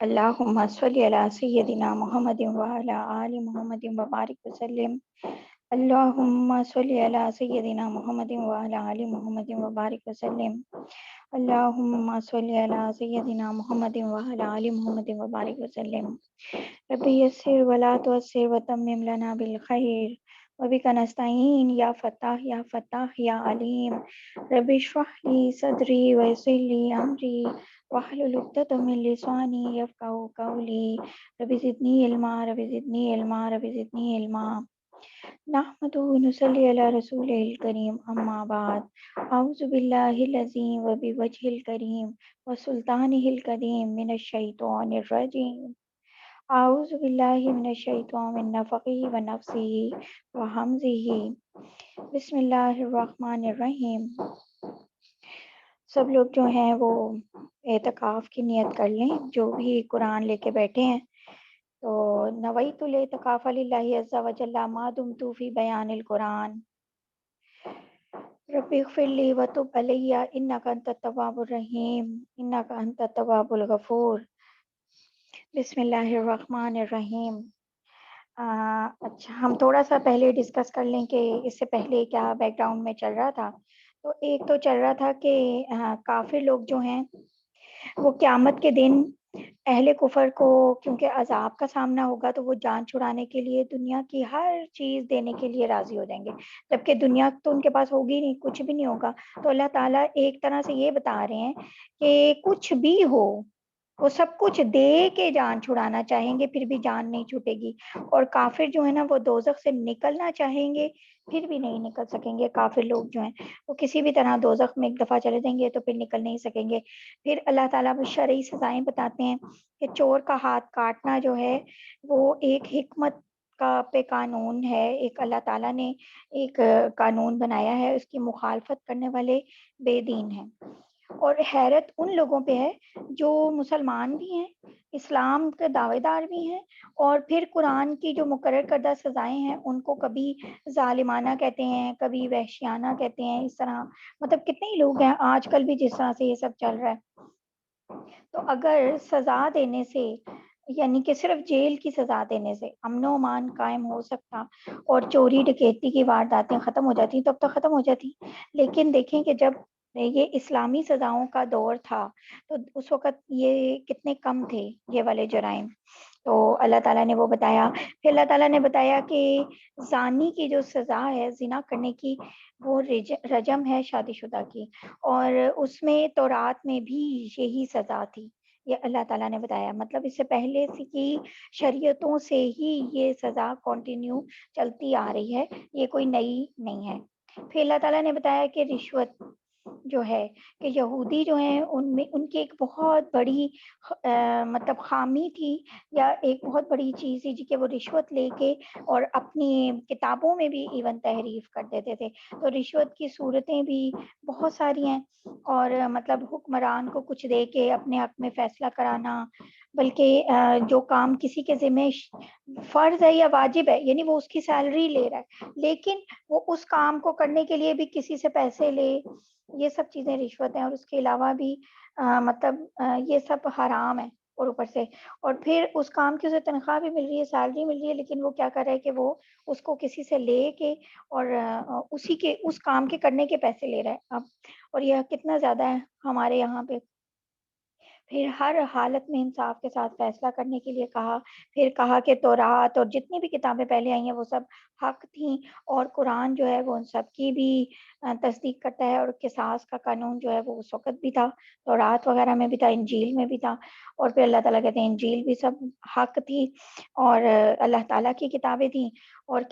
اللہم صلی علی سیدنا محمد وعلی آل محمد وبارک وسلم۔ اللہم صلی علی سیدنا محمد وعلی آل محمد وبارک وسلم۔ اللہم صلی علی سیدنا محمد وعلی آل محمد وبارک وسلم۔ رب یسر ولا تعسر وتمم لنا بالخیر وبک نستعین یا فتاح یا فتاح یا علیم۔ رب اشرح لی صدری ویسر لی امری واحلل عقدۃ من لسانی یفقہوا قولی۔ رب زدنی علما رب زدنی علما رب زدنی علما۔ نحمدہ ونصلی علی رسولہ الکریم، اما بعد۔ اعوذ باللہ العظیم وبوجہہ الکریم وسلطانہ القدیم من الشیطان الرجیم۔ اعوذ باللہ من الشیطان من نفخہ ونفثہ وہمزہ۔ بسم اللہ الرحمن الرحیم۔ سب لوگ جو ہیں وہ اعتکاف کی نیت کر لیں، جو بھی قرآن لے کے بیٹھے ہیں۔ تو نویت الاعتکاف للہ عز وجل ما دمت فی بیان القرآن۔ رب اغفر لی وتب علی انک انت التواب الرحیم انک انت التواب الغفور۔ بسم اللہ الرحمن الرحیم۔ اچھا، ہم تھوڑا سا پہلے ڈسکس کر لیں کہ اس سے پہلے کیا بیک گراؤنڈ میں چل رہا تھا۔ تو ایک تو چل رہا تھا کہ کافر لوگ جو ہیں وہ قیامت کے دن اہل کفر کو کیونکہ عذاب کا سامنا ہوگا تو وہ جان چھڑانے کے لیے دنیا کی ہر چیز دینے کے لیے راضی ہو جائیں گے، جبکہ دنیا تو ان کے پاس ہوگی نہیں، کچھ بھی نہیں ہوگا۔ تو اللہ تعالیٰ ایک طرح سے یہ بتا رہے ہیں کہ کچھ بھی ہو وہ سب کچھ دے کے جان چھڑانا چاہیں گے، پھر بھی جان نہیں چھوٹے گی۔ اور کافر جو ہے نا وہ دوزخ سے نکلنا چاہیں گے، پھر بھی نہیں نکل سکیں گے۔ کافر لوگ جو ہیں وہ کسی بھی طرح دوزخ میں ایک دفعہ چلے جائیں گے تو پھر نکل نہیں سکیں گے۔ پھر اللہ تعالیٰ شرعی سزائیں بتاتے ہیں کہ چور کا ہاتھ کاٹنا جو ہے وہ ایک حکمت کا پہ قانون ہے، ایک اللہ تعالیٰ نے ایک قانون بنایا ہے، اس کی مخالفت کرنے والے بے دین ہیں۔ اور حیرت ان لوگوں پہ ہے جو مسلمان بھی ہیں، اسلام کے دعوے دار بھی ہیں، اور پھر قرآن کی جو مقرر کردہ سزائیں ہیں ان کو کبھی ظالمانہ کہتے ہیں، کبھی وحشیانہ کہتے ہیں۔ اس طرح مطلب کتنے ہی لوگ ہیں آج کل بھی جس طرح سے یہ سب چل رہا ہے۔ تو اگر سزا دینے سے، یعنی کہ صرف جیل کی سزا دینے سے امن و امان قائم ہو سکتا اور چوری ڈکیتی کی وارداتیں ختم ہو جاتی تب تو ختم ہو جاتی، لیکن دیکھیں کہ جب یہ اسلامی سزاؤں کا دور تھا تو اس وقت یہ کتنے کم تھے یہ والے جرائم۔ تو اللہ تعالیٰ نے وہ بتایا، پھر اللہ تعالیٰ نے بتایا کہ زانی کی جو سزا ہے زنا کرنے کی وہ رجم ہے شادی شدہ کی، اور اس میں تورات میں بھی یہی سزا تھی، یہ اللہ تعالیٰ نے بتایا۔ مطلب اس سے پہلے کی شریعتوں سے ہی یہ سزا کنٹینیو چلتی آ رہی ہے، یہ کوئی نئی نہیں ہے۔ پھر اللہ تعالیٰ نے بتایا کہ رشوت جو ہے کہ یہودی جو ہیں ان میں ان کی ایک بہت بڑی مطلب خامی تھی، یا ایک بہت بڑی چیز تھی کہ وہ رشوت لے کے اور اپنی کتابوں میں بھی ایون تحریف کر دیتے تھے۔ تو رشوت کی صورتیں بھی بہت ساری ہیں، اور مطلب حکمران کو کچھ دے کے اپنے حق میں فیصلہ کرانا، بلکہ جو کام کسی کے ذمہ فرض ہے یا واجب ہے، یعنی وہ اس کی سیلری لے رہا ہے لیکن وہ اس کام کو کرنے کے لیے بھی کسی سے پیسے لے، یہ سب چیزیں رشوت ہیں۔ اور اس کے علاوہ بھی مطلب یہ سب حرام ہے۔ اور اوپر سے اور پھر اس کام کی اسے تنخواہ بھی مل رہی ہے، سیلری مل رہی ہے، لیکن وہ کیا کر رہا ہے کہ وہ اس کو کسی سے لے کے اور اسی کے اس کام کے کرنے کے پیسے لے رہا ہے اب، اور یہ کتنا زیادہ ہے ہمارے یہاں پہ۔ پھر ہر حالت میں انصاف کے ساتھ فیصلہ کرنے کے لیے کہا، پھر کہا کہ تورات اور جتنی بھی کتابیں پہلے آئی ہیں وہ سب حق تھیں، اور قرآن جو ہے وہ ان سب کی بھی تصدیق کرتا ہے، اور قصاص کا قانون جو ہے وہ اس وقت بھی تھا، تورات وغیرہ میں بھی تھا، انجیل میں بھی تھا۔ اور پھر اللہ تعالیٰ کہتے ہیں انجیل بھی سب حق تھی اور اللہ تعالیٰ کی کتابیں تھیں، اور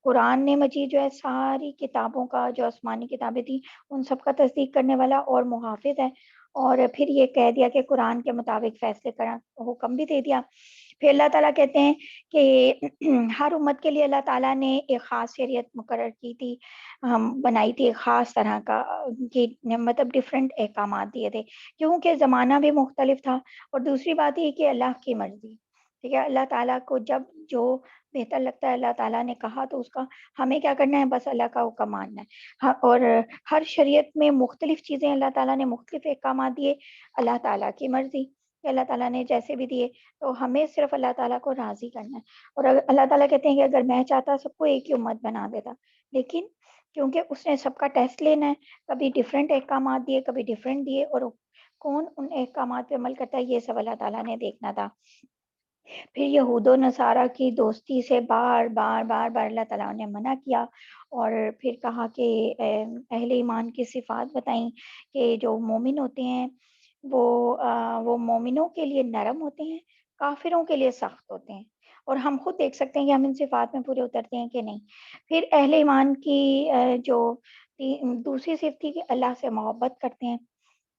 قرآن نے مجید جو ہے ساری کتابوں کا، جو آسمانی کتابیں تھیں ان سب کا تصدیق کرنے والا اور محافظ ہے۔ اور پھر یہ کہہ دیا کہ قرآن کے مطابق فیصلے کرنا حکم بھی دے دیا۔ پھر اللہ تعالیٰ کہتے ہیں کہ ہر امت کے لیے اللہ تعالیٰ نے ایک خاص شریعت مقرر کی تھی، بنائی تھی، ایک خاص طرح کا کہ مطلب ڈفرینٹ احکامات دیے تھے، کیونکہ زمانہ بھی مختلف تھا، اور دوسری بات یہ کہ اللہ کی مرضی، ٹھیک ہے، اللہ تعالیٰ کو جب جو بہتر لگتا ہے اللہ تعالیٰ نے کہا تو اس کا ہمیں کیا کرنا ہے، بس اللہ کا حکم ماننا ہے۔ اور ہر شریعت میں مختلف چیزیں اللہ تعالیٰ نے مختلف احکامات دیے، اللہ تعالیٰ کی مرضی۔ کہ اللہ تعالیٰ نے جیسے بھی دیے تو ہمیں صرف اللہ تعالیٰ کو راضی کرنا ہے. اور اگر اللہ تعالیٰ کہتے ہیں کہ اگر میں چاہتا سب کو ایک ہی امت بنا دیتا، لیکن کیونکہ اس نے سب کا ٹیسٹ لینا ہے، کبھی ڈفرینٹ احکامات دیے، کبھی ڈفرینٹ دیے، اور کون ان احکامات پہ عمل کرتا ہے یہ سب اللہ تعالیٰ نے دیکھنا تھا. پھر یہود و نصارہ کی دوستی سے بار بار بار بار اللہ تعالیٰ نے منع کیا، اور پھر کہا کہ اہل ایمان کی صفات بتائیں کہ جو مومن ہوتے ہیں وہ مومنوں کے لیے نرم ہوتے ہیں، کافروں کے لیے سخت ہوتے ہیں. اور ہم خود دیکھ سکتے ہیں کہ ہم ان صفات میں پورے اترتے ہیں کہ نہیں. پھر اہل ایمان کی جو دوسری صفت تھی کہ اللہ سے محبت کرتے ہیں.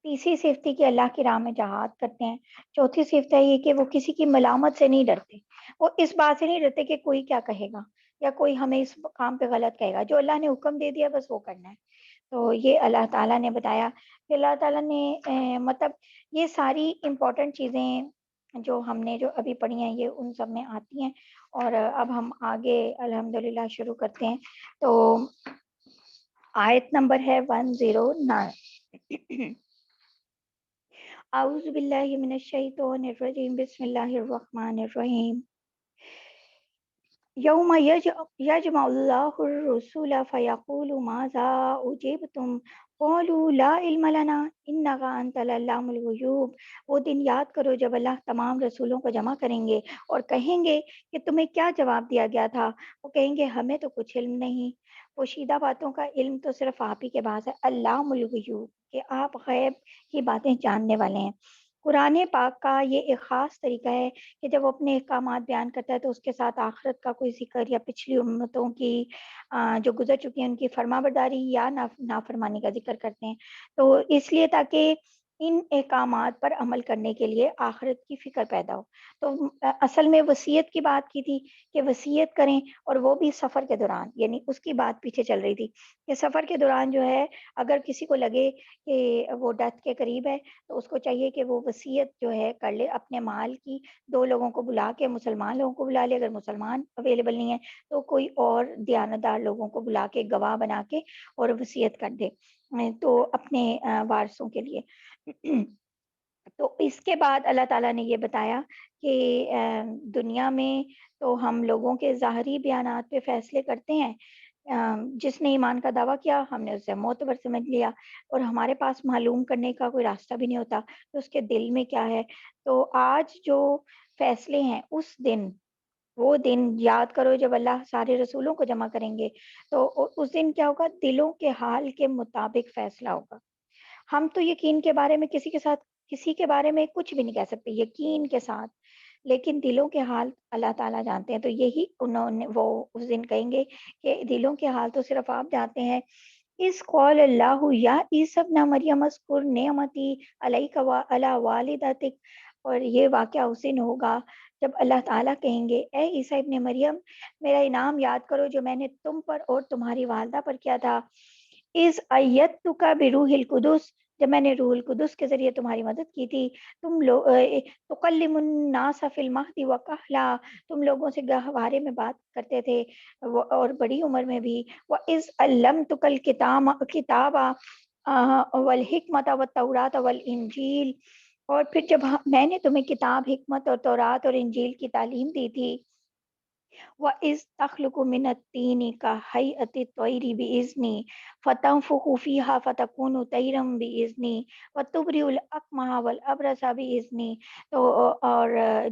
تیسری صفت تھی کہ اللہ کی راہ میں جہاد کرتے ہیں. چوتھی صفت ہے یہ کہ وہ کسی کی ملامت سے نہیں ڈرتے، وہ اس بات سے نہیں ڈرتے کہ کوئی کیا کہے گا یا کوئی ہمیں اس کام پہ غلط کہے گا. جو اللہ نے حکم دے دیا بس وہ کرنا ہے. تو یہ اللہ تعالیٰ نے بتایا کہ اللہ تعالیٰ نے مطلب یہ ساری امپورٹنٹ چیزیں جو ہم نے جو ابھی پڑھی ہیں یہ ان سب میں آتی ہیں. اور اب ہم آگے الحمدللہ شروع کرتے ہیں. تو آیت نمبر ہے 109. اعوذ باللہ من الشیطان الرجیم بسم اللہ الرحمن الرحیم. یوم یجمع اللہ الرسول فیقول ماذا اجبتم قالوا لا علم لنا انک انت علام الغیوب. وہ دن یاد کرو جب اللہ تمام رسولوں کو جمع کریں گے اور کہیں گے کہ تمہیں کیا جواب دیا گیا تھا. وہ کہیں گے ہمیں تو کچھ علم نہیں، پوشیدہ باتوں کا علم تو صرف آپ ہی کے پاس ہے، علام الغیوب، کہ آپ غیب کی باتیں جاننے والے ہیں. قرآن پاک کا یہ ایک خاص طریقہ ہے کہ جب وہ اپنے احکامات بیان کرتا ہے تو اس کے ساتھ آخرت کا کوئی ذکر یا پچھلی امتوں کی جو گزر چکی ہیں ان کی فرما برداری یا نافرمانی کا ذکر کرتے ہیں. تو اس لیے تاکہ ان احکامات پر عمل کرنے کے لیے آخرت کی فکر پیدا ہو. تو اصل میں وصیت کی بات کی تھی کہ وصیت کریں، اور وہ بھی سفر کے دوران، یعنی اس کی بات پیچھے چل رہی تھی کہ سفر کے دوران جو ہے اگر کسی کو لگے کہ وہ ڈیتھ کے قریب ہے تو اس کو چاہیے کہ وہ وصیت جو ہے کر لے اپنے مال کی. 2 لوگوں کو بلا کے، مسلمان لوگوں کو بلا لے، اگر مسلمان اویلیبل نہیں ہے تو کوئی اور دیانتدار لوگوں کو بلا کے گواہ بنا کے اور وصیت کر دے تو اپنے وارثوں کے لیے. تو اس کے بعد اللہ تعالیٰ نے یہ بتایا کہ دنیا میں تو ہم لوگوں کے ظاہری بیانات پہ فیصلے کرتے ہیں. جس نے ایمان کا دعویٰ کیا ہم نے اسے معتبر سمجھ لیا، اور ہمارے پاس معلوم کرنے کا کوئی راستہ بھی نہیں ہوتا کہ اس کے دل میں کیا ہے. تو آج جو فیصلے ہیں اس دن، وہ دن یاد کرو جب اللہ سارے رسولوں کو جمع کریں گے تو اس دن کیا ہوگا، دلوں کے حال کے مطابق فیصلہ ہوگا. ہم تو یقین کے بارے میں کسی کے بارے میں کچھ بھی نہیں کہہ سکتے یقین کے ساتھ، لیکن دلوں کے حال اللہ تعالیٰ جانتے ہیں. تو یہی وہ اس دن کہیں گے کہ دلوں کے حال تو صرف آپ جانتے ہیں. اس قول اللہ یا عیسی ابن مریم اذکر نعمتی علیک وعلی والدتک. اور یہ واقعہ اس دن ہوگا جب اللہ تعالیٰ کہیں گے اے عیسی ابن مریم میرا انعام یاد کرو جو میں نے تم پر اور تمہاری والدہ پر کیا تھا. اس ایتک بروح القدس، جب میں نے روح القدس کے ذریعے تمہاری مدد کی تھی. تم لوگ تکلم الناس فی المہد وکہلا، تم لوگوں سے گہوارے میں بات کرتے تھے اور بڑی عمر میں بھی. وَإِذْ عَلَّمْتُكَ الْكِتَابَ وَالْحِکْمَةَ وَالتَّوْرَاةَ وَالْإِنْجِیلَ. اور پھر جب میں نے تمہیں کتاب، حکمت اور تورات اور انجیل کی تعلیم دی تھی. وَإِذْ تَخْلُقُ مِنَ الطِّينِ كَهَيْئَةِ الطَّيْرِ بِإِذْنِي فَتَنفُخُ فِيهَا فَتَكُونُ طَيْرًا بِإِذْنِي وَتُبْرِئُ الْأَكْمَحَ وَالْأَبْرَصَ بِإِذْنِي. تو اور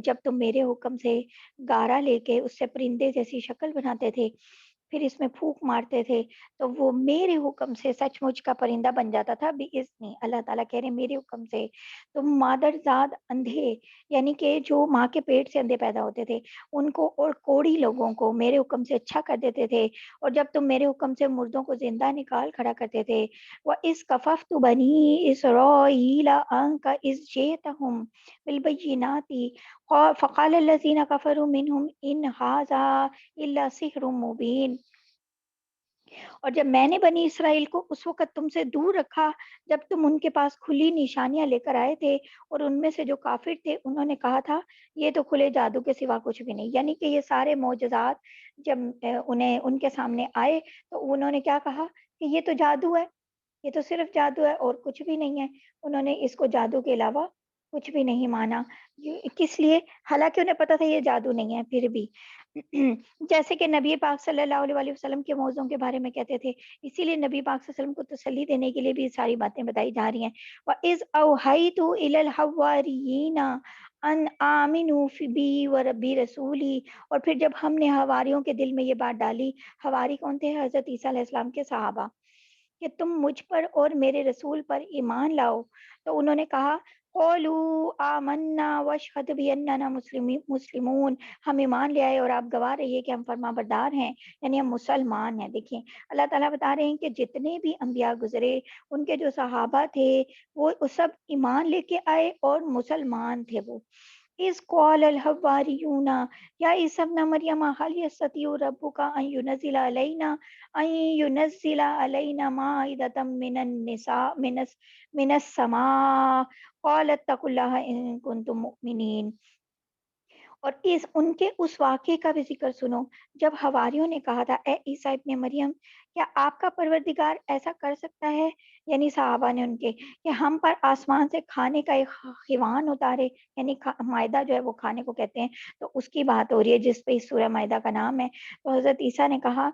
جب تم میرے حکم سے گارا لے کے اس سے پرندے جیسی شکل بناتے تھے، پھر اس میں پھونک مارتے تھے تو وہ میرے حکم سے سچ مچ کا پرندہ بن جاتا تھا. بِإِذْنِی، اللہ تعالیٰ کہہ رہے ہیں میرے حکم سے. تم مادرزاد اندھے، یعنی کہ جو ماں کے پیٹ سے اندھے پیدا ہوتے تھے ان کو اور کوڑی لوگوں کو میرے حکم سے اچھا کر دیتے تھے. اور جب تم میرے حکم سے مردوں کو زندہ نکال کھڑا کرتے تھے. وَإِذْ كَفَفْتُ بَنِي إِسْرَائِيلَ عَنْكَ إِذْ جِئْتَهُم بِالْبَيِّنَاتِ فَقَالَ الَّذِينَ كَفَرُوا مِنْهُمْ إِنْ هَٰذَا إِلَّا سِحْرٌ مُّبِينٌ. اور جب میں نے بنی اسرائیل کو اس وقت تم سے دور رکھا جب تم ان کے پاس کھلی نشانیاں لے کر آئے تھے، اور ان میں سے جو کافر تھے انہوں نے کہا تھا یہ تو کھلے جادو کے سوا کچھ بھی نہیں. یعنی کہ یہ سارے معجزات جب انہیں ان کے سامنے آئے تو انہوں نے کیا کہا کہ یہ تو جادو ہے، یہ تو صرف جادو ہے اور کچھ بھی نہیں ہے. انہوں نے اس کو جادو کے علاوہ کچھ بھی نہیں مانا. کس لیے؟ حالانکہ انہیں پتا تھا یہ جادو نہیں ہے پھر بھی. جیسے کہ نبی پاک صلی اللہ علیہ وسلم کے موضوعوں کے بارے میں کہتے تھے، اسی لیے نبی پاک صلی اللہ علیہ وسلم کو تسلی دینے کے لیے بھی یہ ساری باتیں بتائی جا رہی ہیں. وَإِذْ أَوْحَيْتُ إِلَى الْحَوَارِيِّينَ أَنْ آمِنُوا بِي وَرَبِّ رَسُولِي. اور پھر جب ہم نے حواریوں کے دل میں یہ بات ڈالی، حواری کون تھے؟ حضرت عیسیٰ علیہ السلام کے صحابہ، کہ تم مجھ پر اور میرے رسول پر ایمان لاؤ، تو انہوں نے کہا قولوا آمنا واشہد باننا مسلمون، ہم ایمان لے آئے اور آپ گواہ رہیے کہ ہم فرما بردار ہیں، یعنی ہم مسلمان ہیں. دیکھیں اللہ تعالیٰ بتا رہے ہیں کہ جتنے بھی انبیاء گزرے، ان کے جو صحابہ تھے وہ سب ایمان لے کے آئے اور مسلمان تھے. وہ اذ قال الحواریون یا عیسی ابن مریم هل یستطیع ربک ان ينزل علینا مائدۃ من السماء قال اتقوا اللہ ان کنتم مؤمنین. اور ان کے اس واقعے کا بھی ذکر سنو جب حواریوں نے کہا تھا اے عیسیٰ ابن مریم، کیا آپ کا پروردگار ایسا کر سکتا ہے، یعنی صحابہ نے ان کے، کہ ہم پر آسمان سے کھانے کا ایک خوان اتارے، یعنی مائدہ جو ہے وہ کھانے کو کہتے ہیں، تو اس کی بات ہو رہی ہے جس پہ اس سورہ مائدہ کا نام ہے. تو حضرت عیسیٰ نے کہا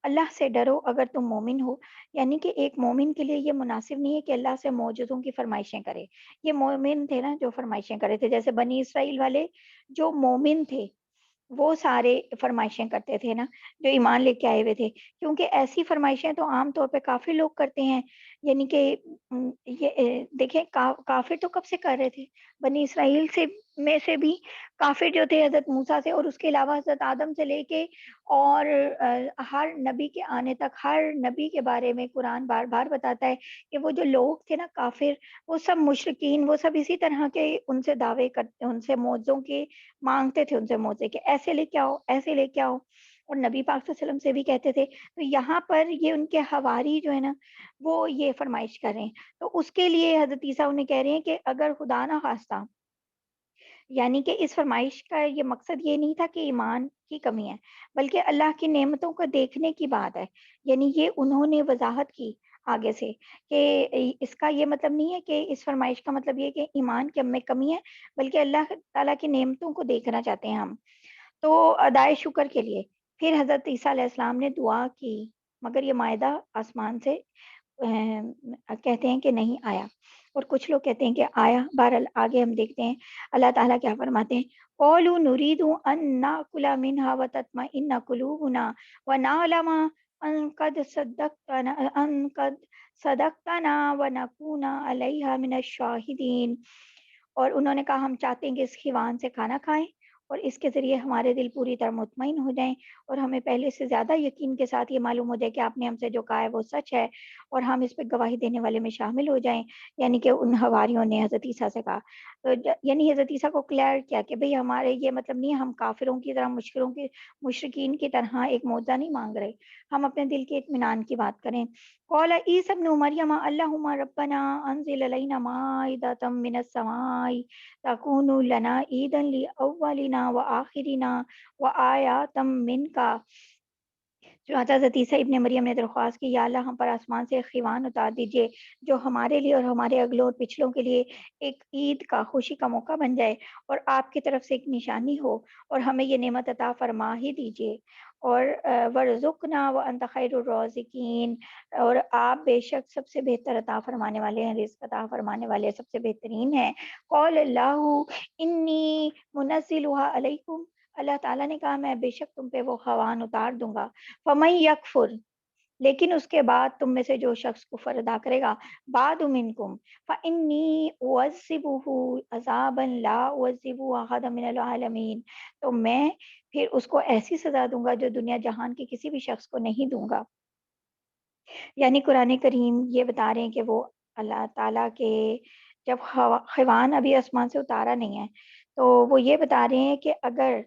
اللہ سے ڈرو اگر تم مومن ہو. یعنی کہ ایک مومن کے لیے یہ مناسب نہیں ہے کہ اللہ سے معجزوں کی فرمائشیں کرے. یہ مومن تھے نا جو فرمائشیں کرے تھے، جیسے بنی اسرائیل والے جو مومن تھے وہ سارے فرمائشیں کرتے تھے نا، جو ایمان لے کے آئے ہوئے تھے، کیونکہ ایسی فرمائشیں تو عام طور پہ کافر لوگ کرتے ہیں. یعنی کہ یہ دیکھیں کافر تو کب سے کر رہے تھے، بنی اسرائیل سے میں سے بھی کافر جو تھے حضرت موسیٰ سے، اور اس کے علاوہ حضرت آدم سے لے کے اور ہر نبی کے آنے تک ہر نبی کے بارے میں قرآن بار بار بتاتا ہے کہ وہ جو لوگ تھے نا کافر، وہ سب مشرکین، وہ سب اسی طرح کے ان سے دعوے کرتے، ان سے معجزوں کے مانگتے تھے، ان سے معجزے کے ایسے لے کے آؤ ایسے لے کے آؤ، اور نبی پاک صلی اللہ علیہ وسلم سے بھی کہتے تھے. تو یہاں پر یہ ان کے حواری جو ہے نا وہ یہ فرمائش کر رہے ہیں. تو اس کے لیے حضرت عیسیٰ انہیں کہہ رہے ہیں کہ اگر خدا نہ خواستہ، یعنی کہ اس فرمائش کا یہ مقصد یہ نہیں تھا کہ ایمان کی کمی ہے، بلکہ اللہ کی نعمتوں کو دیکھنے کی بات ہے. یعنی یہ انہوں نے وضاحت کی آگے سے کہ اس کا یہ مطلب نہیں ہے کہ اس فرمائش کا مطلب یہ کہ ایمان کے میں کمی ہے، بلکہ اللہ تعالیٰ کی نعمتوں کو دیکھنا چاہتے ہیں ہم، تو ادائے شکر کے لیے. پھر حضرت عیسیٰ علیہ السلام نے دعا کی، مگر یہ مائدہ آسمان سے کہتے ہیں کہ نہیں آیا، اور کچھ لوگ کہتے ہیں کہ آیا. بہرحال آگے ہم دیکھتے ہیں اللہ تعالیٰ کیا فرماتے ہیں. قولوا نريد ان ناكل منها وتطمئن قلوبنا ونعلم ان قد صدقتنا ونكون عليها من الشاهدين. اور انہوں نے کہا ہم چاہتے ہیں کہ اس خوان سے کھانا کھائیں اور اس کے ذریعے ہمارے دل پوری طرح مطمئن ہو جائیں، اور ہمیں پہلے سے زیادہ یقین کے ساتھ یہ معلوم ہو جائے کہ آپ نے ہم سے جو کہا ہے وہ سچ ہے، اور ہم اس پہ گواہی دینے والے میں شامل ہو جائیں. یعنی کہ ان حواریوں نے حضرت عیسیٰ سے کہا، تو یعنی حضرت عیسیٰ کو کلیئر کیا کہ بھئی ہمارے یہ مطلب نہیں ہے ہم کافروں کی طرح مشرکین کی طرح ایک معجزہ نہیں مانگ رہے، ہم اپنے دل کے اطمینان کی بات کریں. قال عیسی ابن مریم اللهم ربنا انزل علينا مائدة من السماء تكون لنا عيدا لأولنا وآخرنا وآية منك. چنانچہ حضرت عیسیٰ ابن مریم نے درخواست کی، یا اللہ ہم پر آسمان سے ایک خوان اتار دیجئے جو ہمارے لیے اور ہمارے اگلوں اور پچھلوں کے لیے ایک عید کا، خوشی کا موقع بن جائے، اور آپ کی طرف سے ایک نشانی ہو، اور ہمیں یہ نعمت عطا فرما ہی دیجئے. اور وَرْزُقْنَا وَأَنْتَ خَيْرُ الرَّازِقِينَ، اور آپ بے شک سب سے بہتر عطا فرمانے والے ہیں، رزق عطا فرمانے والے سب سے بہترین ہیں. قَالَ اللَّهُ إِنِّي مُنَزِّلُهَا عَلَيْكُمْ، اللہ تعالیٰ نے کہا میں بے شک تم پہ وہ خوان اتار دوں گا. فَمَن يَكْفُرْ، لیکن اس کے بعد تم میں سے جو شخص کفر ادا کرے گا، بعد منکم فَإِنِّي أُعَذِّبُهُ عَذَابًا لَا أُعَذِّبُهُ أَحَدًا مِنَ الْعَالَمِينَ، تو میں پھر اس کو ایسی سزا دوں گا جو دنیا جہان کے کسی بھی شخص کو نہیں دوں گا. یعنی قرآن کریم یہ بتا رہے ہیں کہ وہ اللہ تعالیٰ کے جب خوان ابھی آسمان سے اتارا نہیں ہے، تو وہ یہ بتا رہے ہیں کہ اگر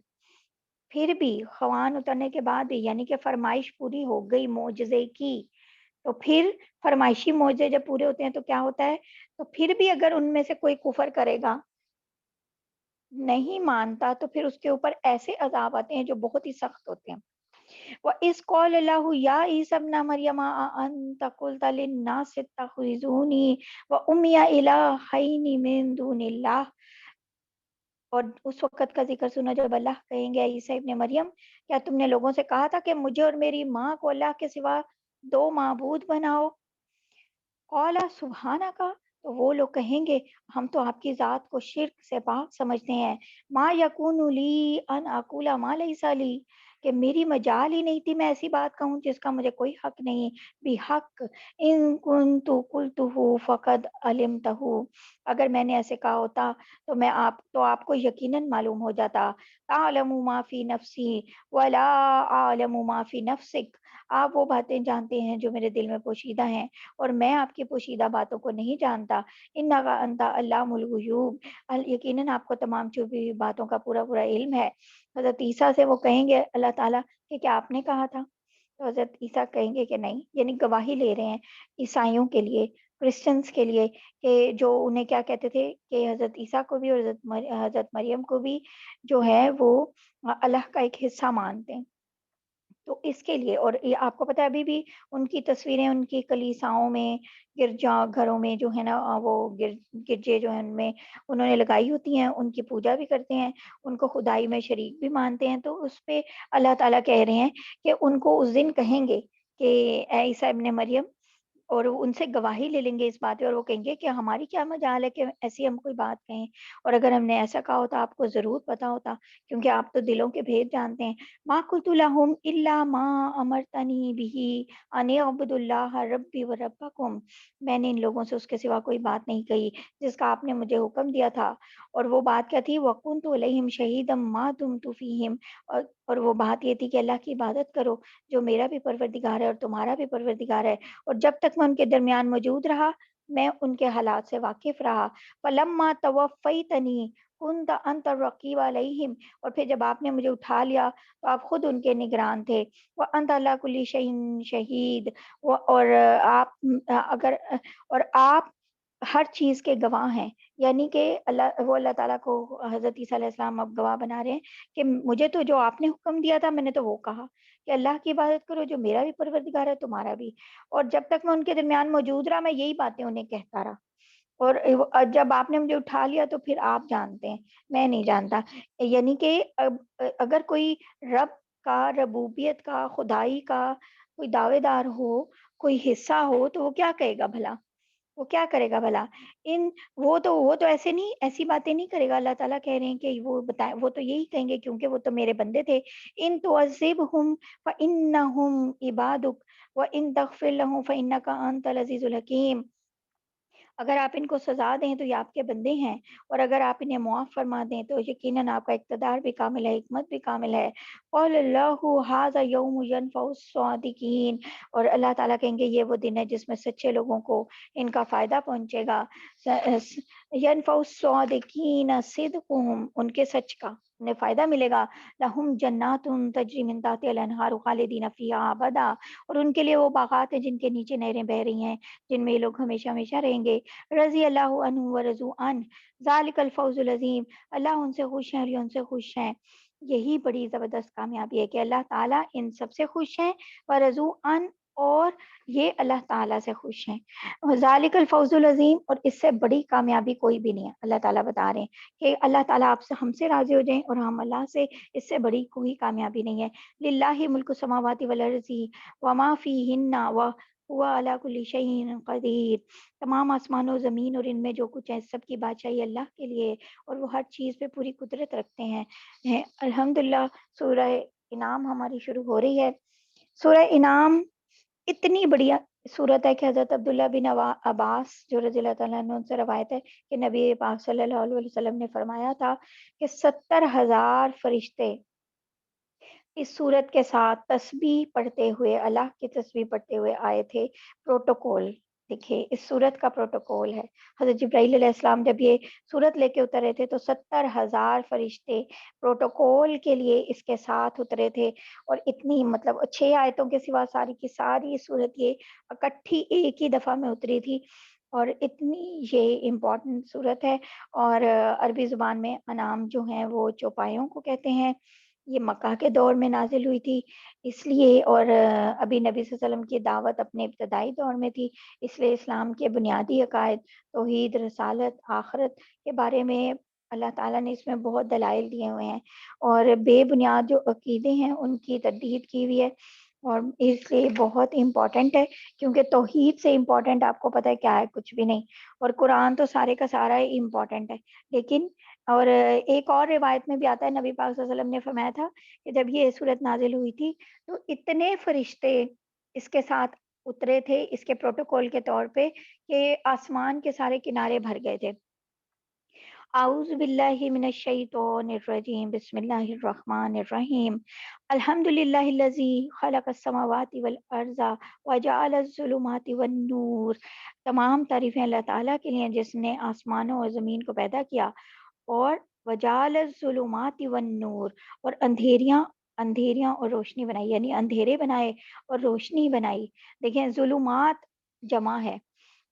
پھر بھی خوان اترنے کے بعد یعنی کہ فرمائش پوری ہو گئی معجزے کی، تو پھر فرمائشی معجزے جب پورے ہوتے ہیں تو کیا ہوتا ہے، تو پھر بھی اگر ان میں سے کوئی کفر کرے گا، نہیں مانتا، تو پھر اس کے اوپر ایسے عذاب آتے ہیں جو بہت ہی سخت ہوتے ہیں. وَإِذْ قَالَ اللَّهُ يَا عِيسَى ابْنَ مَرْيَمَ أَأَنْتَ قُلْتَ لِلنَّاسِ اتَّخِذُونِي وَأُمِّيَ إِلَٰهَيْنِ مِن دُونِ اللَّهِ اور اس وقت کا ذکر سنا جب اللہ کہیں گے عیسیٰ ابن مریم کیا تم نے لوگوں سے کہا تھا کہ مجھے اور میری ماں کو اللہ کے سوا دو معبود بناؤ؟ قالا سبحانہ کا، تو وہ لوگ کہیں گے ہم تو آپ کی ذات کو شرک سے پاک سمجھتے ہیں، ما یکون لی ان اقول ما لیس لی، کہ میری مجال ہی نہیں تھی میں ایسی بات کہوں جس کا مجھے کوئی حق نہیں، بھی حق ان کنت قلتہ فقد علمتہ، اگر میں نے ایسے کہا ہوتا تو آپ کو یقیناً معلوم ہو جاتا، تعلم ما فی نفسی ولا اعلم ما فی نفسک، آپ وہ باتیں جانتے ہیں جو میرے دل میں پوشیدہ ہیں اور میں آپ کی پوشیدہ باتوں کو نہیں جانتا، انک انت علام الغیوب، یقیناً آپ کو تمام چھپی ہوئی باتوں کا پورا پورا علم ہے۔ حضرت عیسیٰ سے وہ کہیں گے اللہ تعالیٰ کہ کیا آپ نے کہا تھا؟ تو حضرت عیسیٰ کہیں گے کہ نہیں، یعنی گواہی لے رہے ہیں عیسائیوں کے لیے، کرسچنس کے لیے، کہ جو انہیں کیا کہتے تھے کہ حضرت عیسیٰ کو بھی اور حضرت مریم کو بھی جو ہے وہ اللہ کا ایک حصہ مانتے ہیں۔ تو اس کے لیے، اور یہ آپ کو پتہ ہے ابھی بھی ان کی تصویریں ان کی کلیساؤں میں، گرجا گھروں میں جو ہے نا وہ گرجے جو ہیں ان میں انہوں نے لگائی ہوتی ہیں، ان کی پوجا بھی کرتے ہیں، ان کو خدائی میں شریک بھی مانتے ہیں۔ تو اس پہ اللہ تعالیٰ کہہ رہے ہیں کہ ان کو اس دن کہیں گے کہ اے عیسیٰ ابن مریم، اور ان سے گواہی لے لیں گے اس بات پہ، اور وہ کہیں گے کہ ہماری کیا مجال ہے کہ ایسی ہم کوئی بات کہیں، اور اگر ہم نے ایسا کہا ہوتا آپ کو ضرور پتا ہوتا، کیونکہ آپ تو دلوں کے بھید جانتے ہیں۔ ما قلت لهم الا ما امرتنی به ان اعبدوا اللہ ربی و ربکم، میں نے ان لوگوں سے اس کے سوا کوئی بات نہیں کہی جس کا آپ نے مجھے حکم دیا تھا، اور وہ بات کیا تھی؟ وَكُنْتُ عَلَيْهِمْ شَهِيدًا مَا دُمْتُ فِيهِمْ، اور وہ بات یہ تھی کہ اللہ کی عبادت کرو جو میرا بھی پروردگار ہے اور تمہارا بھی پروردگار ہے، اور جب تک میں ان کے درمیان موجود رہا میں ان کے حالات سے واقف رہا۔ فَلَمَّا تَوَفَّيْتَنِي كُنْتَ أَنْتَ الرَّقِيبَ عَلَيْهِمْ، اور پھر جب آپ نے مجھے اٹھا لیا تو آپ خود ان کے نگران تھے۔ وَأَنْتَ عَلَىٰ كُلِّ شَيْءٍ شَهِيدٌ، اور آپ ہر چیز کے گواہ ہیں، یعنی کہ اللہ تعالیٰ کو حضرت عیسیٰ علیہ السلام اب گواہ بنا رہے ہیں کہ مجھے تو جو آپ نے حکم دیا تھا میں نے تو وہ کہا کہ اللہ کی عبادت کرو جو میرا بھی پروردگار ہے تمہارا بھی، اور جب تک میں ان کے درمیان موجود رہا میں یہی باتیں انہیں کہتا رہا، اور جب آپ نے مجھے اٹھا لیا تو پھر آپ جانتے ہیں میں نہیں جانتا۔ یعنی کہ اگر کوئی رب کا، ربوبیت کا، خدائی کا کوئی دعوے دار ہو، کوئی حصہ ہو، تو وہ کیا کہے گا بھلا؟ وہ کیا کرے گا بھلا؟ ان وہ تو ایسے نہیں، ایسی باتیں نہیں کرے گا۔ اللہ تعالیٰ کہہ رہے ہیں کہ وہ بتائیں، وہ تو یہی کہیں گے کیونکہ وہ تو میرے بندے تھے۔ ان تعذبہم فانہم عبادک وان تغفر لہم فانک انت العزیز الحکیم، اگر آپ ان کو سزا دیں تو یہ آپ کے بندے ہیں، اور اگر آپ انہیں معاف فرما دیں تو یقیناً آپ کا اقتدار بھی کامل ہے، حکمت بھی کامل ہے۔ قال اللہ ھذا یوم ینفع الصادقین، اور اللہ تعالیٰ کہیں گے یہ وہ دن ہے جس میں سچے لوگوں کو ان کا فائدہ پہنچے گا۔ ینفع الصادقین صدقہم، ان کے سچ کا انہیں فائدہ ملے گا۔ لہم جنات تجری من تحتها الانہار خالدین فیہا ابدا، اور ان کے لیے وہ باغات ہیں جن کے نیچے نہریں بہہ رہی ہیں، جن میں یہ لوگ ہمیشہ ہمیشہ رہیں گے۔ رضی اللہ عنہ ورضوا عنہ ذالک الفوز العظیم، اللہ ان سے خوش ہیں اور یہ ان سے خوش ہیں۔ یہی بڑی زبردست کامیابی ہے کہ اللہ تعالیٰ ان سب سے خوش ہیں، ورضوا عنہ، اور یہ اللہ تعالیٰ سے خوش ہیں۔ ذالک الفوز العظیم، اور اس سے بڑی کامیابی کوئی بھی نہیں ہے۔ اللہ تعالیٰ بتا رہے ہیں کہ اللہ تعالیٰ آپ سے، ہم سے راضی ہو جائیں اور ہم اللہ سے، اس سے بڑی کوئی کامیابی نہیں ہے۔ للہ ملک السماوات والارض وما فیہن وهو علی کل شیء قدیر، تمام آسمان و زمین اور ان میں جو کچھ ہے سب کی بادشاہی اللہ کے لیے، اور وہ ہر چیز پہ پوری قدرت رکھتے ہیں۔ الحمدللہ سورہ انعام ہماری شروع ہو رہی ہے۔ سورہ انعام اتنی بڑی صورت ہے کہ حضرت عبداللہ بن عباس جو رضی اللہ تعالیٰ عنہ سے روایت ہے کہ نبی پاک صلی اللہ علیہ وسلم نے فرمایا تھا کہ 70,000 فرشتے اس صورت کے ساتھ تسبیح پڑھتے ہوئے، اللہ کی تسبیح پڑھتے ہوئے آئے تھے۔ پروٹوکول دیکھیے، اس صورت کا پروٹوکول ہے۔ حضرت جبرائیل علیہ السلام جب یہ صورت لے کے اترے تھے تو 70,000 فرشتے پروٹوکول کے لیے اس کے ساتھ اترے تھے، اور اتنی مطلب 6 آیتوں کے سوا ساری کی ساری صورت یہ اکٹھی ایک ہی دفعہ میں اتری تھی، اور اتنی یہ امپورٹنٹ صورت ہے۔ اور عربی زبان میں انعام جو ہیں وہ چوپایوں کو کہتے ہیں۔ یہ مکہ کے دور میں نازل ہوئی تھی اس لیے، اور ابھی نبی صلی اللہ علیہ وسلم کی دعوت اپنے ابتدائی دور میں تھی، اس لیے اسلام کے بنیادی عقائد، توحید، رسالت، آخرت کے بارے میں اللہ تعالیٰ نے اس میں بہت دلائل دیے ہوئے ہیں، اور بے بنیاد جو عقیدے ہیں ان کی تردید کی ہوئی ہے، اور اس لیے بہت امپورٹنٹ ہے، کیونکہ توحید سے امپورٹنٹ آپ کو پتہ ہے کیا ہے؟ کچھ بھی نہیں، اور قرآن تو سارے کا سارا ہی امپورٹنٹ ہے، لیکن اور ایک اور روایت میں بھی آتا ہے، نبی پاک صلی اللہ علیہ وسلم نے فرمایا تھا کہ جب یہ صورت نازل ہوئی تھی تو اتنے فرشتے اس کے ساتھ اترے تھے اس کے پروٹوکول کے طور پہ کہ آسمان کے سارے کنارے بھر گئے تھے۔ اعوذ باللہ من الشیطان الرجیم، بسم اللہ الرحمن الرحیم، الحمد للہ الذی خلق السماوات والارض وجعل الظلمات والنور۔ تمام تعریفیں اللہ تعالیٰ کے لیے جس نے آسمانوں اور زمین کو پیدا کیا، اور وجعل الظلمات والنور، اور اندھیریاں اور روشنی بنائی، یعنی اندھیرے بنائے اور روشنی بنائی۔ دیکھیں ظلمات جمع ہے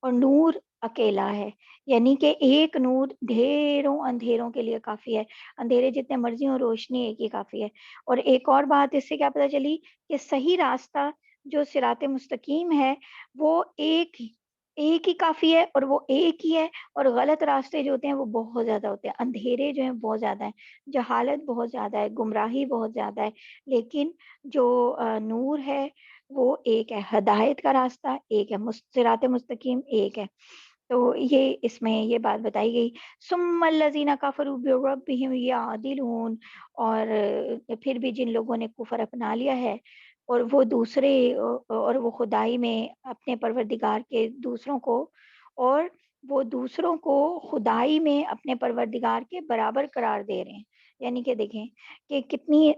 اور نور اکیلا ہے، یعنی کہ ایک نور ڈھیروں اندھیروں کے لیے کافی ہے، اندھیرے جتنے مرضی ہوں روشنی ایک ہی کافی ہے۔ اور ایک اور بات اس سے کیا پتہ چلی کہ صحیح راستہ جو صراط مستقیم ہے وہ ایک ہی کافی ہے، اور وہ ایک ہی ہے، اور غلط راستے جو ہوتے ہیں وہ بہت زیادہ ہوتے ہیں، اندھیرے جو ہیں بہت زیادہ ہیں، جہالت بہت زیادہ ہے، گمراہی بہت زیادہ ہے، لیکن جو نور ہے وہ ایک ہے، ہدایت کا راستہ ایک ہے، صراط مستقیم ایک ہے۔ تو یہ اس میں یہ بات بتائی گئی، ثم الذین کفروا بربہم یعدلون، اور پھر بھی جن لوگوں نے کفر اپنا لیا ہے اور وہ دوسرے اور وہ خدائی میں اپنے پروردگار کے اور وہ دوسروں کو خدائی میں اپنے پروردگار کے برابر قرار دے رہے ہیں، یعنی کہ دیکھیں کہ کتنی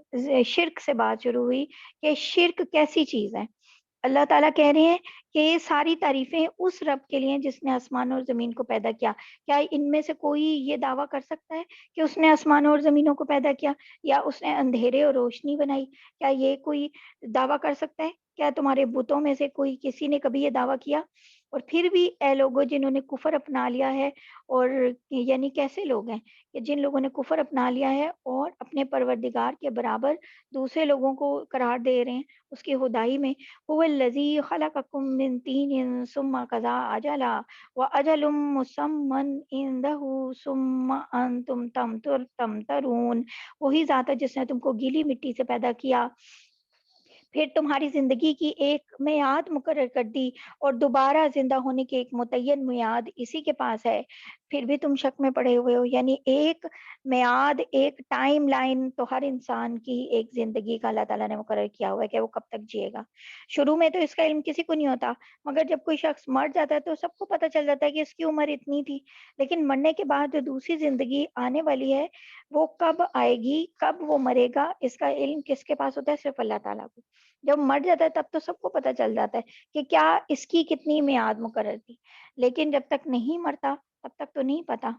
شرک سے بات شروع ہوئی کہ شرک کیسی چیز ہے۔ اللہ تعالیٰ کہہ رہے ہیں کہ یہ ساری تعریفیں اس رب کے لیے جس نے آسمان اور زمین کو پیدا کیا۔ کیا ان میں سے کوئی یہ دعویٰ کر سکتا ہے کہ اس نے آسمانوں اور زمینوں کو پیدا کیا، یا اس نے اندھیرے اور روشنی بنائی؟ کیا یہ کوئی دعویٰ کر سکتا ہے؟ کیا تمہارے بتوں میں سے کوئی کسی نے کبھی یہ دعویٰ کیا؟ اور پھر بھی اے لوگوں جنہوں نے کفر اپنا لیا ہے، اور یعنی کیسے لوگ ہیں کہ جن لوگوں نے کفر اپنا لیا ہے اور اپنے پروردگار کے برابر دوسرے لوگوں کو قرار دے رہے ہیں اس کی خدائی میں۔ هو الذی خلقکم من طین ثم قضى اجلا واجل مسمى عنده ثم انتم تمترون۔ وہی ذات ہے جس نے تم کو گیلی مٹی سے پیدا کیا، پھر تمہاری زندگی کی ایک میعاد مقرر کر دی، اور دوبارہ زندہ ہونے کی ایک متعین میعاد اسی کے پاس ہے، پھر بھی تم شک میں پڑے ہوئے ہو۔ یعنی ایک میعاد، ایک ٹائم لائن تو ہر انسان کی ایک زندگی کا اللہ تعالیٰ نے مقرر کیا ہوا ہے کہ وہ کب تک جیے گا۔ شروع میں تو اس کا علم کسی کو نہیں ہوتا، مگر جب کوئی شخص مر جاتا ہے تو سب کو پتہ چل جاتا ہے کہ اس کی عمر اتنی تھی، لیکن مرنے کے بعد جو دوسری زندگی آنے والی ہے وہ کب آئے گی، کب وہ مرے گا، اس کا علم کس کے پاس ہوتا ہے؟ صرف اللہ تعالیٰ کو۔ جب مر جاتا ہے تب تو سب کو پتہ چل جاتا ہے کہ کیا اس کی کتنی میعاد مقرر تھی، لیکن جب تک نہیں مرتا تب تک تو نہیں پتا۔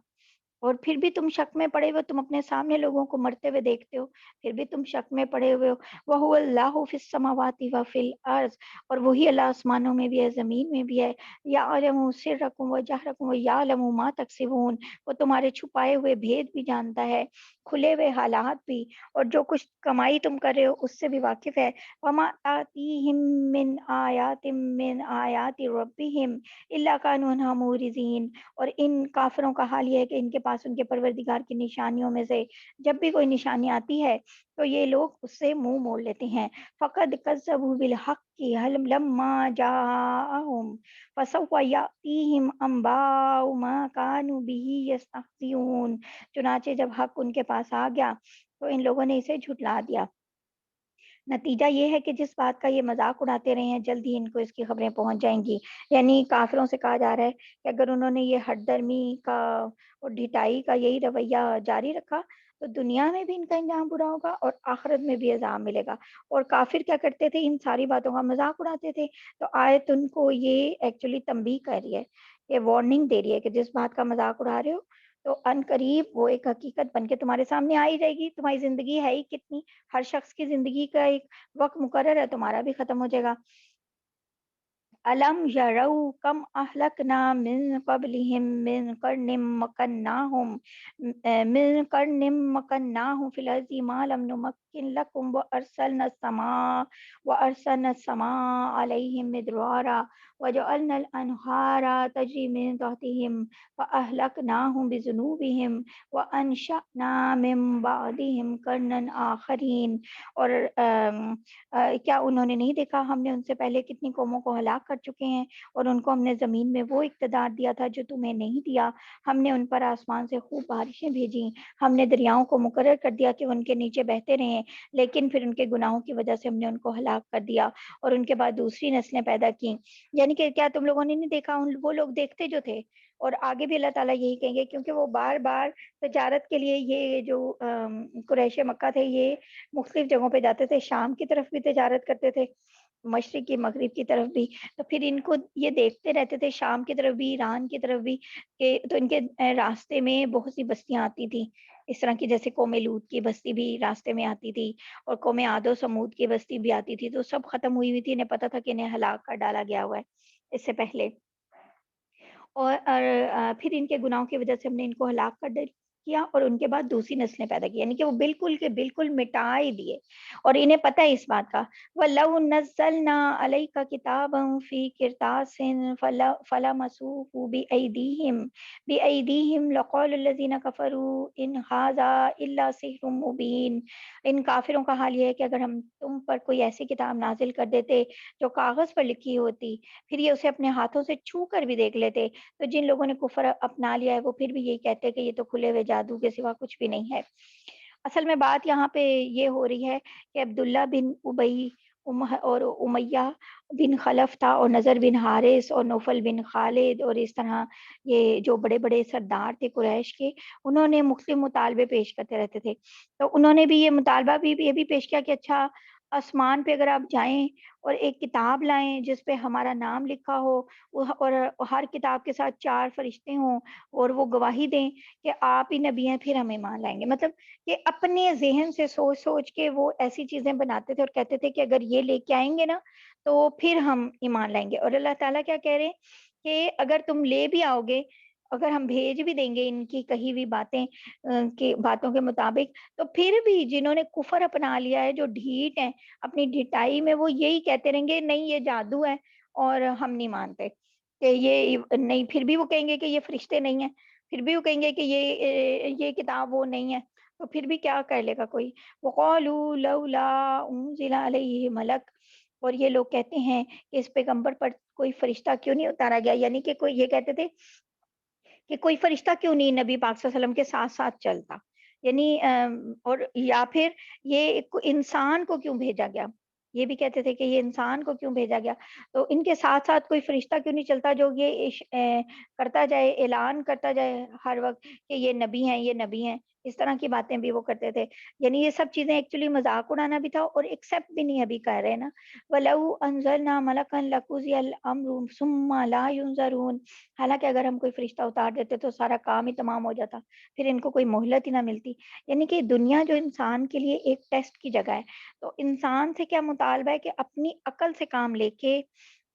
اور پھر بھی تم شک میں پڑے ہوئے، تم اپنے سامنے لوگوں کو مرتے ہوئے دیکھتے ہو، پھر بھی تم شک میں پڑے ہوئے ہو۔ وَهُوَ اللَّهُ فِي السَّمَاوَاتِ وَفِي الْأَرْضِ، اور وہی اللہ آسمانوں میں بھی ہے زمین میں بھی ہے۔ يَعْلَمُ سِرَّكُمْ وَجَهْرَكُمْ وَيَعْلَمُ مَا تَكْسِبُونَ، وہ تمہارے چھپائے ہوئے بھید بھی جانتا ہے، کھلے ہوئے حالات بھی، اور جو کچھ کمائی تم کر رہے ہو اس سے بھی واقف ہے۔ وَمَا تَأْتِيهِم مِّنْ آيَاتٍ مِّنْ آيَاتِ رَبِّهِمْ إِلَّا كَانُوا عَنْهَا مُعْرِضِينَ، اور ان کافروں کا حال یہ ہے کہ ان کے پاس ان کے پروردگار کی نشانیوں میں سے جب بھی کوئی نشانی آتی ہے تو یہ لوگ اس سے منہ موڑ لیتے ہیں۔ فقد كذبوا بالحق لما جاءهم فسوف يأتيهم انباء ما كانوا به يستهزئون، چنانچہ جب حق ان کے پاس آ گیا تو ان لوگوں نے اسے جھٹلا دیا۔ نتیجہ یہ ہے کہ جس بات کا یہ مذاق اڑاتے رہے ہیں جلد ہی ان کو اس کی خبریں پہنچ جائیں گی۔ یعنی کافروں سے کہا جا رہا ہے کہ اگر انہوں نے یہ ہٹ درمی کا اور ڈھٹائی کا یہی رویہ جاری رکھا تو دنیا میں بھی ان کا انجام برا ہوگا اور آخرت میں بھی عذاب ملے گا۔ اور کافر کیا کرتے تھے؟ ان ساری باتوں کا مذاق اڑاتے تھے۔ تو آیت ان کو یہ ایکچولی تنبیہ کر رہی ہے، یہ وارننگ دے رہی ہے کہ جس بات کا مذاق اڑا رہے ہو تو ان قریب وہ ایک حقیقت بن کے تمہارے سامنے آ ہی جائے گی۔ تمہاری زندگی ہے ہی کتنی، ہر شخص کی زندگی کا ایک وقت مقرر ہے، تمہارا بھی ختم ہو جائے گا۔ الم یرو کم اہلکنا من قبلہم من قرن مکناہم فی الارض ما لم نمکن لکم وارسلنا السماء علیہم مدرارا وجعلنا الانہار تجری من تحتہم فاہلکناہم بذنوبہم وانشأنا من بعدہم قرنا آخرین۔ اور کیا انہوں نے نہیں دیکھا ہم نے ان سے پہلے کتنی قوموں کو ہلاک کر چکے ہیں، اور ان کو ہم نے زمین میں وہ اقتدار دیا تھا جو تمہیں نہیں دیا۔ ہم نے ان پر آسمان سے خوب بارشیں بھیجیں، ہم نے دریاؤں کو مقرر کر دیا کہ ان کے نیچے بہتے رہیں، لیکن پھر ان کے گناہوں کی وجہ سے ہم نے ان کو ہلاک کر دیا اور ان کے بعد دوسری نسلیں پیدا کی۔ یعنی کہ کیا تم لوگوں نے نہیں دیکھا، وہ لوگ دیکھتے جو تھے، اور آگے بھی اللہ تعالیٰ یہی کہیں گے، کیونکہ وہ بار بار تجارت کے لیے یہ جو قریش مکہ تھے یہ مختلف جگہوں پہ جاتے تھے، شام کی طرف بھی تجارت کرتے تھے، مشرق کی مغرب کی طرف بھی، تو پھر ان کو یہ دیکھتے رہتے تھے، شام کی طرف بھی ایران کی طرف بھی، کہ تو ان کے راستے میں بہت سی بستیاں آتی تھیں، اس طرح کی جیسے قوم لوط کی بستی بھی راستے میں آتی تھی، اور قوم عاد و سمود کی بستی بھی آتی تھی، تو سب ختم ہوئی ہوئی تھی، انہیں پتہ تھا کہ انہیں ہلاک کر ڈالا گیا ہوا ہے اس سے پہلے، اور پھر ان کے گناہوں کی وجہ سے ہم نے ان کو ہلاک کیا، اور ان کے بعد دوسری نسلیں پیدا کی، یعنی کہ وہ بالکل کے بالکل مٹا ہی دیے، اور انہیں پتہ ہے اس بات کا۔ وَلَوْ نَزَّلْنَا عَلَيْكَ كِتَابًا فِي قِرْطَاسٍ فَلَمَسُوهُ بِأَيْدِيهِمْ لَقَالَ الَّذِينَ كَفَرُوا إِنْ هَٰذَا إِلَّا سِحْرٌ مُّبِينٌ۔ ان کافروں کا حال یہ ہے کہ اگر ہم تم پر کوئی ایسی کتاب نازل کر دیتے جو کاغذ پر لکھی ہوتی، پھر یہ اسے اپنے ہاتھوں سے چھو کر بھی دیکھ لیتے، تو جن لوگوں نے کفر اپنا لیا ہے وہ پھر بھی یہی کہتے کہ یہ تو کھلے ہوئے جادو کے سوا کچھ بھی نہیں ہے۔ اصل میں بات یہاں پہ یہ ہو رہی ہے کہ عبداللہ بن ابی اور امیہ بن خلف تھا، اور نضر بن حارث اور نوفل بن خالد، اور اس طرح یہ جو بڑے بڑے سردار تھے قریش کے، انہوں نے مختلف مطالبے پیش کرتے رہتے تھے، تو انہوں نے بھی یہ مطالبہ بھی یہ بھی پیش کیا کہ اچھا آسمان پہ اگر آپ جائیں اور ایک کتاب لائیں جس پہ ہمارا نام لکھا ہو، اور ہر کتاب کے ساتھ 4 فرشتے ہوں، اور وہ گواہی دیں کہ آپ ہی نبی ہیں، پھر ہم ایمان لائیں گے۔ مطلب کہ اپنے ذہن سے سوچ سوچ کے وہ ایسی چیزیں بناتے تھے اور کہتے تھے کہ اگر یہ لے کے آئیں گے نا تو پھر ہم ایمان لائیں گے۔ اور اللہ تعالیٰ کیا کہہ رہے ہیں کہ اگر تم لے بھی آؤ گے، اگر ہم بھیج بھی دیں گے ان کی کہی ہوئی باتوں کے مطابق، تو پھر بھی جنہوں نے کفر اپنا لیا ہے، جو ڈھیٹ ہیں اپنی ڈھٹائی میں، وہ یہی کہتے رہیں گے نہیں یہ جادو ہے اور ہم نہیں مانتے کہ یہ نہیں، پھر بھی وہ کہیں گے کہ یہ فرشتے نہیں ہیں، پھر بھی وہ کہیں گے کہ یہ کتاب وہ نہیں ہے، تو پھر بھی کیا کر لے گا کوئی۔ وَقَالُوا لَوْلَا أُنزِلَ عَلَيْهِ مَلَكٌ، اور یہ لوگ کہتے ہیں کہ اس پیغمبر پر کوئی فرشتہ کیوں نہیں اتارا گیا، یعنی کہ کوئی یہ کہتے تھے کہ کوئی فرشتہ کیوں نہیں نبی پاک صلی اللہ علیہ وسلم کے ساتھ ساتھ چلتا، یعنی اور یا پھر یہ انسان کو کیوں بھیجا گیا، یہ بھی کہتے تھے کہ یہ انسان کو کیوں بھیجا گیا، تو ان کے ساتھ ساتھ کوئی فرشتہ کیوں نہیں چلتا جو یہ کرتا جائے، اعلان کرتا جائے ہر وقت کہ یہ نبی ہیں یہ نبی ہیں، اس طرح کی باتیں بھی وہ کرتے تھے، یعنی یہ سب چیزیں ایکچولی مذاق اڑانا بھی تھا اور ایکسیپٹ بھی نہیں ابھی کر رہے نا۔ وَلَوْ أَنزَلْنَا مَلَكًا لَقُضِيَ الْأَمْرُ ثُمَّ لَا يُنظَرُونَ، حالانکہ اگر ہم کوئی فرشتہ اتار دیتے تو سارا کام ہی تمام ہو جاتا، پھر ان کو کوئی مہلت ہی نہ ملتی۔ یعنی کہ دنیا جو انسان کے لیے ایک ٹیسٹ کی جگہ ہے، تو انسان سے کیا مطالبہ ہے کہ اپنی عقل سے کام لے کے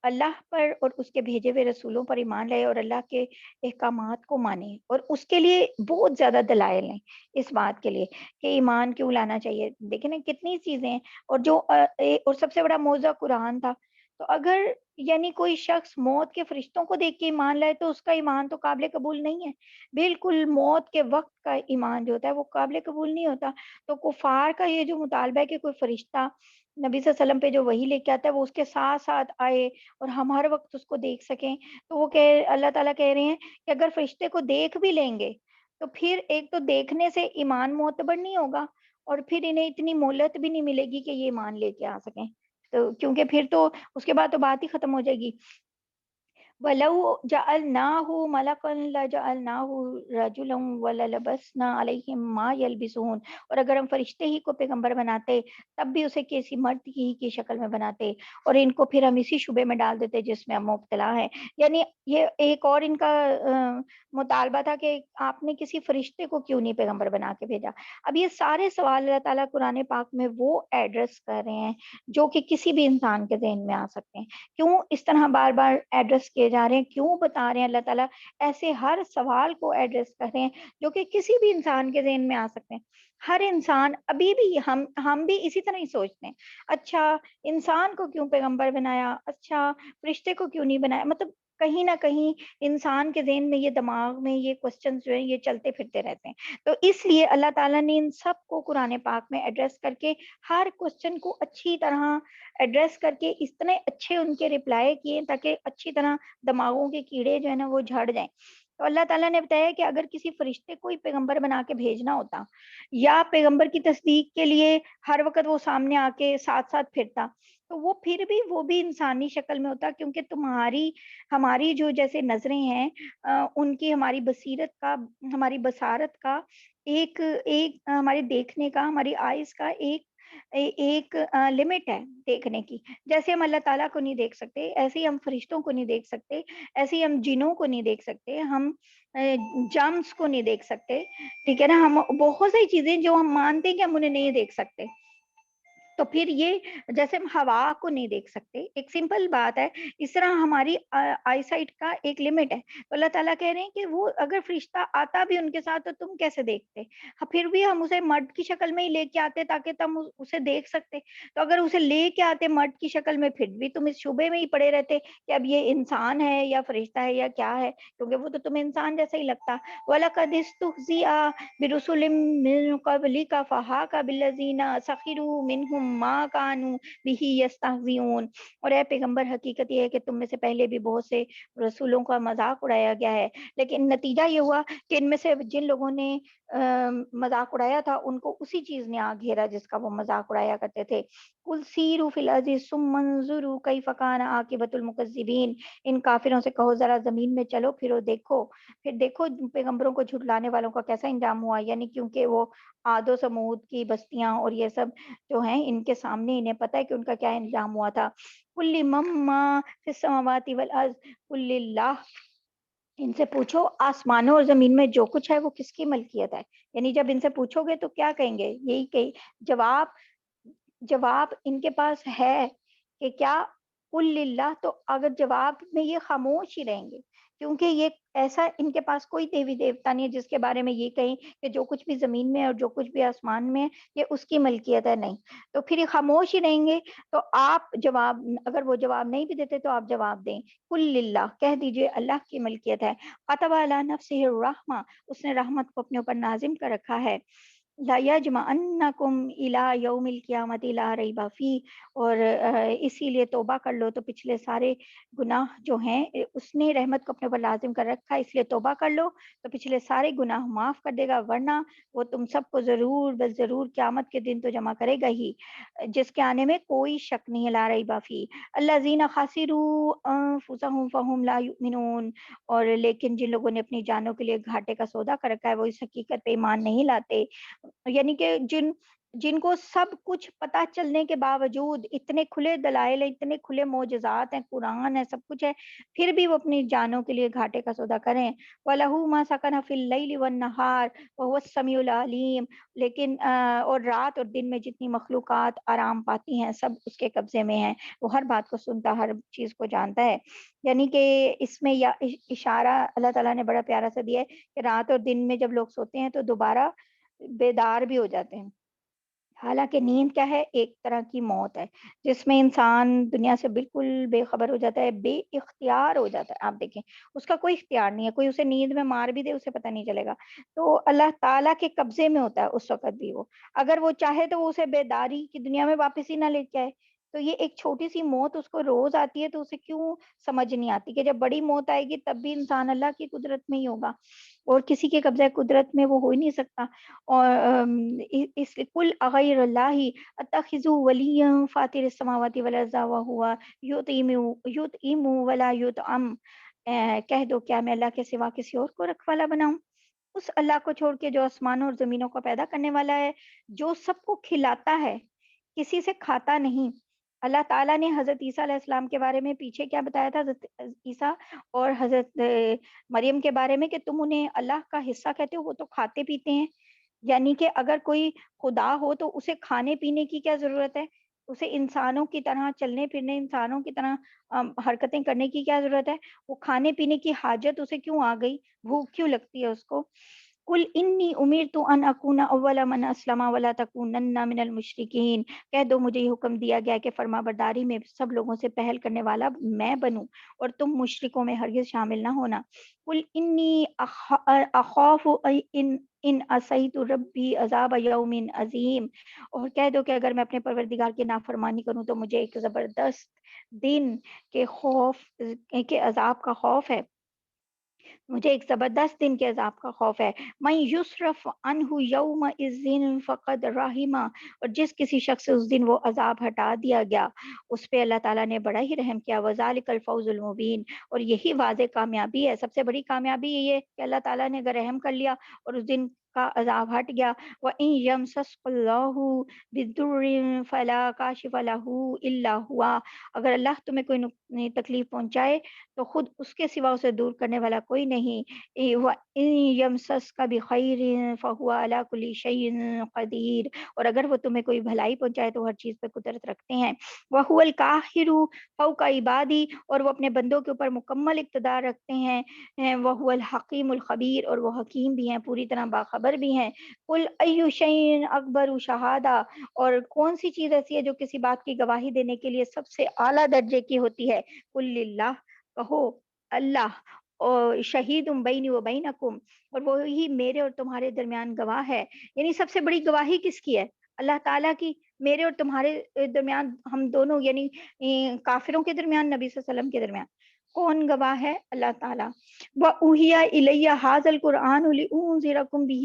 اللہ پر اور اس کے بھیجے ہوئے رسولوں پر ایمان لائے اور اللہ کے احکامات کو مانے، اور اس کے لیے بہت زیادہ دلائل ہیں اس بات کے لیے کہ ایمان کیوں لانا چاہیے۔ دیکھیں نا کتنی چیزیں ہیں، اور جو اور سب سے بڑا موضوع قرآن تھا، تو اگر یعنی کوئی شخص موت کے فرشتوں کو دیکھ کے ایمان لائے تو اس کا ایمان تو قابل قبول نہیں ہے، بالکل موت کے وقت کا ایمان جو ہوتا ہے وہ قابل قبول نہیں ہوتا۔ تو کفار کا یہ جو مطالبہ ہے کہ کوئی فرشتہ نبی صلی اللہ علیہ وسلم پہ جو وحی لے کے آتا ہے وہ اس کے ساتھ ساتھ آئے اور ہم ہر وقت اس کو دیکھ سکیں، تو وہ اللہ تعالیٰ کہہ رہے ہیں کہ اگر فرشتے کو دیکھ بھی لیں گے تو پھر ایک تو دیکھنے سے ایمان معتبر نہیں ہوگا، اور پھر انہیں اتنی مہلت بھی نہیں ملے گی کہ یہ ایمان لے کے آ سکیں، تو کیونکہ پھر تو اس کے بعد تو بات ہی ختم ہو جائے گی۔ وَلَوْ جَعَلْنَاهُ مَلَكًا لَجَعَلْنَاهُ رَجُلًا وَلَلَبَسْنَا عَلَيْهِمْ مَا يَلْبِسُونَ، اور اگر ہم فرشتے ہی کو پیغمبر بناتے تب بھی اسے کسی مرد کی شکل میں بناتے، اور ان کو پھر ہم اسی شبے میں ڈال دیتے جس میں ہم مبتلا ہیں۔ یعنی یہ ایک اور ان کا مطالبہ تھا کہ آپ نے کسی فرشتے کو کیوں نہیں پیغمبر بنا کے بھیجا۔ اب یہ سارے سوال اللہ تعالیٰ قرآن پاک میں وہ ایڈریس کر رہے ہیں جو کہ کسی بھی انسان کے ذہن میں آ سکتے ہیں، کیوں اس طرح بار بار ایڈریس کیے بھیجے جا رہے ہیں، کیوں بتا رہے ہیں اللہ تعالیٰ، ایسے ہر سوال کو ایڈریس کر رہے ہیں جو کہ کسی بھی انسان کے ذہن میں آ سکتے ہیں۔ ہر انسان ابھی بھی ہم بھی اسی طرح ہی سوچتے ہیں، اچھا انسان کو کیوں پیغمبر بنایا، اچھا فرشتے کو کیوں نہیں بنایا، مطلب کہیں نہ کہیں انسان کے ذہن میں یہ دماغ میں یہ کوسچنز جو ہیں یہ چلتے پھرتے رہتے ہیں۔ تو اس لیے اللہ تعالیٰ نے ان سب کو قرآن پاک میں ایڈریس کر کے ہر کوسچن کو اچھی طرح ایڈریس کر کے اتنے اچھے ان کے رپلائی کیے تاکہ اچھی طرح دماغوں کے کیڑے جو ہے نا وہ جھڑ جائیں۔ تو اللہ تعالیٰ نے بتایا کہ اگر کسی فرشتے کو ہی پیغمبر بنا کے بھیجنا ہوتا یا پیغمبر کی تصدیق کے لیے ہر وقت وہ سامنے آ کے ساتھ ساتھ پھرتا، تو وہ بھی انسانی شکل میں ہوتا، کیونکہ تمہاری ہماری جو جیسے نظریں ہیں ان کی ہماری بصیرت کا، ہماری بصارت کا ایک ایک ہمارے دیکھنے کا، ہماری آئز کا ایک لمٹ ہے دیکھنے کی۔ جیسے ہم اللہ تعالیٰ کو نہیں دیکھ سکتے، ایسے ہی ہم فرشتوں کو نہیں دیکھ سکتے، ایسے ہی ہم جنوں کو نہیں دیکھ سکتے، ہم جرمز کو نہیں دیکھ سکتے، ٹھیک ہے نا، ہم بہت ساری چیزیں جو ہم مانتے ہیں کہ ہم انہیں نہیں دیکھ سکتے۔ تو پھر یہ جیسے ہم ہوا کو نہیں دیکھ سکتے، ایک سمپل بات ہے، اس طرح ہماری آئی سائٹ کا ایک لمٹ ہے۔ تو اللہ تعالیٰ کہہ رہے ہیں کہ وہ اگر فرشتہ آتا بھی ان کے ساتھ تو تم کیسے دیکھتے؟ پھر بھی ہم اسے مرد کی شکل میں ہی لے کے آتے تاکہ تم اسے دیکھ سکتے۔ تو اگر اسے لے کے آتے مرد کی شکل میں، پھر بھی تم اس شبے میں ہی پڑے رہتے کہ اب یہ انسان ہے یا فرشتہ ہے یا کیا ہے، کیونکہ وہ تو تمہیں انسان جیسا ہی لگتا۔ وَلَقَدِ اسْتُهْزِئَ بِرُسُلٍ مِّن قَبْلِكَ فَحَاقَ بِالَّذِينَ سَخِرُوا مِنْهُم مَّا كَانُوا بِهِ يَسْتَهْزِئُونَ۔ اور اے پیغمبر، حقیقت یہ ہے کہ تم میں سے پہلے بھی بہت سے رسولوں کا مذاق اڑایا گیا ہے، لیکن نتیجہ یہ ہوا کہ ان میں سے جن لوگوں نے مذاق اڑایا تھا ان کو اسی چیز نے آ گھیرا جس کا وہ مذاق اڑایا کرتے تھے۔ قُلْ سِیرُوا فِی الْأَرْضِ ثُمَّ انظُرُوا کَیْفَ کَانَ عَاقِبَةُ الْمُکَذِّبِینَ۔ ان کافروں سے کہو ذرا زمین میں چلو پھرو دیکھو، پھر دیکھو پیغمبروں کو جھٹلانے والوں کا کیسا انجام ہوا، یعنی کیونکہ وہ عاد و ثمود کی بستیاں اور یہ سب جو ہیں ان کے سامنے انہیں پتہ ہے کہ ان کا کیا انجام ہوا تھا۔ قُل لِمَن مَّا فِی السَّمَاوَاتِ وَالْأَرْضِ قُل لِلَّہ، ان سے پوچھو آسمانوں اور زمین میں جو کچھ ہے وہ کس کی ملکیت ہے۔ یعنی جب ان سے پوچھو گے تو کیا کہیں گے؟ یہی کہ جواب جواب ان کے پاس ہے کہ کیا قل للہ، تو اگر جواب میں یہ خاموش ہی رہیں گے، کیونکہ یہ ایسا ان کے پاس کوئی دیوی دیوتا نہیں ہے جس کے بارے میں یہ کہیں کہ جو کچھ بھی زمین میں اور جو کچھ بھی آسمان میں یہ اس کی ملکیت ہے، نہیں، تو پھر یہ خاموش ہی رہیں گے۔ تو آپ جواب، اگر وہ جواب نہیں بھی دیتے تو آپ جواب دیں، قل للہ، کہہ دیجئے اللہ کی ملکیت ہے، کتب علی نفسہ الرحمہ، اس نے رحمت کو اپنے اوپر نازم کر رکھا ہے، لَيَجْمَعَنَّكُمْ إِلَىٰ يَوْمِ الْقِيَامَةِ لَا رَيْبَ فِيهِ، اور اسی لیے توبہ کر لو تو پچھلے سارے گناہ جو ہیں اس نے رحمت کو اپنے اوپر لازم کر رکھا ہے، اس لیے توبہ کر لو تو پچھلے سارے گناہ معاف کر دے گا، ورنہ وہ تم سب کو ضرور بس ضرور قیامت کے دن تو جمع کرے گا ہی، جس کے آنے میں کوئی شک نہیں ہے، لا ریب فیہ۔ الذین خسروا انفسهم فهم لا یؤمنون، اور لیکن جن لوگوں نے اپنی جانوں کے لیے گھاٹے کا سودا کر رکھا ہے وہ اس حقیقت پہ ایمان نہیں لاتے، یعنی کہ جن کو سب کچھ پتہ چلنے کے باوجود، اتنے کھلے دلائل ہیں، اتنے کھلے معجزات ہیں، قرآن ہے، سب کچھ ہے، پھر بھی وہ اپنی جانوں کے لیے گھاٹے کا سودا کریں۔ وَلَهُ مَا سَكَنَ فِي اللَّيْلِ وَالنَّهَارِ وَهُوَ السَّمِيعُ الْعَلِيمُ، لیکن اور رات اور دن میں جتنی مخلوقات آرام پاتی ہیں سب اس کے قبضے میں ہیں، وہ ہر بات کو سنتا، ہر چیز کو جانتا ہے۔ یعنی کہ اس میں یا اشارہ اللہ تعالیٰ نے بڑا پیارا سا دیا ہے کہ رات اور دن میں جب لوگ سوتے ہیں تو دوبارہ بیدار بھی ہو جاتے ہیں۔ حالانکہ نیند کیا ہے؟ ایک طرح کی موت ہے جس میں انسان دنیا سے بالکل بے خبر ہو جاتا ہے، بے اختیار ہو جاتا ہے۔ آپ دیکھیں اس کا کوئی اختیار نہیں ہے، کوئی اسے نیند میں مار بھی دے اسے پتہ نہیں چلے گا۔ تو اللہ تعالیٰ کے قبضے میں ہوتا ہے اس وقت بھی وہ، اگر وہ چاہے تو وہ اسے بیداری کی دنیا میں واپس ہی نہ لے کے آئے۔ تو یہ ایک چھوٹی سی موت اس کو روز آتی ہے تو اسے کیوں سمجھ نہیں آتی کہ جب بڑی موت آئے گی تب بھی انسان اللہ کی قدرت میں ہی ہوگا، اور کسی کے قبضہ قدرت میں وہ ہو ہی نہیں سکتا۔ اور اس کل اغیر اللہ اتخذ ولیا فاطر السماوات والارض وهو یطعم ولا یطعم، کہہ دو کیا میں اللہ کے سوا کسی اور کو رکھوالا بناؤں، اس اللہ کو چھوڑ کے جو آسمانوں اور زمینوں کو پیدا کرنے والا ہے، جو سب کو کھلاتا ہے، کسی سے کھاتا نہیں۔ اللہ تعالیٰ نے حضرت عیسیٰ علیہ السلام کے بارے میں پیچھے کیا بتایا تھا؟ حضرت عیسیٰ اور حضرت مریم کے بارے میں کہ تم انہیں اللہ کا حصہ کہتے ہو، وہ تو کھاتے پیتے ہیں۔ یعنی کہ اگر کوئی خدا ہو تو اسے کھانے پینے کی کیا ضرورت ہے؟ اسے انسانوں کی طرح چلنے پھرنے، انسانوں کی طرح حرکتیں کرنے کی کیا ضرورت ہے؟ وہ کھانے پینے کی حاجت اسے کیوں آ گئی؟ بھوک کیوں لگتی ہے اس کو؟ قل انی امرت ان اکون اول من اسلم ولا تکونن من المشرکین، کہہ دو مجھے یہ حکم دیا گیا کہ فرما برداری میں سب لوگوں سے پہل کرنے والا میں بنوں اور تم مشرکوں میں ہرگز شامل نہ ہونا۔ قل انی اخاف ان عصیت ربی عذاب یوم عظیم، اور کہہ دو کہ اگر میں اپنے پروردگار کی نافرمانی کروں تو مجھے ایک زبردست دن کے خوف کے عذاب کا خوف ہے، مجھے ایک زبردست دن کے عذاب کا خوف ہے۔ من یصرف عنہ یومئذ فقد رحمہ، اور جس کسی شخص سے اس دن وہ عذاب ہٹا دیا گیا اس پہ اللہ تعالیٰ نے بڑا ہی رحم کیا۔ وذالک الفوز المبین، اور یہی واضح کامیابی ہے، سب سے بڑی کامیابی یہی ہے کہ اللہ تعالیٰ نے اگر رحم کر لیا اور اس دن کا عذاب ہٹ گیا۔ وَإِن يَمْسَسْكَ اللَّهُ بِضُرٍّ فَلَا كَاشِفَ لَهُ إِلَّا هُوَ، اگر اللہ تمہیں کوئی تکلیف پہنچائے تو خود اس کے سوا اسے دور کرنے والا کوئی نہیں۔ وَإِن يَمْسَسْكَ بِخَيْرٍ فَهُوَ عَلَى كُلِّ شَيْءٍ قَدِيرٌ، اور اگر وہ تمہیں کوئی بھلائی پہنچائے تو ہر چیز پہ قدرت رکھتے ہیں۔ وَهُوَ الْقَاهِرُ فَوْقَ عِبَادِهِ، اور وہ اپنے بندوں کے اوپر مکمل اقتدار رکھتے ہیں۔ وَهُوَ الْحَكِيمُ الْخَبِيرُ، اور وہ حکیم بھی ہیں، پوری طرح باخبر بھی ہیں۔ قُلْ أَيُّ شَيْءٍ أَكْبَرُ شَهَادَةً، اور کون سی چیز ایسی ہے جو کسی بات کی گواہی دینے کے لیے سب سے اعلیٰ درجے کی ہوتی ہے؟ قُل لِلَّهِ، کہو اللہ، اور شہید بینی و بینکم، اور وہی میرے اور تمہارے درمیان گواہ ہے۔ یعنی سب سے بڑی گواہی کس کی ہے؟ اللہ تعالیٰ کی، میرے اور تمہارے درمیان، ہم دونوں یعنی کافروں کے درمیان، نبی صلی اللہ علیہ وسلم کے درمیان کون گواہ ہے؟ اللہ تعالیٰ۔ وَأُوحِیَ إِلَیَّ هَٰذَا الْقُرْآنُ لِأُنذِرَکُم بِهِ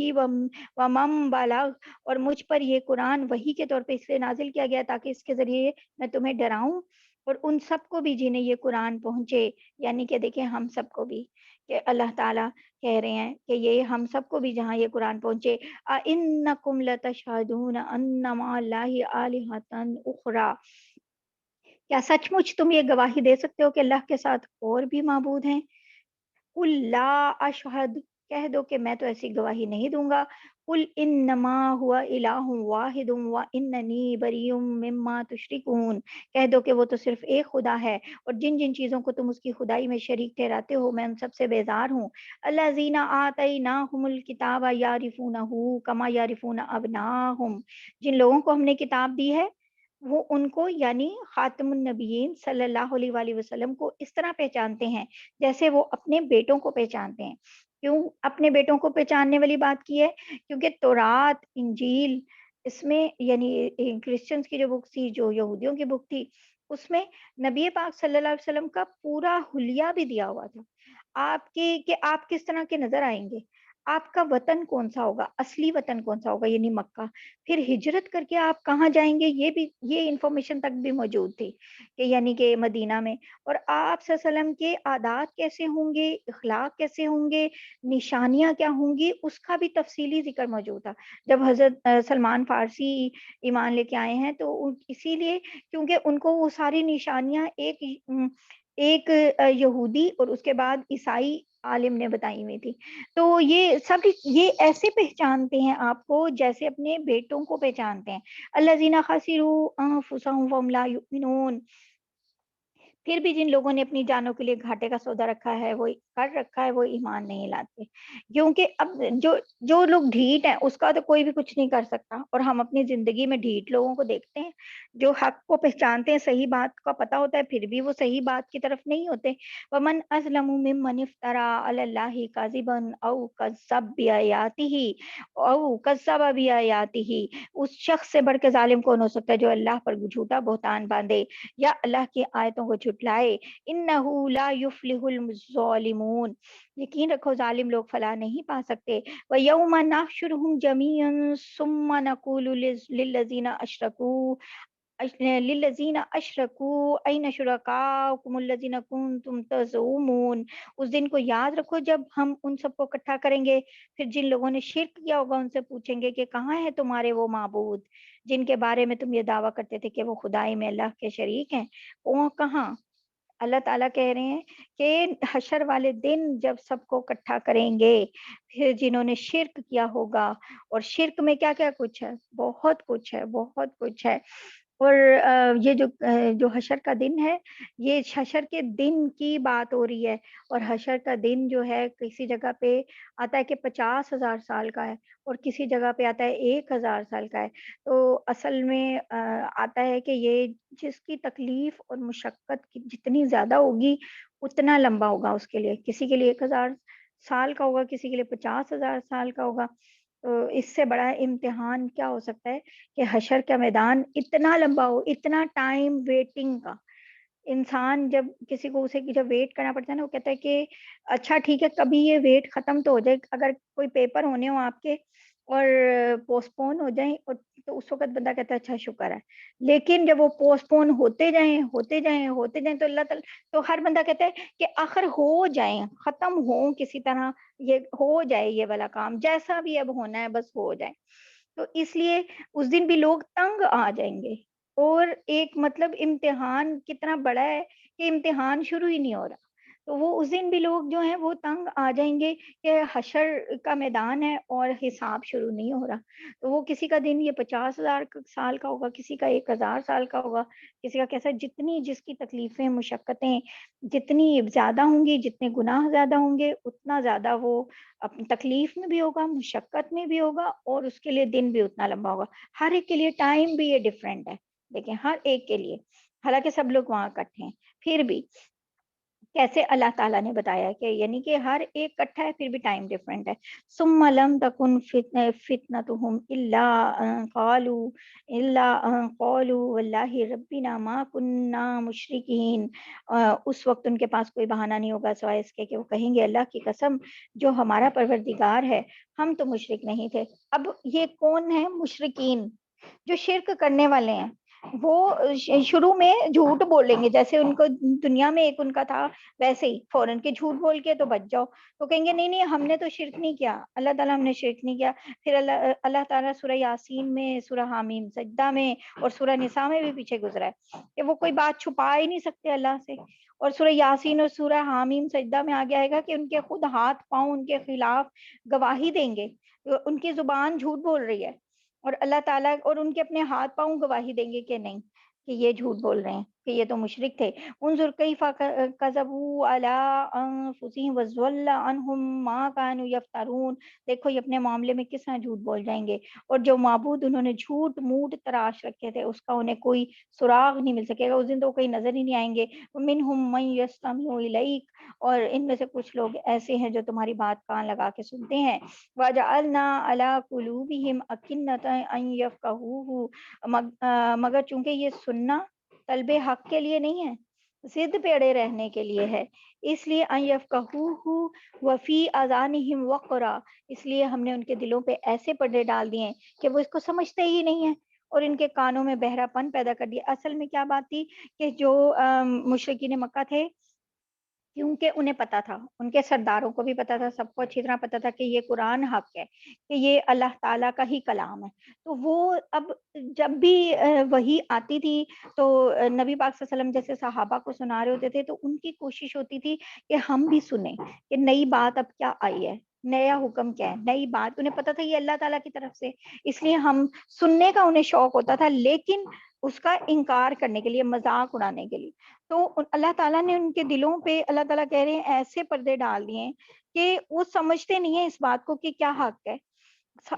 وَمَن بَلَغَ، اور مجھ پر یہ قرآن وحی کے طور پہ اس لیے نازل کیا گیا تاکہ اس کے ذریعے میں تمہیں ڈراؤں اور ان سب کو بھی جنہیں یہ قرآن پہنچے، یعنی کہ دیکھیں ہم سب کو بھی، کہ اللہ تعالیٰ کہہ رہے ہیں کہ یہ ہم سب کو بھی جہاں یہ قرآن پہنچے۔ أَإِنَّكُمْ لَتَشْهَدُونَ أَنَّ مَعَ اللَّهِ آلِهَةً أُخْرَىٰ، کیا سچ مچ تم یہ گواہی دے سکتے ہو کہ اللہ کے ساتھ اور بھی معبود ہیں؟ قل لا اشہد، کہہ دو کہ میں تو ایسی گواہی نہیں دوں گا۔ قل انما هو الہ واحد واننی بریء مما تشرکون، کہہ دو کہ وہ تو صرف ایک خدا ہے اور جن جن چیزوں کو تم اس کی خدائی میں شریک ٹھہراتے ہو میں ان سب سے بیزار ہوں۔ الذین آتیناہم الکتاب یعرفونہ کما یعرفون ابناءہم، جن لوگوں کو ہم نے کتاب دی ہے وہ ان کو یعنی خاتم النبیین صلی اللہ علیہ وآلہ وسلم کو اس طرح پہچانتے ہیں جیسے وہ اپنے بیٹوں کو پہچانتے ہیں۔ کیوں اپنے بیٹوں کو پہچاننے والی بات کی ہے؟ کیونکہ تورات، انجیل، اس میں یعنی کرسچنس کی جو بک تھی، جو یہودیوں کی بک تھی، اس میں نبی پاک صلی اللہ علیہ وسلم کا پورا حلیہ بھی دیا ہوا تھا، آپ کے کہ آپ کس طرح کے نظر آئیں گے، آپ کا وطن کون سا ہوگا، اصلی وطن کون سا ہوگا یعنی مکہ، پھر ہجرت کر کے آپ کہاں جائیں گے، یہ انفارمیشن تک بھی موجود تھی کہ یعنی کہ مدینہ میں، اور آپ صلی اللہ علیہ وسلم کے عادات کیسے ہوں گے، اخلاق کیسے ہوں گے، نشانیاں کیا ہوں گی، اس کا بھی تفصیلی ذکر موجود تھا۔ جب حضرت سلمان فارسی ایمان لے کے آئے ہیں تو اسی لیے کیونکہ ان کو وہ ساری نشانیاں ایک یہودی اور اس کے بعد عیسائی عالم نے بتائی ہوئی تھی، تو یہ سب یہ ایسے پہچانتے ہیں آپ کو جیسے اپنے بیٹوں کو پہچانتے ہیں۔ الذین خسروا انفسهم فهم لا یؤمنون، پھر بھی جن لوگوں نے اپنی جانوں کے لیے گھاٹے کا سودا رکھا ہے، وہ کر رکھا ہے، وہ ایمان نہیں لاتے، کیونکہ اب جو لوگ ڈھیٹ ہیں اس کا تو کوئی بھی کچھ نہیں کر سکتا، اور ہم اپنی زندگی میں ڈھیٹ لوگوں کو دیکھتے ہیں جو حق کو پہچانتے ہیں، صحیح بات کا پتہ ہوتا ہے پھر بھی وہ صحیح بات کی طرف نہیں ہوتے۔ ومن اظلم ممن افترى علی اللہ کاذبا او کذب بآیاتہ، اس شخص سے بڑھ کے ظالم کون ہو سکتا ہے جو اللہ پر جھوٹا بہتان باندھے یا اللہ کی آیتوں کو جھٹلائے۔ انہ لا یفلح الظالمون، یقین رکھو ظالم لوگ فلاح نہیں پا سکتے۔ ویوم نحشرہم جمیعا ثم نقول للذین اشرکوا این شرکاؤکم الذین کنتم تزعمون، اس دن کو یاد رکھو جب ہم ان سب کو اکٹھا کریں گے، پھر جن لوگوں نے شرک کیا ہوگا ان سے پوچھیں گے کہ کہاں ہے تمہارے وہ معبود جن کے بارے میں تم یہ دعویٰ کرتے تھے کہ وہ خدائی میں اللہ کے شریک ہیں، وہ کہاں؟ اللہ تعالیٰ کہہ رہے ہیں کہ حشر والے دن جب سب کو اکٹھا کریں گے، پھر جنہوں نے شرک کیا ہوگا، اور شرک میں کیا کیا کچھ ہے، بہت کچھ ہے، بہت کچھ ہے، اور یہ جو حشر کا دن ہے، یہ حشر کے دن کی بات ہو رہی ہے، اور حشر کا دن جو ہے کسی جگہ پہ آتا ہے کہ 50,000 سال کا ہے، اور کسی جگہ پہ آتا ہے 1,000 سال کا ہے۔ تو اصل میں آتا ہے کہ یہ جس کی تکلیف اور مشقت جتنی زیادہ ہوگی اتنا لمبا ہوگا اس کے لیے، کسی کے لیے 1,000 سال کا ہوگا، کسی کے لیے 50,000 سال کا ہوگا۔ تو اس سے بڑا امتحان کیا ہو سکتا ہے کہ حشر کا میدان اتنا لمبا ہو، اتنا ٹائم ویٹنگ کا۔ انسان جب کسی کو اسے جب ویٹ کرنا پڑتا ہے نا، وہ کہتا ہے کہ اچھا ٹھیک ہے کبھی یہ ویٹ ختم تو ہو جائے، اگر کوئی پیپر ہونے ہو آپ کے اور پوسٹ پون ہو جائیں اور تو اس وقت بندہ کہتا ہے اچھا شکر ہے، لیکن جب وہ پوسٹ پون ہوتے جائیں ہوتے جائیں ہوتے جائیں تو اللہ تعالیٰ، تو ہر بندہ کہتا ہے کہ آخر ہو جائیں، ختم ہو کسی طرح، یہ ہو جائے یہ والا کام جیسا بھی اب ہونا ہے بس ہو جائے۔ تو اس لیے اس دن بھی لوگ تنگ آ جائیں گے، اور ایک مطلب امتحان کتنا بڑا ہے کہ امتحان شروع ہی نہیں ہو رہا، تو وہ اس دن بھی لوگ جو ہیں وہ تنگ آ جائیں گے کہ حشر کا میدان ہے اور حساب شروع نہیں ہو رہا۔ تو وہ کسی کا دن یہ 50,000 سال کا ہوگا، کسی کا 1,000 سال کا ہوگا، کسی کا کیسا، جتنی جس کی تکلیفیں مشقتیں جتنی زیادہ ہوں گی، جتنے گناہ زیادہ ہوں گے، اتنا زیادہ وہ اپنی تکلیف میں بھی ہوگا، مشقت میں بھی ہوگا، اور اس کے لیے دن بھی اتنا لمبا ہوگا۔ ہر ایک کے لیے ٹائم بھی یہ ڈفرینٹ ہے، دیکھیں ہر ایک کے لیے، حالانکہ سب لوگ وہاں اکٹھے ہیں، پھر بھی کیسے اللہ تعالیٰ نے بتایا کہ یعنی کہ ہر ایک اکٹھا ہے پھر بھی ٹائم ڈفرینٹ ہے۔ ثم لم تکن فتنتهم الا ان قالوا واللہ ربنا ما کننا مشرکین۔ اس وقت ان کے پاس کوئی بہانہ نہیں ہوگا سوائے اس کے کہ وہ کہیں گے اللہ کی قسم جو ہمارا پروردگار ہے ہم تو مشرک نہیں تھے۔ اب یہ کون ہے مشرکین؟ جو شرک کرنے والے ہیں، وہ شروع میں جھوٹ بولیں گے، جیسے ان کو دنیا میں ایک ان کا تھا ویسے ہی فوراً کے جھوٹ بول کے تو بچ جاؤ، تو کہیں گے نہیں نہیں ہم نے تو شرک نہیں کیا، اللہ تعالیٰ ہم نے شرک نہیں کیا۔ پھر اللہ تعالیٰ سورہ یاسین میں، سورہ حامیم سجدہ میں اور سورہ نساء میں بھی پیچھے گزرا ہے کہ وہ کوئی بات چھپا ہی نہیں سکتے اللہ سے، اور سورہ یاسین اور سورہ حامیم سجدہ میں آگے آئے گا کہ ان کے خود ہاتھ پاؤں ان کے خلاف گواہی دیں گے، ان کی زبان جھوٹ بول رہی ہے، اور اللہ تعالیٰ اور ان کے اپنے ہاتھ پاؤں گواہی دیں گے کہ نہیں، کہ یہ جھوٹ بول رہے ہیں، کہ یہ تو مشرک تھے۔ انظر کیف کذبوا علی انفسہم وضل عنہم ما کانوا یفترون، دیکھو یہ اپنے معاملے میں کس طرح جھوٹ بول جائیں گے، اور جو معبود انہوں نے جھوٹ موٹ تراش رکھے تھے اس کا انہیں کوئی سراغ نہیں مل سکے گا، اس دن تو کہیں نظر ہی نہیں آئیں گے۔ منہم من یستمع الیک، اور ان میں سے کچھ لوگ ایسے ہیں جو تمہاری بات کان لگا کے سنتے ہیں۔ وَجَعَلْنَا عَلَىٰ قُلُوبِهِمْ أَكِنَّةً أَن يَفْقَهُوهُ، مگر چونکہ یہ سننا طلب حق کے لیے نہیں ہے، ضد پہ اڑے رہنے کے لیے ہے، اس لیے ان یفقہوہ وفی اذانہم وقرا، اس لیے ہم نے ان کے دلوں پہ ایسے پردے ڈال دیے ہیں کہ وہ اس کو سمجھتے ہی نہیں ہیں، اور ان کے کانوں میں بہرا پن پیدا کر دیا۔ اصل میں کیا بات تھی کہ جو مشرکین مکہ تھے، کیونکہ انہیں پتا تھا، ان کے سرداروں کو بھی پتا تھا، سب کو اچھی طرح پتا تھا کہ یہ قرآن حق ہے، کہ یہ اللہ تعالیٰ کا ہی کلام ہے، تو وہ اب جب بھی وحی آتی تھی تو نبی پاک صلی اللہ علیہ وسلم جیسے صحابہ کو سنا رہے ہوتے تھے تو ان کی کوشش ہوتی تھی کہ ہم بھی سنیں کہ نئی بات اب کیا آئی ہے، نیا حکم کیا ہے، نئی بات، انہیں پتا تھا یہ اللہ تعالیٰ کی طرف سے، اس لیے ہم سننے کا انہیں شوق ہوتا تھا، لیکن اس کا انکار کرنے کے لیے، مذاق اڑانے کے لیے۔ تو اللہ تعالیٰ نے ان کے دلوں پہ، اللہ تعالیٰ کہہ رہے ہیں ایسے پردے ڈال دیے ہیں کہ وہ سمجھتے نہیں ہیں اس بات کو کہ کیا حق ہے،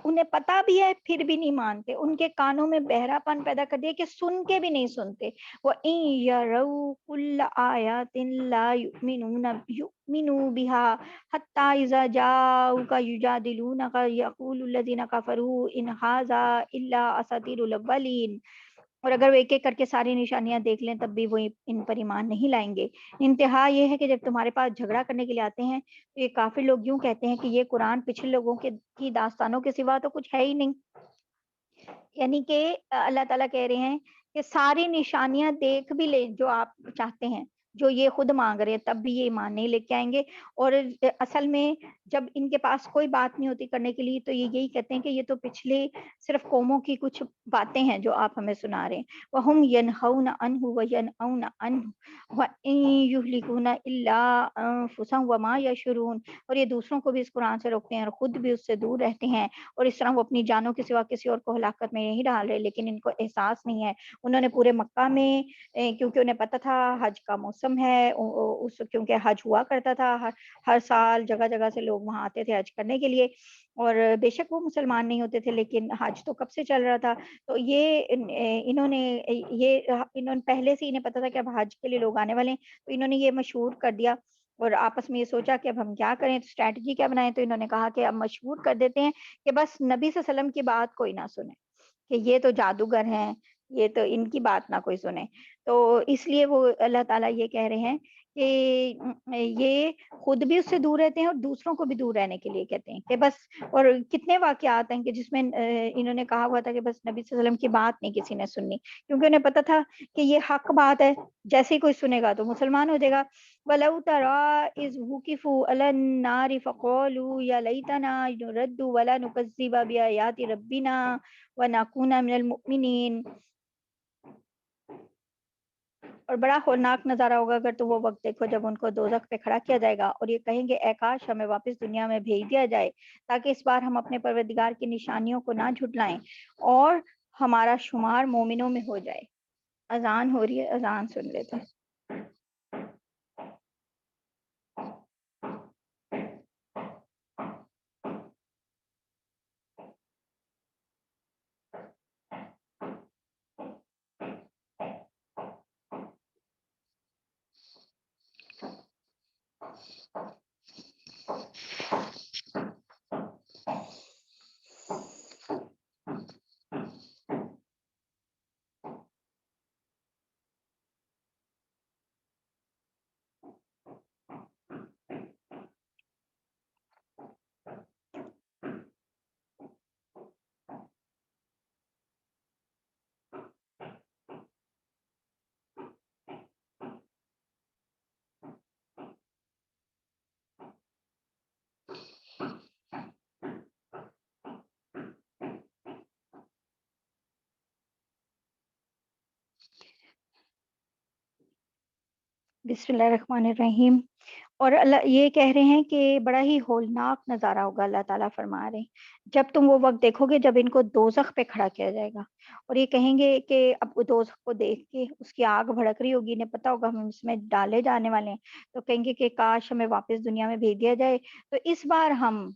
انہیں پتا بھی ہے پھر بھی نہیں مانتے، ان کے کانوں میں بہرا پن پیدا کر دیا کہ سن کے بھی نہیں سنتے۔ وَإِن يَرَوْا كُلَّ آيَةٍ لَا يُؤْمِنُوا بِهَا حَتَّى إِذَا جَاءُوكَ يُجَادِلُونَكَ يَقُولُ الَّذِينَ كَفَرُوا إِنْ هَٰذَا إِلَّا أَسَاطِيرُ الْأَوَّلِينَ، اور اگر وہ ایک ایک کر کے ساری نشانیاں دیکھ لیں تب بھی وہ ان پر ایمان نہیں لائیں گے۔ انتہا یہ ہے کہ جب تمہارے پاس جھگڑا کرنے کے لیے آتے ہیں تو یہ کافر لوگ یوں کہتے ہیں کہ یہ قرآن پچھلے لوگوں کی داستانوں کے سوا تو کچھ ہے ہی نہیں، یعنی کہ اللہ تعالیٰ کہہ رہے ہیں کہ ساری نشانیاں دیکھ بھی لے جو آپ چاہتے ہیں، جو یہ خود مانگ رہے ہیں، تب بھی یہ ایمان نہیں لے کے آئیں گے۔ اور اصل میں جب ان کے پاس کوئی بات نہیں ہوتی کرنے کے لیے تو یہ یہی کہتے ہیں کہ یہ تو پچھلے صرف قوموں کی کچھ باتیں ہیں جو آپ ہمیں سنا رہے ہیں. وَهُمْ يَنْهَوْنَ عَنْهُ وَيَنْأَوْنَ عَنْهُ وَإِن يُهْلِكُونَ إِلَّا أَنفُسَهُمْ وَمَا يَشْعُرُونَ. اور یہ دوسروں کو بھی اس قرآن سے روکتے ہیں اور خود بھی اس سے دور رہتے ہیں, اور اس طرح وہ اپنی جانوں کے سوا کسی اور کو ہلاکت میں نہیں ڈال رہے, لیکن ان کو احساس نہیں ہے. انہوں نے پورے مکہ میں کیونکہ انہیں پتہ تھا حج کا موسم ہے, کیونکہ حج ہوا کرتا تھا ہر سال, جگہ جگہ سے لوگ وہاں آتے تھے حج کرنے کے لیے, اور بے شک وہ مسلمان نہیں ہوتے تھے لیکن حج تو کب سے چل رہا تھا. تو انہوں نے پہلے سے انہیں پتا تھا کہ اب حج کے لیے لوگ آنے والے ہیں, تو انہوں نے یہ مشہور کر دیا اور آپس میں یہ سوچا کہ اب ہم کیا کریں, تو اسٹریٹجی کیا بنائیں. تو انہوں نے کہا کہ اب مشہور کر دیتے ہیں کہ بس نبی صلی اللہ علیہ وسلم کی بات کوئی نہ سنے, کہ یہ تو جادوگر ہیں, یہ تو ان کی بات نہ کوئی سنے. تو اس لیے وہ اللہ تعالیٰ یہ کہہ رہے ہیں کہ یہ خود بھی اس سے دور رہتے ہیں اور دوسروں کو بھی دور رہنے کے لیے کہتے ہیں کہ بس. اور کتنے واقعات ہیں کہ جس میں انہوں نے کہا ہوا تھا کہ بس نبی صلی اللہ علیہ وسلم کی بات نہیں کسی نے سننی, کیونکہ انہیں پتا تھا کہ یہ حق بات ہے, جیسے ہی کوئی سنے گا تو مسلمان ہو جائے گا. وَلَوْ تَرَىٰ إِذْ وُقِفُوا عَلَى النَّارِ فَقَالُوا يَا لَيْتَنَا نُرَدُّ وَلَا نُكَذِّبَ بِآيَاتِ رَبِّنَا وَنَكُونَ مِنَ الْمُؤْمِنِينَ. اور بڑا ہولناک نظارہ ہوگا اگر تو وہ وقت دیکھو جب ان کو دوزخ پہ کھڑا کیا جائے گا اور یہ کہیں گے اے کاش ہمیں واپس دنیا میں بھیج دیا جائے تاکہ اس بار ہم اپنے پروردگار کی نشانیوں کو نہ جھٹلائیں اور ہمارا شمار مومنوں میں ہو جائے. اذان ہو رہی ہے, اذان سن لیتے ہیں. بسم اللہ الرحمن الرحیم. اور اللہ یہ کہہ رہے ہیں کہ بڑا ہی ہولناک نظارہ ہوگا. اللہ تعالیٰ فرما رہے ہیں جب تم وہ وقت دیکھو گے جب ان کو دوزخ پہ کھڑا کیا جائے گا اور یہ کہیں گے کہ اب دوزخ کو دیکھ کے اس کی آگ بھڑک رہی ہوگی, انہیں پتا ہوگا ہم اس میں ڈالے جانے والے ہیں, تو کہیں گے کہ کاش ہمیں واپس دنیا میں بھیج دیا جائے تو اس بار ہم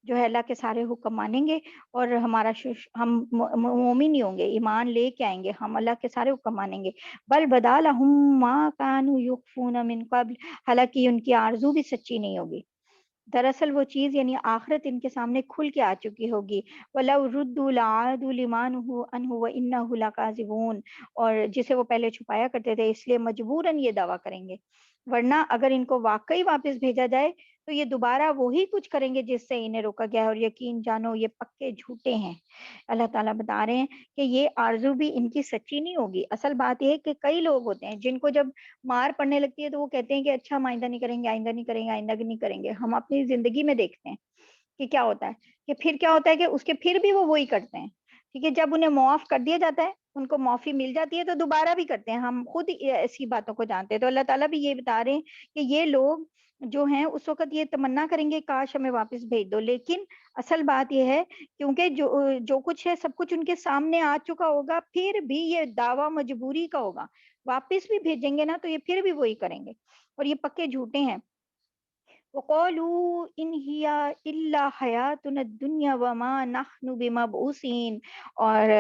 جو ہے اللہ کے سارے حکم مانیں گے اور ہم مومن ہی ہوں گے, ایمان لے کے آئیں گے, ہم اللہ کے سارے حکم مانیں گے. بل بدا لہم ما کانوا یخفون من قبل, حالانکہ ان کی آرزو بھی سچی نہیں ہوگی. دراصل وہ چیز یعنی آخرت ان کے سامنے کھل کے آ چکی ہوگی. وَلَوْ رُدُّوا لَعَادُوا لِمَا نُهُوا عَنْهُ وَإِنَّهُ لَكَاذِبُونَ, اور جسے وہ پہلے چھپایا کرتے تھے اس لیے مجبوراً یہ دعویٰ کریں گے, ورنہ اگر ان کو واقعی واپس بھیجا جائے تو یہ دوبارہ وہی کچھ کریں گے جس سے انہیں روکا گیا ہے, اور یقین جانو یہ پکے جھوٹے ہیں. اللہ تعالیٰ بتا رہے ہیں کہ یہ آرزو بھی ان کی سچی نہیں ہوگی. اصل بات یہ ہے کہ کئی لوگ ہوتے ہیں جن کو جب مار پڑنے لگتی ہے تو وہ کہتے ہیں کہ اچھا ہم آئندہ نہیں کریں گے, آئندہ نہیں کریں گے, آئندہ نہیں کریں گے. ہم اپنی زندگی میں دیکھتے ہیں کہ کیا ہوتا ہے, کہ پھر کیا ہوتا ہے کہ اس کے پھر بھی وہ وہی کرتے ہیں. ٹھیک ہے, جب انہیں معاف کر دیا جاتا ہے, ان کو معافی مل جاتی ہے تو دوبارہ بھی کرتے ہیں. ہم خود ایسی باتوں کو جانتے ہیں. تو اللہ تعالیٰ بھی یہ بتا رہے ہیں کہ یہ لوگ جو ہیں اس وقت یہ تمنا کریں گے کاش ہمیں واپس بھیج دو, لیکن اصل بات یہ ہے کیونکہ جو کچھ ہے سب کچھ ان کے سامنے آ چکا ہوگا, پھر بھی یہ دعویٰ مجبوری کا ہوگا. واپس بھی بھیجیں گے نا تو یہ پھر بھی وہی کریں گے, اور یہ پکے جھوٹے ہیں. وَقَالُوا إِنْ هِيَ إِلَّا حَيَاتُنَا الدُّنْيَا وَمَا نَحْنُ بِمَبْعُوثِينَ, اور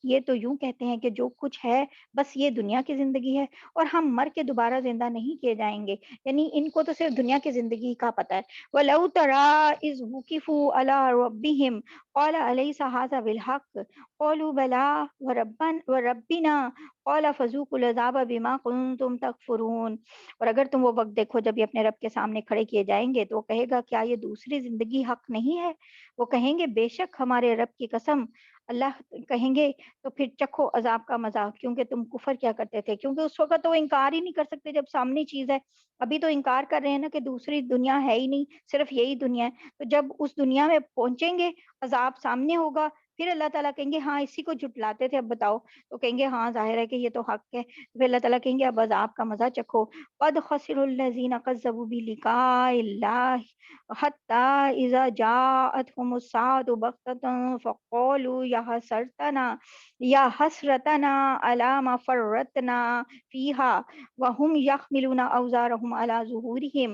یہ تو یوں کہتے ہیں کہ جو کچھ ہے بس یہ دنیا کی زندگی ہے اور ہم مر کے دوبارہ زندہ نہیں کیے جائیں گے. یعنی ان کو تو صرف دنیا کی زندگی کا پتہ ہے. وَلَوْ تَرَىٰ إِذْ وُقِفُوا عَلَىٰ رَبِّهِمْ قَالَ أَلَيْسَ هَٰذَا بِالْحَقِّ قَالُوا بَلَىٰ وَرَبِّنَا قَالَ فَذُوقُوا الْعَذَابَ بِمَا كُنتُمْ تَكْفُرُونَ. اور اگر تم وہ وقت دیکھو جب یہ اپنے رب کے سامنے کھڑے کیے جائیں گے تو وہ کہے گا کیا یہ دوسری زندگی حق نہیں ہے. وہ کہیں گے بے شک ہمارے رب کی قسم اللہ کہیں گے تو پھر چکھو عذاب کا مزہ، کیونکہ تم کفر کیا کرتے تھے، کیونکہ اس وقت تو انکار ہی نہیں کر سکتے جب سامنے چیز ہے۔ ابھی تو انکار کر رہے ہیں نا کہ دوسری دنیا ہے ہی نہیں، صرف یہی دنیا ہے۔ تو جب اس دنیا میں پہنچیں گے، عذاب سامنے ہوگا، پھر اللہ تعالیٰ کہیں گے ہاں اسی کو جھٹلاتے تھے، اب بتاؤ، تو کہیں گے ہاں ظاہر ہے کہ یہ تو حق ہے، پھر اللہ تعالیٰ کہیں گے اب عذاب کا مزہ چکھو۔ قد خسر الذین کذبوا بلقاء اللہ حتی اذا جاءتهم الساعة بغتة فقالوا یا حسرتنا علی ما فرطنا فیہا وہم یحملون اوزارهم علی ظہورہم۔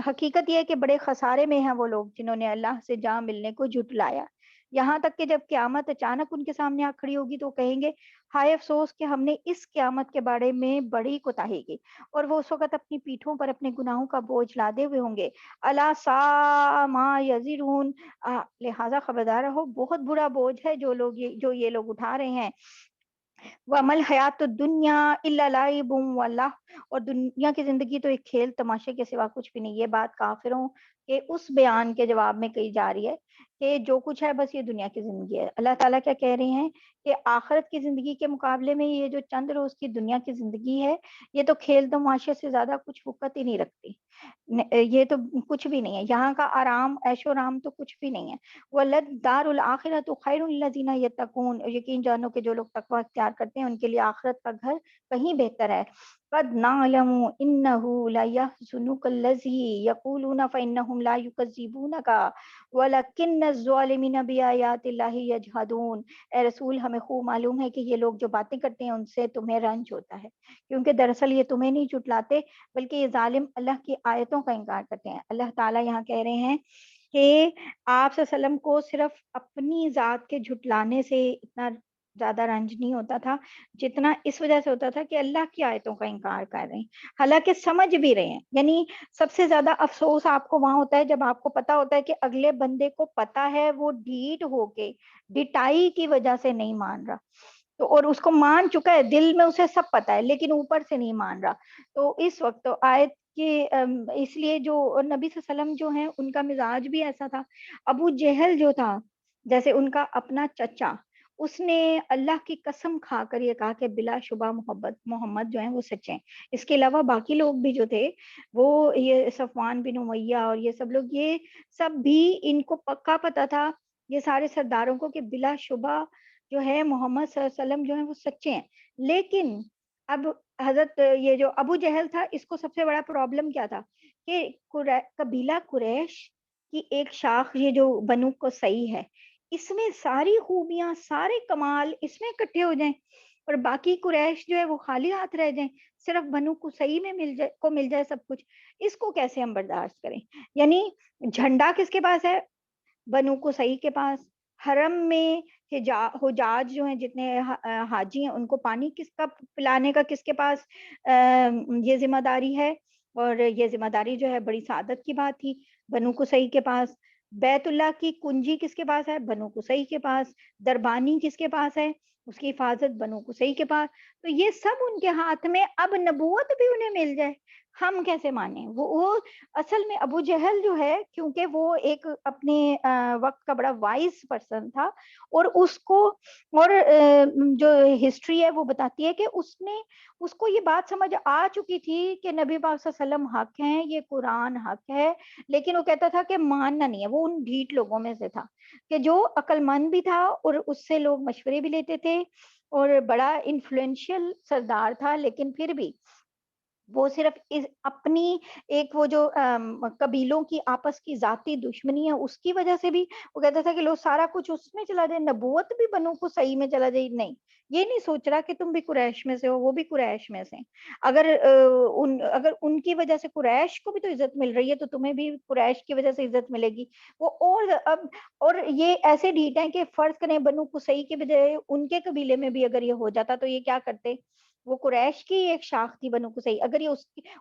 حقیقت یہ ہے کہ بڑے خسارے میں ہیں وہ لوگ جنہوں نے اللہ سے جا ملنے کو جھٹلایا، یہاں تک کہ جب قیامت اچانک ان کے سامنے آ کھڑی ہوگی تو کہیں گے ہائے افسوس کہ ہم نے اس قیامت کے بارے میں بڑی کوتاہی کی، اور وہ اس وقت اپنی پیٹھوں پر اپنے گناہوں کا بوجھ لادے ہوئے ہوں گے۔ الا ساء ما یزرون، لہذا خبردار رہو، بہت برا بوجھ ہے جو یہ لوگ اٹھا رہے ہیں۔ وَمَا الْحَيَاةُ الدُّنْيَا إِلَّا لَعِبٌ وَلَهْوٌ، اور دنیا کی زندگی تو ایک کھیل تماشے کے سوا کچھ بھی نہیں۔ یہ بات کافروں کے اس بیان کے جواب میں کہی جا رہی ہے کہ جو کچھ ہے بس یہ دنیا کی زندگی ہے۔ اللہ تعالیٰ کیا کہہ رہے ہیں کہ آخرت کی زندگی کے مقابلے میں یہ جو چند روز کی دنیا کی زندگی ہے، یہ تو کھیل تماشے سے زیادہ کچھ وقت ہی نہیں رکھتی، یہ تو کچھ بھی نہیں ہے، یہاں کا آرام عیش و آرام تو کچھ بھی نہیں ہے۔ وَلَدَّارُ الْآخِرَةُ خَيْرٌ لِّلَّذِينَ يَتَّقُونَ، یقین جانو کہ جو لوگ تقوی اختیار کرتے ہیں ان کے لیے آخرت کا گھر کہیں بہتر ہے۔ قَدْ نَعْلَمُ إِنَّهُ لَيَحْزُنُكَ الَّذِي يَقُولُونَ فَإِنَّهُمْ لَا يُكَذِّبُونَكَ وَلَكِنَّ الظَّالِمِينَ بِآيَاتِ اللَّهِ يَجْحَدُونَ۔ اے رسول ہمیں خوب معلوم ہے کہ یہ لوگ جو باتیں کرتے ہیں ان سے تمہیں رنج ہوتا ہے، کیونکہ دراصل یہ تمہیں نہیں جھٹلاتے بلکہ یہ ظالم اللہ کی آیتوں کا انکار کرتے ہیں۔ اللہ تعالیٰ یہاں کہہ رہے ہیں کہ آپ صلی اللہ علیہ وسلم کو صرف اپنی ذات کے جھٹلانے سے اتنا زیادہ رنج نہیں ہوتا تھا جتنا اس وجہ سے ہوتا تھا کہ اللہ کی آیتوں کا انکار کر رہے ہیں، حالانکہ سمجھ بھی رہے ہیں۔ یعنی سب سے زیادہ افسوس آپ کو وہاں ہوتا ہے جب آپ کو پتا ہوتا ہے کہ اگلے بندے کو پتا ہے، وہ ڈھیٹ ہو کے ڈٹائی کی وجہ سے نہیں مان رہا، تو اور اس کو مان چکا ہے، دل میں اسے سب پتا ہے لیکن اوپر سے نہیں مان رہا، تو اس وقت تو آیت کہ اس لیے جو نبی صلی اللہ علیہ وسلم جو ہیں ان کا مزاج بھی ایسا تھا۔ ابو جہل جو تھا، جیسے ان کا اپنا چچا، اس نے اللہ کی قسم کھا کر یہ کہا کہ بلا شبہ محمد جو ہیں وہ سچے ہیں۔ اس کے علاوہ باقی لوگ بھی جو تھے، وہ یہ صفوان بن امیہ اور یہ سب لوگ، یہ سب بھی ان کو پکا پتا تھا، یہ سارے سرداروں کو، کہ بلا شبہ جو ہے محمد صلی اللہ علیہ وسلم جو ہیں وہ سچے ہیں۔ لیکن اب حضرت یہ جو ابو جہل تھا، اس کو سب سے بڑا پرابلم کیا تھا کہ قبیلہ قریش کی ایک شاخ، یہ جو بنو قصی ہے، اس میں ساری خوبیاں، سارے کمال اس میں اکٹھے ہو جائیں اور باقی قریش جو ہے وہ خالی ہاتھ رہ جائیں، صرف بنو قصی میں مل جائے سب کچھ، اس کو کیسے ہم برداشت کریں؟ یعنی جھنڈا کس کے پاس ہے؟ بنو قصی کے پاس۔ حرم میں حجاج جو ہیں، جتنے حاجی ہیں، ان کو پانی کس کا پلانے کا کس کے پاس یہ ذمہ داری ہے؟ اور یہ ذمہ داری جو ہے بڑی سعادت کی بات تھی، بنو قصی کے پاس۔ بیت اللہ کی کنجی کس کے پاس ہے؟ بنو قصی کے پاس۔ دربانی کس کے پاس ہے؟ اس کی حفاظت بنو قصی کے پاس۔ تو یہ سب ان کے ہاتھ میں، اب نبوت بھی انہیں مل جائے، ہم کیسے مانیں؟ وہ اصل میں ابو جہل جو ہے، کیونکہ وہ ایک اپنے وقت کا بڑا وائز پرسن تھا، اور اس کو، اور جو ہسٹری ہے وہ بتاتی ہے کہ اس کو یہ بات سمجھ آ چکی تھی کہ نبی پاک صلی اللہ علیہ وسلم حق ہیں، یہ قرآن حق ہے، لیکن وہ کہتا تھا کہ ماننا نہیں ہے۔ وہ ان ڈھیٹ لوگوں میں سے تھا کہ جو عقل مند بھی تھا اور اس سے لوگ مشورے بھی لیتے تھے، اور بڑا انفلوئنشل سردار تھا، لیکن پھر بھی وہ صرف اپنی ایک وہ جو قبیلوں کی آپس کی ذاتی دشمنی ہے اس کی وجہ سے بھی وہ کہتا تھا کہ لو سارا کچھ اس میں چلا جائے، نبوت بھی بنو کو صحیح میں چلا جائے۔ نہیں، یہ نہیں سوچ رہا کہ تم بھی قریش میں سے ہو، وہ بھی قریش میں سے ہیں۔ اگر ان کی وجہ سے قریش کو بھی تو عزت مل رہی ہے تو تمہیں بھی قریش کی وجہ سے عزت ملے گی۔ وہ اور یہ ایسے ڈھیٹ ہیں کہ فرض کریں بنو قصی کے بجائے ان کے قبیلے میں بھی اگر یہ ہو جاتا تو یہ کیا کرتے؟ وہ قریش کی ایک شاخ تھی بنو قصی، اگر یہ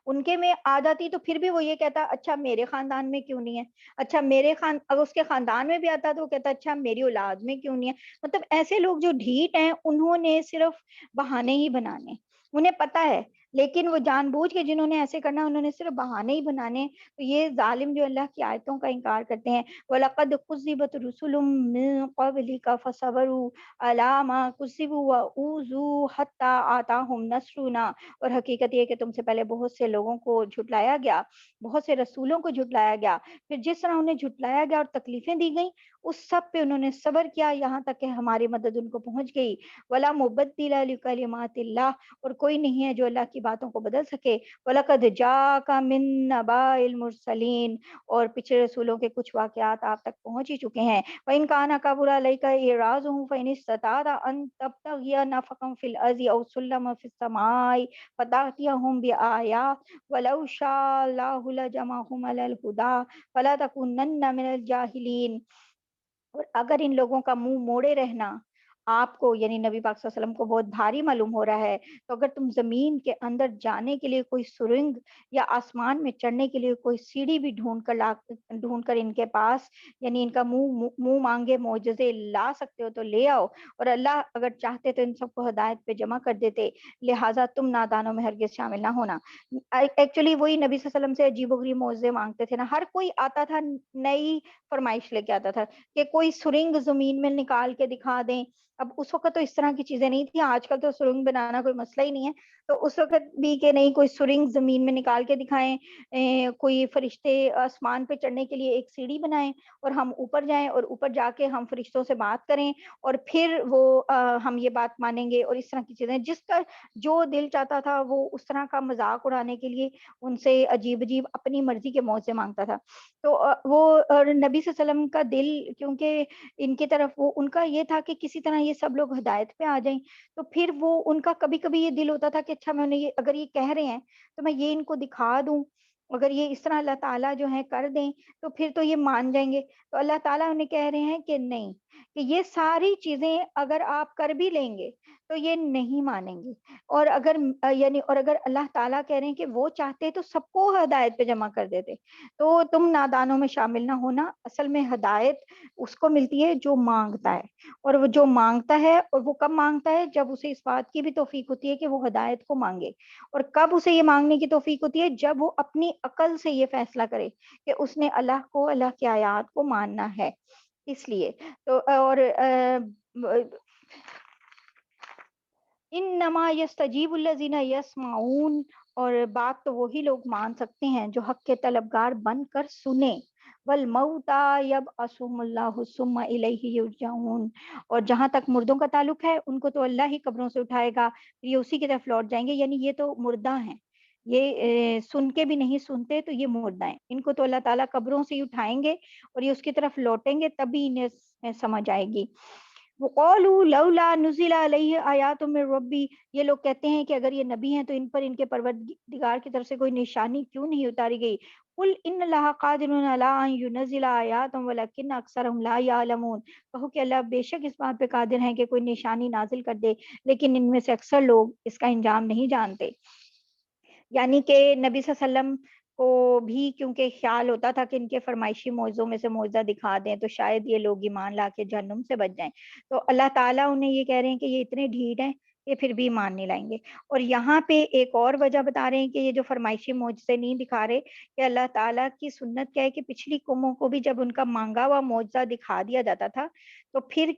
ان کے میں آ جاتی تو پھر بھی وہ یہ کہتا اچھا میرے خاندان میں کیوں نہیں ہے، اچھا اگر اس کے خاندان میں بھی آتا تو وہ کہتا اچھا میری اولاد میں کیوں نہیں ہے۔ مطلب ایسے لوگ جو ڈھیٹ ہیں انہوں نے صرف بہانے ہی بنانے، انہیں پتا ہے لیکن وہ جان بوجھ کے جنہوں نے ایسے کرنا انہوں نے صرف بہانے ہی بنانے، تو یہ ظالم جو اللہ کی آیتوں کا انکار کرتے ہیں۔ وَلَقَدْ كُذِّبَتْ رُسُلٌ مِّن قَبْلِكَ فَصَبَرُوا عَلَىٰ مَا كُذِّبُوا وَأُوذُوا حَتَّىٰ آتَاهُمْ نَصْرُنَا، اور حقیقت یہ ہے کہ تم سے پہلے بہت سے لوگوں کو جھٹلایا گیا، بہت سے رسولوں کو جھٹلایا گیا، پھر جس طرح انہیں جھٹلایا گیا اور تکلیفیں دی گئیں اس سب پہ انہوں نے صبر کیا یہاں تک کہ ہماری مدد ان کو پہنچ گئی۔ وَلَا مُبَدِّلَ لِكَلِمَاتِ اللَّهِ، اور کوئی نہیں ہے جو اللہ کی باتوں کو بدل سکے۔ وَلَقَدْ جَاءَكَ مِن نَّبَإِ الْمُرْسَلِينَ، اور پچھلے رسولوں کے کچھ واقعات آپ تک پہنچ ہی چکے ہیں۔ وَإِن كَانَ كَبُرَ عَلَيْكَ إِعْرَاضُهُمْ فَإِنِ اسْتَطَعْتَ أَن تَبْتَغِيَ نَفَقًا فِي الْأَرْضِ أَوْ سُلَّمًا فِي السَّمَاءِ فَتَأْتِيَهُم بِآيَةٍ وَلَوْ شَاءَ اللَّهُ لَجَمَعَهُمْ عَلَى الْهُدَىٰ فَلَا تَكُونَنَّ مِنَ الْجَاهِلِينَ، اور اگر ان لوگوں کا منہ موڑے رہنا آپ کو یعنی نبی پاک صلی اللہ علیہ وسلم کو بہت بھاری معلوم ہو رہا ہے، تو اگر تم زمین کے اندر جانے کے لیے کوئی سرنگ یا آسمان میں چڑھنے کے لیے کوئی سیڑھی بھی ڈھونڈ کر ان کے پاس یعنی ان کا منہ مانگے معجزے لا سکتے ہو تو لے آؤ، اور اللہ اگر چاہتے تو ان سب کو ہدایت پہ جمع کر دیتے، لہٰذا تم نادانوں میں ہرگز شامل نہ ہونا۔ ایکچولی وہی نبی صلی اللہ علیہ وسلم سے عجیب و غریب معجزے مانگتے تھے نا، ہر کوئی آتا تھا نئی فرمائش لے کے آتا تھا کہ کوئی سرنگ زمین میں نکال کے دکھا دیں۔ اب اس وقت تو اس طرح کی چیزیں نہیں تھیں، آج کل تو سرنگ بنانا کوئی مسئلہ ہی نہیں ہے، تو اس وقت بھی کہ نہیں کوئی سرنگ زمین میں نکال کے دکھائیں، کوئی فرشتے آسمان پہ چڑھنے کے لیے ایک سیڑھی بنائیں اور ہم اوپر جائیں اور اوپر جا کے ہم فرشتوں سے بات کریں اور پھر وہ ہم یہ بات مانیں گے، اور اس طرح کی چیزیں جس کا جو دل چاہتا تھا وہ اس طرح کا مذاق اڑانے کے لیے ان سے عجیب عجیب اپنی مرضی کے معجزے مانگتا تھا۔ تو وہ نبی صلی اللہ علیہ وسلم کا دل کیونکہ ان کی طرف وہ ان کا یہ تھا کہ کسی طرح یہ سب لوگ ہدایت پہ آ جائیں، تو پھر وہ ان کا کبھی کبھی یہ دل ہوتا تھا کہ اچھا میں انہیں یہ اگر یہ کہہ رہے ہیں تو میں یہ ان کو دکھا دوں، اگر یہ اس طرح اللہ تعالیٰ جو ہے کر دیں تو پھر تو یہ مان جائیں گے۔ تو اللہ تعالیٰ انہیں کہہ رہے ہیں کہ نہیں، کہ یہ ساری چیزیں اگر آپ کر بھی لیں گے تو یہ نہیں مانیں گے، اور اگر اللہ تعالیٰ کہہ رہے ہیں کہ وہ چاہتے تو سب کو ہدایت پہ جمع کر دیتے، تو تم نادانوں میں شامل نہ ہونا۔ اصل میں ہدایت اس کو ملتی ہے جو مانگتا ہے، اور وہ جو مانگتا ہے اور وہ کب مانگتا ہے جب اسے اس بات کی بھی توفیق ہوتی ہے کہ وہ ہدایت کو مانگے، اور کب اسے یہ مانگنے کی توفیق ہوتی ہے جب وہ اپنی عقل سے یہ فیصلہ کرے کہ اس نے اللہ کو اللہ کی آیات کو ماننا ہے۔ اس لیے تو اور انما یستجیب الذین یسمعون، اور بات تو وہی لوگ مان سکتے ہیں جو حق کے طلبگار بن کر سنیں، والموتى یبعثهم اللہ ثم الیہ یرجعون، اور جہاں تک مردوں کا تعلق ہے ان کو تو اللہ ہی قبروں سے اٹھائے گا، یہ اسی کی طرف لوٹ جائیں گے، یعنی یہ تو مردہ ہیں، یہ سن کے بھی نہیں سنتے تو یہ مردہ ہیں، ان کو تو اللہ تعالیٰ قبروں سے ہی اٹھائیں گے اور یہ اس کی طرف لوٹیں گے تبھی انہیں سمجھ آئے گی۔ وَقَالُوا لَوْلَا نُزِلَ عَلَيْهِ آيَاتٌ مِّن رَّبِّهِ، یہ لوگ کہتے ہیں کہ اگر یہ نبی ہیں تو ان پر ان کے پروردگار کی طرف سے کوئی نشانی کیوں نہیں اتاری گئی۔ قُلْ إِنَّ اللَّهَ قَادِرٌ عَلَىٰ أَن يُنَزِّلَ آيَاتًا وَلَٰكِنَّ أَكْثَرَهُمْ لَا يَعْلَمُونَ، کہو کہ اللہ بے شک اس بات پہ قادر ہیں کہ کوئی نشانی نازل کر دے، لیکن ان میں سے اکثر لوگ اس کا انجام نہیں جانتے۔ یعنی کہ نبی صلی اللہ علیہ وسلم کو بھی کیونکہ خیال ہوتا تھا کہ ان کے فرمائشی معجزوں میں سے معجزہ دکھا دیں تو شاید یہ لوگ ایمان لا کے جہنم سے بچ جائیں، تو اللہ تعالیٰ انہیں یہ کہہ رہے ہیں کہ یہ اتنے ڈھیٹ ہیں کہ پھر بھی ایمان نہیں لائیں گے۔ اور یہاں پہ ایک اور وجہ بتا رہے ہیں کہ یہ جو فرمائشی معجزے نہیں دکھا رہے، کہ اللہ تعالیٰ کی سنت کیا ہے کہ پچھلی قوموں کو بھی جب ان کا مانگا ہوا معجزہ دکھا دیا جاتا تھا تو پھر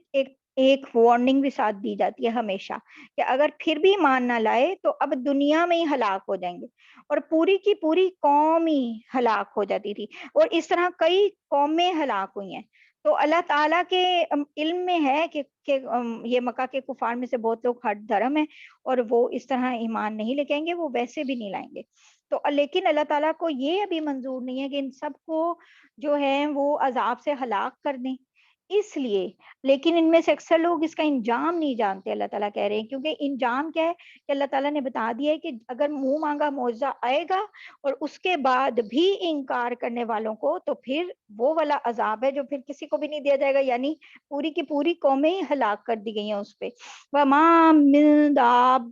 ایک وارننگ بھی ساتھ دی جاتی ہے ہمیشہ، کہ اگر پھر بھی ایمان نہ لائے تو اب دنیا میں ہی ہلاک ہو جائیں گے، اور پوری کی پوری قوم ہی ہلاک ہو جاتی تھی، اور اس طرح کئی قومیں ہلاک ہوئی ہیں۔ تو اللہ تعالیٰ کے علم میں ہے کہ یہ مکہ کے کفار میں سے بہت لوگ ہٹ دھرم ہیں اور وہ اس طرح ایمان نہیں لے کے آئیں گے، وہ ویسے بھی نہیں لائیں گے، تو لیکن اللہ تعالیٰ کو یہ ابھی منظور نہیں ہے کہ ان سب کو جو ہے وہ عذاب سے ہلاک کر دیں، اس لیے، لیکن ان میں سے اکثر لوگ اس کا انجام نہیں جانتے، اللہ تعالیٰ کہہ رہے ہیں، کیونکہ انجام کیا ہے کہ اللہ تعالیٰ نے بتا دیا ہے کہ اگر منہ مانگا معجزہ آئے گا اور اس کے بعد بھی انکار کرنے والوں کو تو پھر وہ والا عذاب ہے جو پھر کسی کو بھی نہیں دیا جائے گا، یعنی پوری کی پوری قومیں ہلاک کر دی گئی ہیں اس پہ۔ وَمَا مِن دَابَّةٍ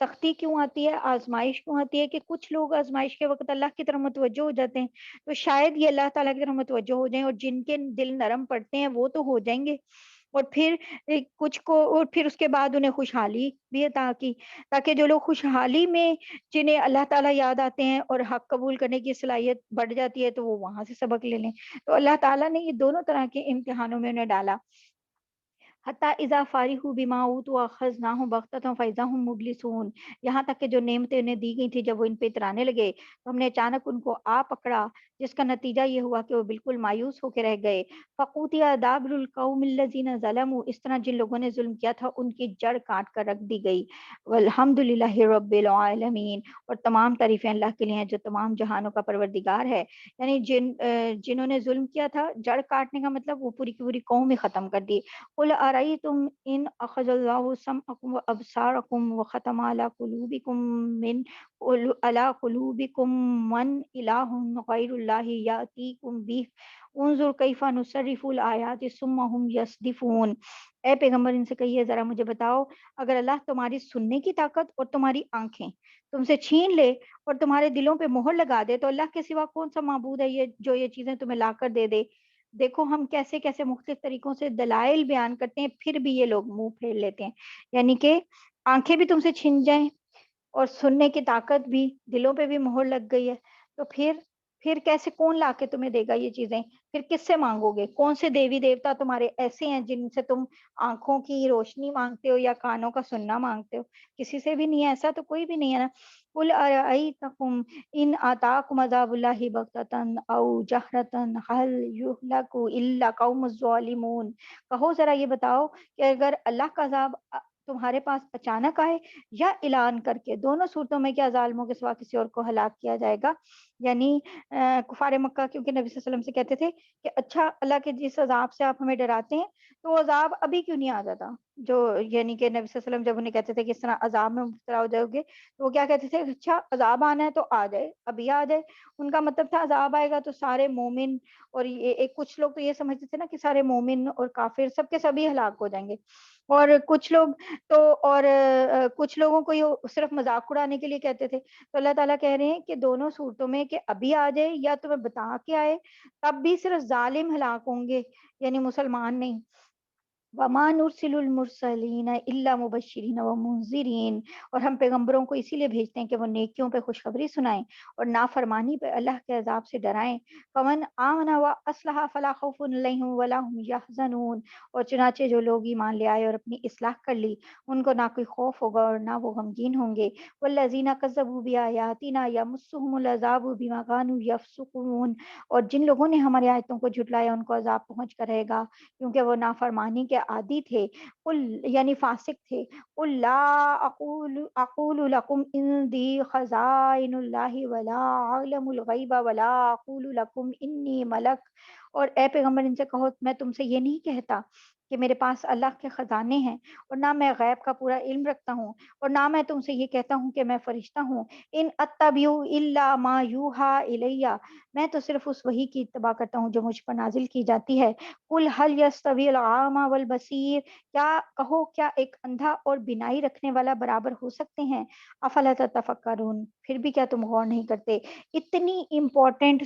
سختی کیوں آتی ہے، آزمائش کیوں آتی ہے، کہ کچھ لوگ آزمائش کے وقت اللہ کی طرف متوجہ ہو جاتے ہیں، تو شاید یہ اللہ تعالیٰ کی طرف متوجہ ہو جائیں، اور جن کے دل نرم پڑتے ہیں وہ تو ہو جائیں گے، اور پھر کچھ کو، اور پھر اس کے بعد انہیں خوشحالی بھی عطا کی، تاکہ جو لوگ خوشحالی میں جنہیں اللہ تعالیٰ یاد آتے ہیں اور حق قبول کرنے کی صلاحیت بڑھ جاتی ہے تو وہ وہاں سے سبق لے لیں۔ تو اللہ تعالیٰ نے یہ دونوں طرح کے امتحانوں میں انہیں ڈالا۔ حتیٰ اذا فارغوا بما اوتوا اخذناهم بغتة فاذا هم مبلسون، یہاں تک کہ جو نعمتیں انہیں دی گئی تھیں جب وہ ان پہ اترانے لگے تو ہم نے اچانک ان کو آ پکڑا، جس کا نتیجہ یہ ہوا کہ وہ بالکل مایوس ہو کے رہ گئے۔ فقطع دابر القوم الذین ظلموا، اس طرح جن لوگوں نے ظلم کیا تھا ان کی جڑ کاٹ کر رکھ دی گئی۔ والحمد للہ رب العالمین، اور تمام تعریفیں اللہ کے لیے ہیں جو تمام جہانوں کا پروردگار ہے۔ یعنی جنہوں نے ظلم کیا تھا، جڑ کاٹنے کا مطلب وہ پوری کی پوری قوم ہی ختم کر دی۔ قل ارأيتم ان اخذ الله سمعكم وابصاركم وختم على قلوبكم من اله غير الله يأتيكم به انظر كيف نصرف الآيات ثم هم يصدفون۔ اے پیغمبر ان سے کہیے ذرا مجھے بتاؤ، اگر اللہ تمہاری سننے کی طاقت اور تمہاری آنکھیں تم سے چھین لے اور تمہارے دلوں پہ مہر لگا دے تو اللہ کے سوا کون سا معبود ہے یہ جو یہ چیزیں تمہیں لا کر دے دے۔ دیکھو ہم کیسے کیسے مختلف طریقوں سے دلائل بیان کرتے ہیں، پھر بھی یہ لوگ منہ پھیر لیتے ہیں۔ یعنی کہ آنکھیں بھی تم سے چھن جائیں اور سننے کی طاقت بھی، دلوں پہ بھی مہر لگ گئی ہے، تو پھر کیسے، کون لا کے تمہیں دے گا یہ چیزیں؟ پھر کس سے مانگو گے؟ کون سے دیوی دیوتا تمہارے ایسے ہیں جن سے تم آنکھوں کی روشنی مانگتے ہو یا کانوں کا سننا مانگتے ہو؟ کسی سے بھی نہیں ہے، ایسا تو کوئی بھی نہیں ہے نا۔ قل ارأیتکم ان آتاکم عذاب اللہ بغتۃ او جہرۃ هل یہلک الا قوم الظالمون، کہو ذرا یہ بتاؤ کہ اگر اللہ کا عذاب تمہارے پاس اچانک آئے یا اعلان کر کے، دونوں صورتوں میں کیا ظالموں کے سوا کسی اور کو ہلاک کیا جائے گا؟ یعنی کفار مکہ کیونکہ نبی صلی اللہ علیہ وسلم سے کہتے تھے کہ اچھا اللہ کے جس عذاب سے آپ ہمیں ڈراتے ہیں تو وہ عذاب ابھی کیوں نہیں آ جاتا؟ جو یعنی کہ نبی صلی اللہ علیہ وسلم جب انہیں کہتے تھے کہ اس طرح عذاب میں مبتلا ہو جاؤ گے تو وہ کیا کہتے تھے، اچھا عذاب آنا ہے تو آ جائے، ابھی آ جائے۔ ان کا مطلب تھا عذاب آئے گا تو سارے مومن، اور یہ ایک کچھ لوگ تو یہ سمجھتے تھے نا کہ سارے مومن اور کافر سب کے سبھی ہلاک ہو جائیں گے، اور کچھ لوگ تو اور کچھ لوگوں کو یہ صرف مذاق اڑانے کے لیے کہتے تھے۔ تو اللہ تعالیٰ کہہ رہے ہیں کہ دونوں صورتوں میں کہ ابھی آ جائے یا تمہیں بتا کے آئے، تب بھی صرف ظالم ہلاک ہوں گے، یعنی مسلمان نہیں۔ وَمَا نُرْسِلُ الْمُرْسَلِينَ إِلَّا مُبَشِّرِينَ وَمُنذِرِينَ، اور ہم پیغمبروں کو اسی لیے بھیجتے ہیں کہ وہ نیکیوں پہ خوشخبری سنائیں اور نافرمانی پہ اللہ کے عذاب سے ڈرائیں۔ فَمَنْ آمَنَ وَأَصْلَحَ فَلَا خَوْفٌ عَلَيْهِمْ وَلَا هُمْ يَحْزَنُونَ، اور چنانچہ جو لوگ ایمان لے آئے اور اپنی اصلاح کر لی ان کو نہ کوئی خوف ہوگا اور نہ وہ غمگین ہوں گے۔ وَالَّذِينَ كَذَّبُوا بِآيَاتِنَا يَمُسُّهُمُ الْعَذَابُ بِمَا كَانُوا يَفْسُقُونَ، اور جن لوگوں نے ہماری آیتوں کو جھٹلایا ان کو عذاب پہنچ کر رہے گا کیونکہ وہ نافرمانی کے عادی تھے، قل یعنی فاسق تھے۔ قل لا اقول لکم عندی خزائن اللہ ولا اعلم الغیب ولا اقول لکم انی ملک، اور اے پیغمبر ان سے کہو میں تم سے یہ نہیں کہتا کہ میرے پاس اللہ کے خزانے ہیں، اور نہ میں غیب کا پورا علم رکھتا ہوں، اور نہ میں تم سے یہ کہتا ہوں کہ میں فرشتہ ہوں۔ ان اتبع الا ما یوحى الی، میں تو صرف اس وحی کی اتباع کرتا ہوں جو مجھ پر نازل کی جاتی ہے۔ قل هل يستوي الأعمى والبصير، کیا کہو کیا ایک اندھا اور بینائی رکھنے والا برابر ہو سکتے ہیں؟ افلا تتفکرون، پھر بھی کیا تم غور نہیں کرتے؟ اتنی امپورٹنٹ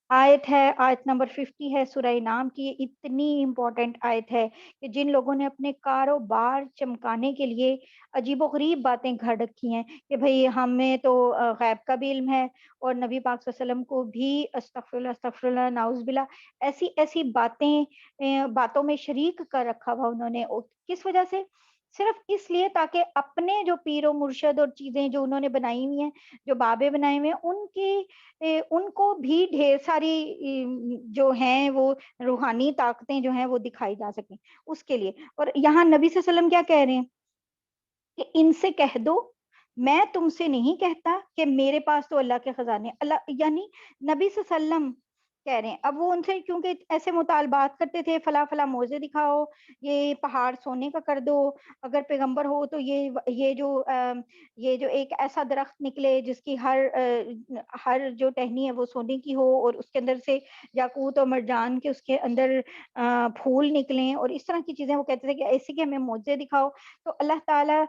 آیت ہے، آیت نمبر 50 ہے سورہ نام کی، یہ اتنی امپورٹنٹ آیت ہے کہ جن لوگوں نے اپنے کاروبار چمکانے کے لیے عجیب و غریب باتیں گھڑ رکھی ہیں کہ بھئی ہمیں تو غیب کا بھی علم ہے، اور نبی پاک صلی اللہ علیہ وسلم کو بھی استغفر اللہ نعوذ باللہ ایسی ایسی باتوں میں شریک کر رکھا ہوا انہوں نے، کس وجہ سے؟ صرف اس لیے تاکہ اپنے جو پیر و مرشد اور چیزیں جو انہوں نے بنائی ہوئی ہیں، جو بابے بنائے ہوئے ہیں، ان کو بھی ڈھیر ساری جو ہیں وہ روحانی طاقتیں جو ہیں وہ دکھائی جا سکیں اس کے لیے۔ اور یہاں نبی صلی اللہ علیہ وسلم کیا کہہ رہے ہیں کہ ان سے کہہ دو میں تم سے نہیں کہتا کہ میرے پاس تو اللہ کے خزانے، اللہ یعنی نبی صلی اللہ علیہ وسلم کہہ رہے ہیں۔ اب وہ ان سے کیونکہ ایسے مطالبات کرتے تھے، فلاں فلاں موزے دکھاؤ، یہ پہاڑ سونے کا کر دو، اگر پیغمبر ہو تو یہ جو ایک ایسا درخت نکلے جس کی ہر جو ٹہنی ہے وہ سونے کی ہو، اور اس کے اندر سے یاقوت اور مرجان کے اس کے اندر پھول نکلیں، اور اس طرح کی چیزیں وہ کہتے تھے کہ ایسے کہ ہمیں معجزے دکھاؤ۔ تو اللہ تعالیٰ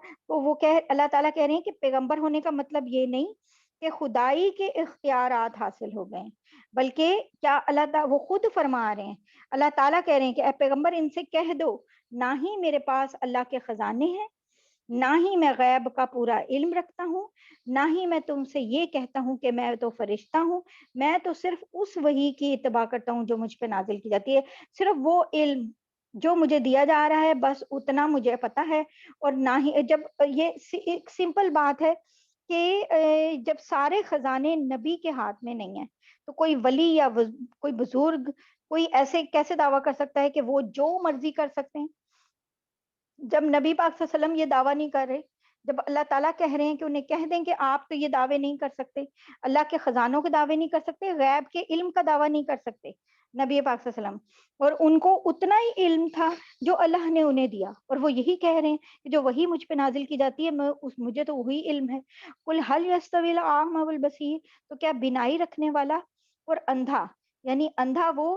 کہہ رہے ہیں کہ پیغمبر ہونے کا مطلب یہ نہیں کہ خدائی کے اختیارات حاصل ہو گئے، بلکہ کیا اللہ تعالیٰ وہ خود فرما رہے ہیں، اللہ تعالیٰ کہہ رہے ہیں کہ اے پیغمبر ان سے کہہ دو، نہ ہی میرے پاس اللہ کے خزانے ہیں، نہ ہی میں غیب کا پورا علم رکھتا ہوں، نہ ہی میں تم سے یہ کہتا ہوں کہ میں تو فرشتہ ہوں، میں تو صرف اس وحی کی اتباع کرتا ہوں جو مجھ پہ نازل کی جاتی ہے، صرف وہ علم جو مجھے دیا جا رہا ہے بس اتنا مجھے پتا ہے۔ اور نہ ہی جب یہ ایک سمپل بات ہے کہ جب سارے خزانے نبی کے ہاتھ میں نہیں ہیں تو کوئی ولی یا کوئی بزرگ کوئی ایسے کیسے دعویٰ کر سکتا ہے کہ وہ جو مرضی کر سکتے ہیں، جب نبی پاک صلی اللہ علیہ وسلم یہ دعویٰ نہیں کر رہے، جب اللہ تعالیٰ کہہ رہے ہیں کہ انہیں کہہ دیں کہ آپ تو یہ دعوے نہیں کر سکتے، اللہ کے خزانوں کے دعوے نہیں کر سکتے، غیب کے علم کا دعویٰ نہیں کر سکتے نبی پاک صلی اللہ علیہ وسلم، اور ان کو اتنا ہی علم تھا جو اللہ نے انہیں دیا، اور وہ یہی کہہ رہے ہیں کہ جو وہی مجھ پہ نازل کی جاتی ہے مجھے تو وہی علم ہے۔ قل هل يستوي الاعمى والبصیر، تو کیا بینائی رکھنے والا اور اندھا، یعنی اندھا وہ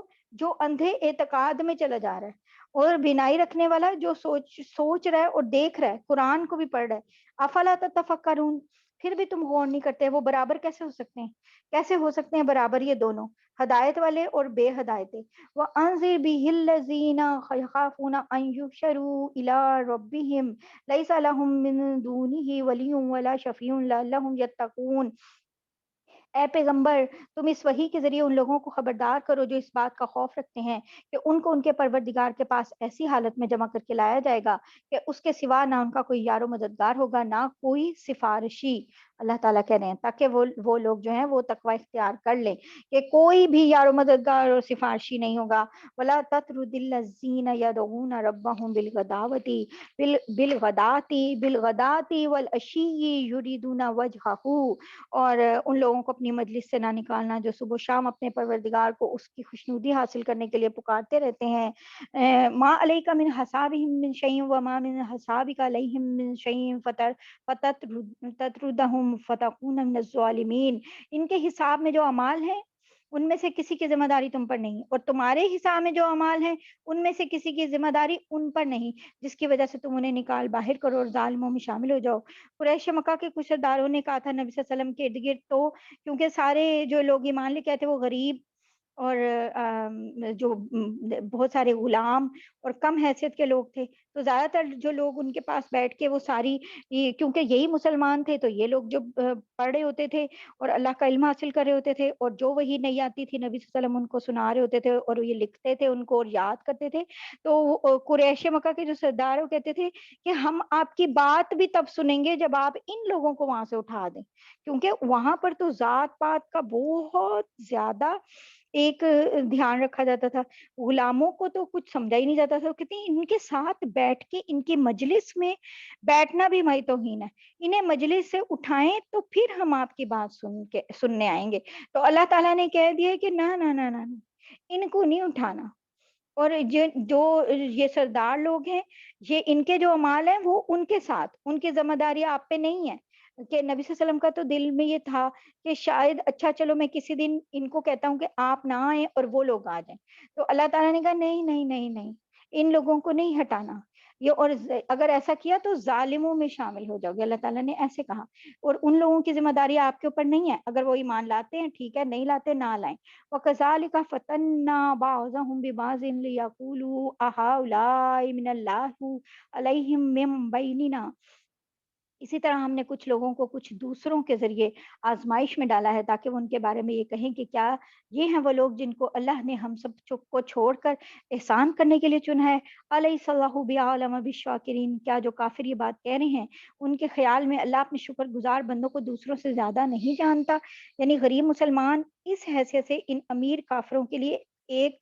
جو اندھے اعتقاد میں چلا جا رہا ہے، اور بینائی رکھنے والا جو سوچ رہا ہے اور دیکھ رہا ہے، قرآن کو بھی پڑھ رہا ہے، افلا تتفکرون، پھر بھی تم غور نہیں کرتے، وہ برابر کیسے ہو سکتے ہیں؟ کیسے ہو سکتے ہیں برابر یہ دونوں، ہدایت والے اور بے ہدایت؟ وَأَنذِرْ بِهِ الَّذِينَ يَخَافُونَ أَن يُحْشَرُوا إِلَىٰ رَبِّهِمْ لَيْسَ لَهُم مِّن دُونِهِ وَلِيٌّ وَلَا شَفِيعٌ لَعَلَّهُمْ يَتَّقُونَ۔ اے پیغمبر تم اس وحی کے ذریعے ان لوگوں کو خبردار کرو جو اس بات کا خوف رکھتے ہیں کہ ان کو ان کے پروردگار کے پاس ایسی حالت میں جمع کر کے لایا جائے گا کہ اس کے سوا نہ ان کا کوئی یار و مددگار ہوگا، نہ کوئی سفارشی۔ اللہ تعالیٰ کہہ رہے ہیں تاکہ وہ لوگ جو ہیں وہ تقوی اختیار کر لیں کہ کوئی بھی یار و مددگار اور سفارشی نہیں ہوگا۔ وَلَا تَطْرُدِ الَّذِينَ يَدْعُونَ رَبَّهُم بِالْغَدَاةِ وَالْعَشِيِّ يُرِيدُونَ وَجْهَهُ، اور ان لوگوں کو اپنی مجلس سے نہ نکالنا جو صبح و شام اپنے پروردگار کو اس کی خوشنودی حاصل کرنے کے لیے پکارتے رہتے ہیں۔ ما علیک من حسابہم من شیء وما من حسابک علیہم من شیء فتطردہم فتکون من الظالمین، ان کے حساب میں جو اعمال ہیں ان میں سے کسی کی ذمہ داری تم پر نہیں، اور تمہارے حساب میں جو اعمال ہیں ان میں سے کسی کی ذمہ داری ان پر نہیں، جس کی وجہ سے تم انہیں نکال باہر کرو اور ظالموں میں شامل ہو جاؤ۔ قریش مکہ کے کچھ سرداروں نے کہا تھا نبی صلی اللہ علیہ وسلم کے ارد گرد، تو کیونکہ سارے جو لوگ ایمان لے کے آئے تھے وہ غریب اور جو بہت سارے غلام اور کم حیثیت کے لوگ تھے، تو زیادہ تر جو لوگ ان کے پاس بیٹھ کے وہ ساری کیونکہ یہی مسلمان تھے تو یہ لوگ جو پڑھ رہے ہوتے تھے اور اللہ کا علم حاصل کر رہے ہوتے تھے، اور جو وہی نہیں آتی تھی نبی صلی اللہ علیہ وسلم ان کو سنا رہے ہوتے تھے اور یہ لکھتے تھے ان کو اور یاد کرتے تھے، تو قریش مکہ کے جو سردار وہ کہتے تھے کہ ہم آپ کی بات بھی تب سنیں گے جب آپ ان لوگوں کو وہاں سے اٹھا دیں، کیونکہ وہاں پر تو ذات پات کا بہت زیادہ ایک دھیان رکھا جاتا تھا، غلاموں کو تو کچھ سمجھا ہی نہیں جاتا تھا، کہتے ہیں ان کے ساتھ بیٹھ کے ان کی مجلس میں بیٹھنا بھی ہماری توہین ہے، انہیں مجلس سے اٹھائیں تو پھر ہم آپ کی بات سننے آئیں گے۔ تو اللہ تعالیٰ نے کہہ دیا کہ نہ نہ نہ نہ، ان کو نہیں اٹھانا، اور جو یہ سردار لوگ ہیں یہ ان کے جو اعمال ہیں وہ ان کے ساتھ، ان کی ذمہ داری آپ پہ نہیں ہے، کہ نبی صلی اللہ علیہ وسلم کا تو دل میں یہ تھا کہ شاید اچھا چلو میں کسی دن ان کو کہتا ہوں کہ آپ نہ آئیں اور وہ لوگ آ جائیں، تو اللہ تعالیٰ نے کہا نہیں نہیں نہیں نہیں، ان لوگوں کو نہیں ہٹانا یہ، اور اگر ایسا کیا تو ظالموں میں شامل ہو جاؤ گے، اللہ تعالیٰ نے ایسے کہا، اور ان لوگوں کی ذمہ داری آپ کے اوپر نہیں ہے، اگر وہ ایمان لاتے ہیں ٹھیک ہے، نہیں لاتے نہ لائیں۔ وَكَذَلِكَ فَتَنَّا بَعْضَهُم بِبَعْضٍ لِيَقُولُوا أَهَٰؤُلَاءِ مِنَ اللَّهِ عَلَيْهِم مِّن بَيْنِنَا، اسی طرح ہم نے کچھ لوگوں کو کچھ دوسروں کے ذریعے آزمائش میں ڈالا ہے تاکہ وہ ان کے بارے میں یہ کہیں کہ کیا یہ ہیں وہ لوگ جن کو اللہ نے ہم سب کو چھوڑ کر احسان کرنے کے لیے چنا ہے، علیہ اللہ بعالم بالشاکرین، کیا جو کافر یہ بات کہہ رہے ہیں ان کے خیال میں اللہ اپنے شکر گزار بندوں کو دوسروں سے زیادہ نہیں جانتا؟ یعنی غریب مسلمان اس حیثیت سے ان امیر کافروں کے لیے ایک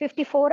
54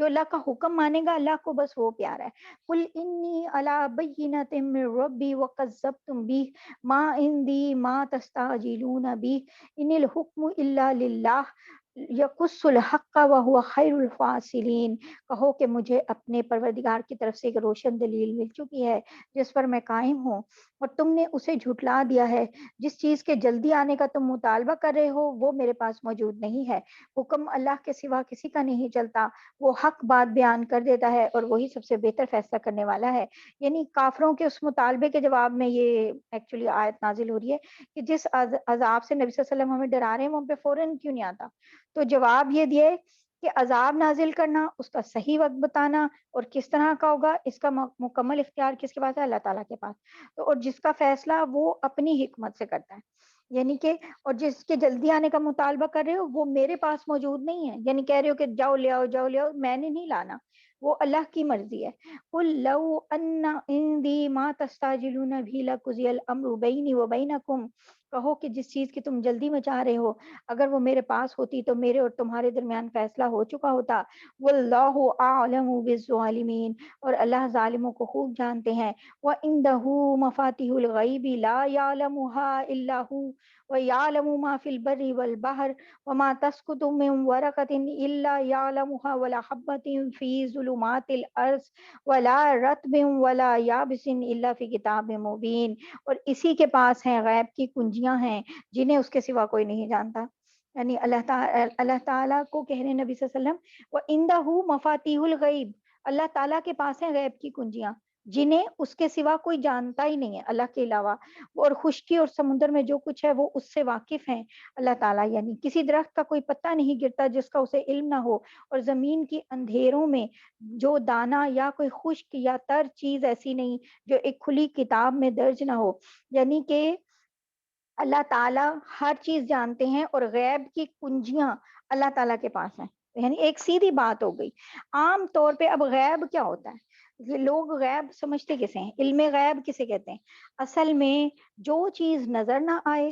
جو اللہ کا حکم مانے گا اللہ کو بس وہ پیارا ہے. قل انی علی بینۃ من ربی وکذبتم بہ ما عندی ما تستعجلون بہ ان الحکم الا للہ یقص الحق وہو خیر الفاصلین. کہو کہ مجھے اپنے پروردگار کی طرف سے ایک روشن دلیل مل چکی ہے جس پر میں قائم ہوں، اور تم نے اسے جھٹلا دیا ہے. جس چیز کے جلدی آنے کا تم مطالبہ کر رہے ہو وہ میرے پاس موجود نہیں ہے. حکم اللہ کے سوا کسی کا نہیں چلتا، وہ حق بات بیان کر دیتا ہے اور وہی سب سے بہتر فیصلہ کرنے والا ہے. یعنی کافروں کے اس مطالبے کے جواب میں یہ ایکچولی آیت نازل ہو رہی ہے کہ جس عذاب سے نبی صلی اللہ علیہ وسلم ہمیں ڈرا رہے ہیں وہ ہم پہ فوراً کیوں نہیں آتا. تو جواب یہ دیے کہ عذاب نازل کرنا، اس کا صحیح وقت بتانا اور کس طرح کا ہوگا، اس کا مکمل اختیار کس کے پاس ہے؟ اللہ تعالیٰ کے پاس. تو اور جس کا فیصلہ وہ اپنی حکمت سے کرتا ہے. یعنی کہ اور جس کے جلدی آنے کا مطالبہ کر رہے ہو وہ میرے پاس موجود نہیں ہے. یعنی کہہ رہے ہو کہ جاؤ لے آؤ جاؤ لے آؤ، میں نے نہیں لانا، وہ اللہ کی مرضی ہے. قل لو ان عندی ما تستعجلون به لقضی الامر بینی وبینکم. کہو کہ جس چیز کی تم جلدی میں چاہ رہے ہو اگر وہ میرے پاس ہوتی تو میرے اور تمہارے درمیان فیصلہ ہو چکا ہوتا. واللہ اعلم بالظالمین. اور اللہ ظالموں کو خوب جانتے ہیں. وعنده مفاتیح الغیب لا یعلمها الا هو وَيَعْلَمُ مَا فِي الْبَرِّ وَالْبَحْرِ وَمَا تَسْقُطُ مِنْ وَرَقَةٍ إِلَّا يَعْلَمُهَا وَلَا حَبَّةٍ فِي ظُلُمَاتِ الْأَرْضِ وَلَا رَطْبٍ وَلَا يَابِسٍ إِلَّا فِي كِتَابٍ مُبِينٍ. اور اسی کے پاس ہیں غیب کی کنجیاں ہیں جنہیں اس کے سوا کوئی نہیں جانتا. یعنی اللہ تعالیٰ کو کہہ رہے ہیں نبی صلی اللہ علیہ وسلم وَعِندَهُ مَفَاتِيحُ الْغَيْبِ. اللہ تعالیٰ کے پاس ہیں غیب کی کنجیاں جنہیں اس کے سوا کوئی جانتا ہی نہیں ہے اللہ کے علاوہ. اور خشکی اور سمندر میں جو کچھ ہے وہ اس سے واقف ہیں اللہ تعالیٰ. یعنی کسی درخت کا کوئی پتا نہیں گرتا جس کا اسے علم نہ ہو، اور زمین کی اندھیروں میں جو دانا یا کوئی خشک یا تر چیز ایسی نہیں جو ایک کھلی کتاب میں درج نہ ہو. یعنی کہ اللہ تعالیٰ ہر چیز جانتے ہیں اور غیب کی کنجیاں اللہ تعالیٰ کے پاس ہیں. یعنی ایک سیدھی بات ہو گئی. عام طور پہ اب غیب کیا ہوتا ہے؟ یہ لوگ غیب سمجھتے کسے ہیں؟ علم غیب کسے کہتے ہیں؟ اصل میں جو چیز نظر نہ آئے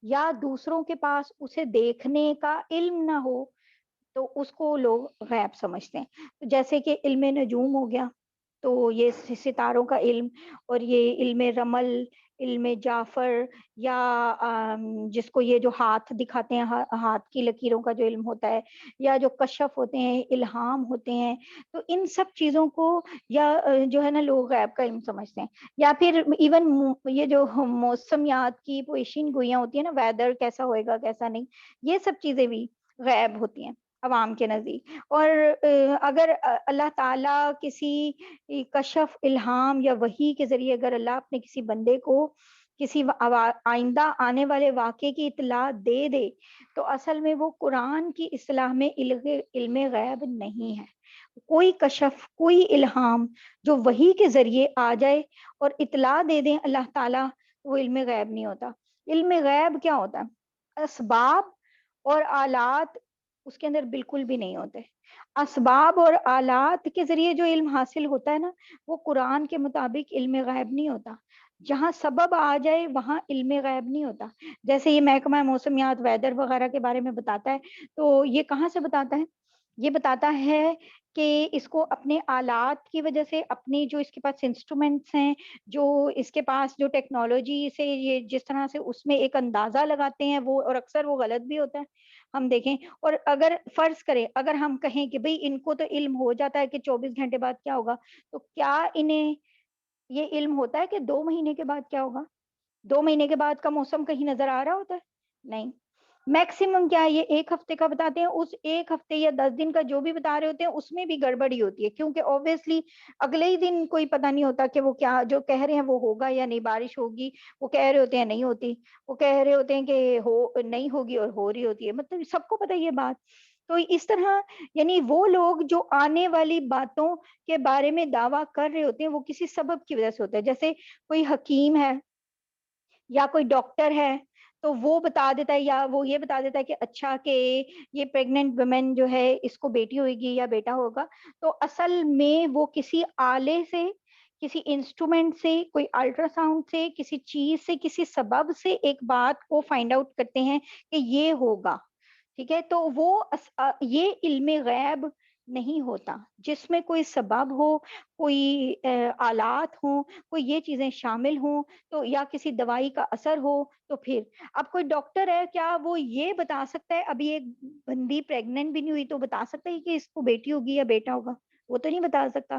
یا دوسروں کے پاس اسے دیکھنے کا علم نہ ہو تو اس کو لوگ غیب سمجھتے ہیں. جیسے کہ علم نجوم ہو گیا، تو یہ ستاروں کا علم، اور یہ علم رمل، علم جعفر، یا جس کو یہ جو ہاتھ دکھاتے ہیں ہاتھ کی لکیروں کا جو علم ہوتا ہے، یا جو کشف ہوتے ہیں، الہام ہوتے ہیں. تو ان سب چیزوں کو یا جو ہے نا لوگ غیب کا علم سمجھتے ہیں. یا پھر ایون یہ جو موسمیات کی پوزیشن گوئیاں ہوتی ہیں نا، ویدر کیسا ہوئے گا کیسا نہیں، یہ سب چیزیں بھی غیب ہوتی ہیں عوام کے نزدیک. اور اگر اللہ تعالیٰ کسی کشف، الہام یا وحی کے ذریعے اگر اللہ اپنے کسی بندے کو کسی آئندہ آنے والے واقعے کی اطلاع دے دے تو اصل میں وہ قرآن کی اصطلاح میں علم غیب نہیں ہے. کوئی کشف، کوئی الہام جو وحی کے ذریعے آ جائے اور اطلاع دے دیں اللہ تعالیٰ، وہ علم غیب نہیں ہوتا. علم غیب کیا ہوتا ہے؟ اسباب اور آلات اس کے اندر بالکل بھی نہیں ہوتے. اسباب اور آلات کے ذریعے جو علم حاصل ہوتا ہے نا، وہ قرآن کے مطابق علم غیب نہیں ہوتا. جہاں سبب آ جائے وہاں علم غیب نہیں ہوتا. جیسے یہ محکمہ موسمیات ویدر وغیرہ کے بارے میں بتاتا ہے، تو یہ کہاں سے بتاتا ہے؟ یہ بتاتا ہے کہ اس کو اپنے آلات کی وجہ سے، اپنی جو اس کے پاس انسٹرومنٹس ہیں، جو اس کے پاس جو ٹیکنالوجی سے یہ جس طرح سے اس میں ایک اندازہ لگاتے ہیں وہ، اور اکثر وہ غلط بھی ہوتا ہے. ہم دیکھیں، اور اگر فرض کریں اگر ہم کہیں کہ بھئی ان کو تو علم ہو جاتا ہے کہ 24 گھنٹے بعد کیا ہوگا، تو کیا انہیں یہ علم ہوتا ہے کہ 2 مہینے کے بعد کیا ہوگا؟ 2 مہینے کے بعد کا موسم کہیں نظر آ رہا ہوتا ہے؟ نہیں. میکسیمم کیا ہے، یہ 1 ہفتے کا بتاتے ہیں. اس 1 ہفتے یا 10 دن کا جو بھی بتا رہے ہوتے ہیں اس میں بھی گڑبڑی ہوتی ہے، کیونکہ اوبیسلی اگلے ہی دن کوئی پتہ نہیں ہوتا کہ وہ کیا جو کہہ رہے ہیں وہ ہوگا یا نہیں. بارش ہوگی وہ کہہ رہے ہوتے ہیں نہیں ہوتی، وہ کہہ رہے ہوتے ہیں کہ نہیں ہوگی اور ہو رہی ہوتی ہے. مطلب سب کو پتہ یہ بات. تو اس طرح یعنی وہ لوگ جو آنے والی باتوں کے بارے میں دعویٰ کر رہے ہوتے ہیں وہ کسی سبب کی وجہ سے ہوتا ہے. جیسے کوئی حکیم ہے یا کوئی ڈاکٹر ہے تو وہ بتا دیتا ہے، یا وہ یہ بتا دیتا ہے کہ اچھا کہ یہ پریگننٹ ویمن جو ہے اس کو بیٹی ہوئے گی یا بیٹا ہوگا. تو اصل میں وہ کسی آلے سے، کسی انسٹرومنٹ سے، کوئی الٹرا ساؤنڈ سے، کسی چیز سے، کسی سبب سے ایک بات کو فائنڈ آؤٹ کرتے ہیں کہ یہ ہوگا. ٹھیک ہے، تو وہ یہ علم غیب نہیں ہوتا. جس میں کوئی سبب ہو، کوئی آلات ہوں، کوئی یہ چیزیں شامل ہوں تو، یا کسی دوائی کا اثر ہو تو پھر. اب کوئی ڈاکٹر ہے کیا وہ یہ بتا سکتا ہے، ابھی ایک بندی پریگننٹ بھی نہیں ہوئی تو بتا سکتا ہے کہ اس کو بیٹی ہوگی یا بیٹا ہوگا؟ وہ تو نہیں بتا سکتا.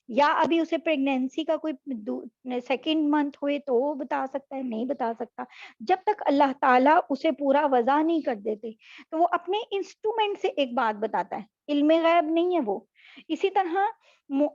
یا ابھی اسے پریگنینسی کا کوئی سیکنڈ منتھ ہوئے تو وہ بتا سکتا ہے؟ نہیں بتا سکتا. جب تک اللہ تعالیٰ اسے پورا وضع نہیں کر دیتے تو وہ اپنے انسٹرومنٹ سے ایک بات بتاتا ہے، علم غیب نہیں ہے وہ. اسی طرح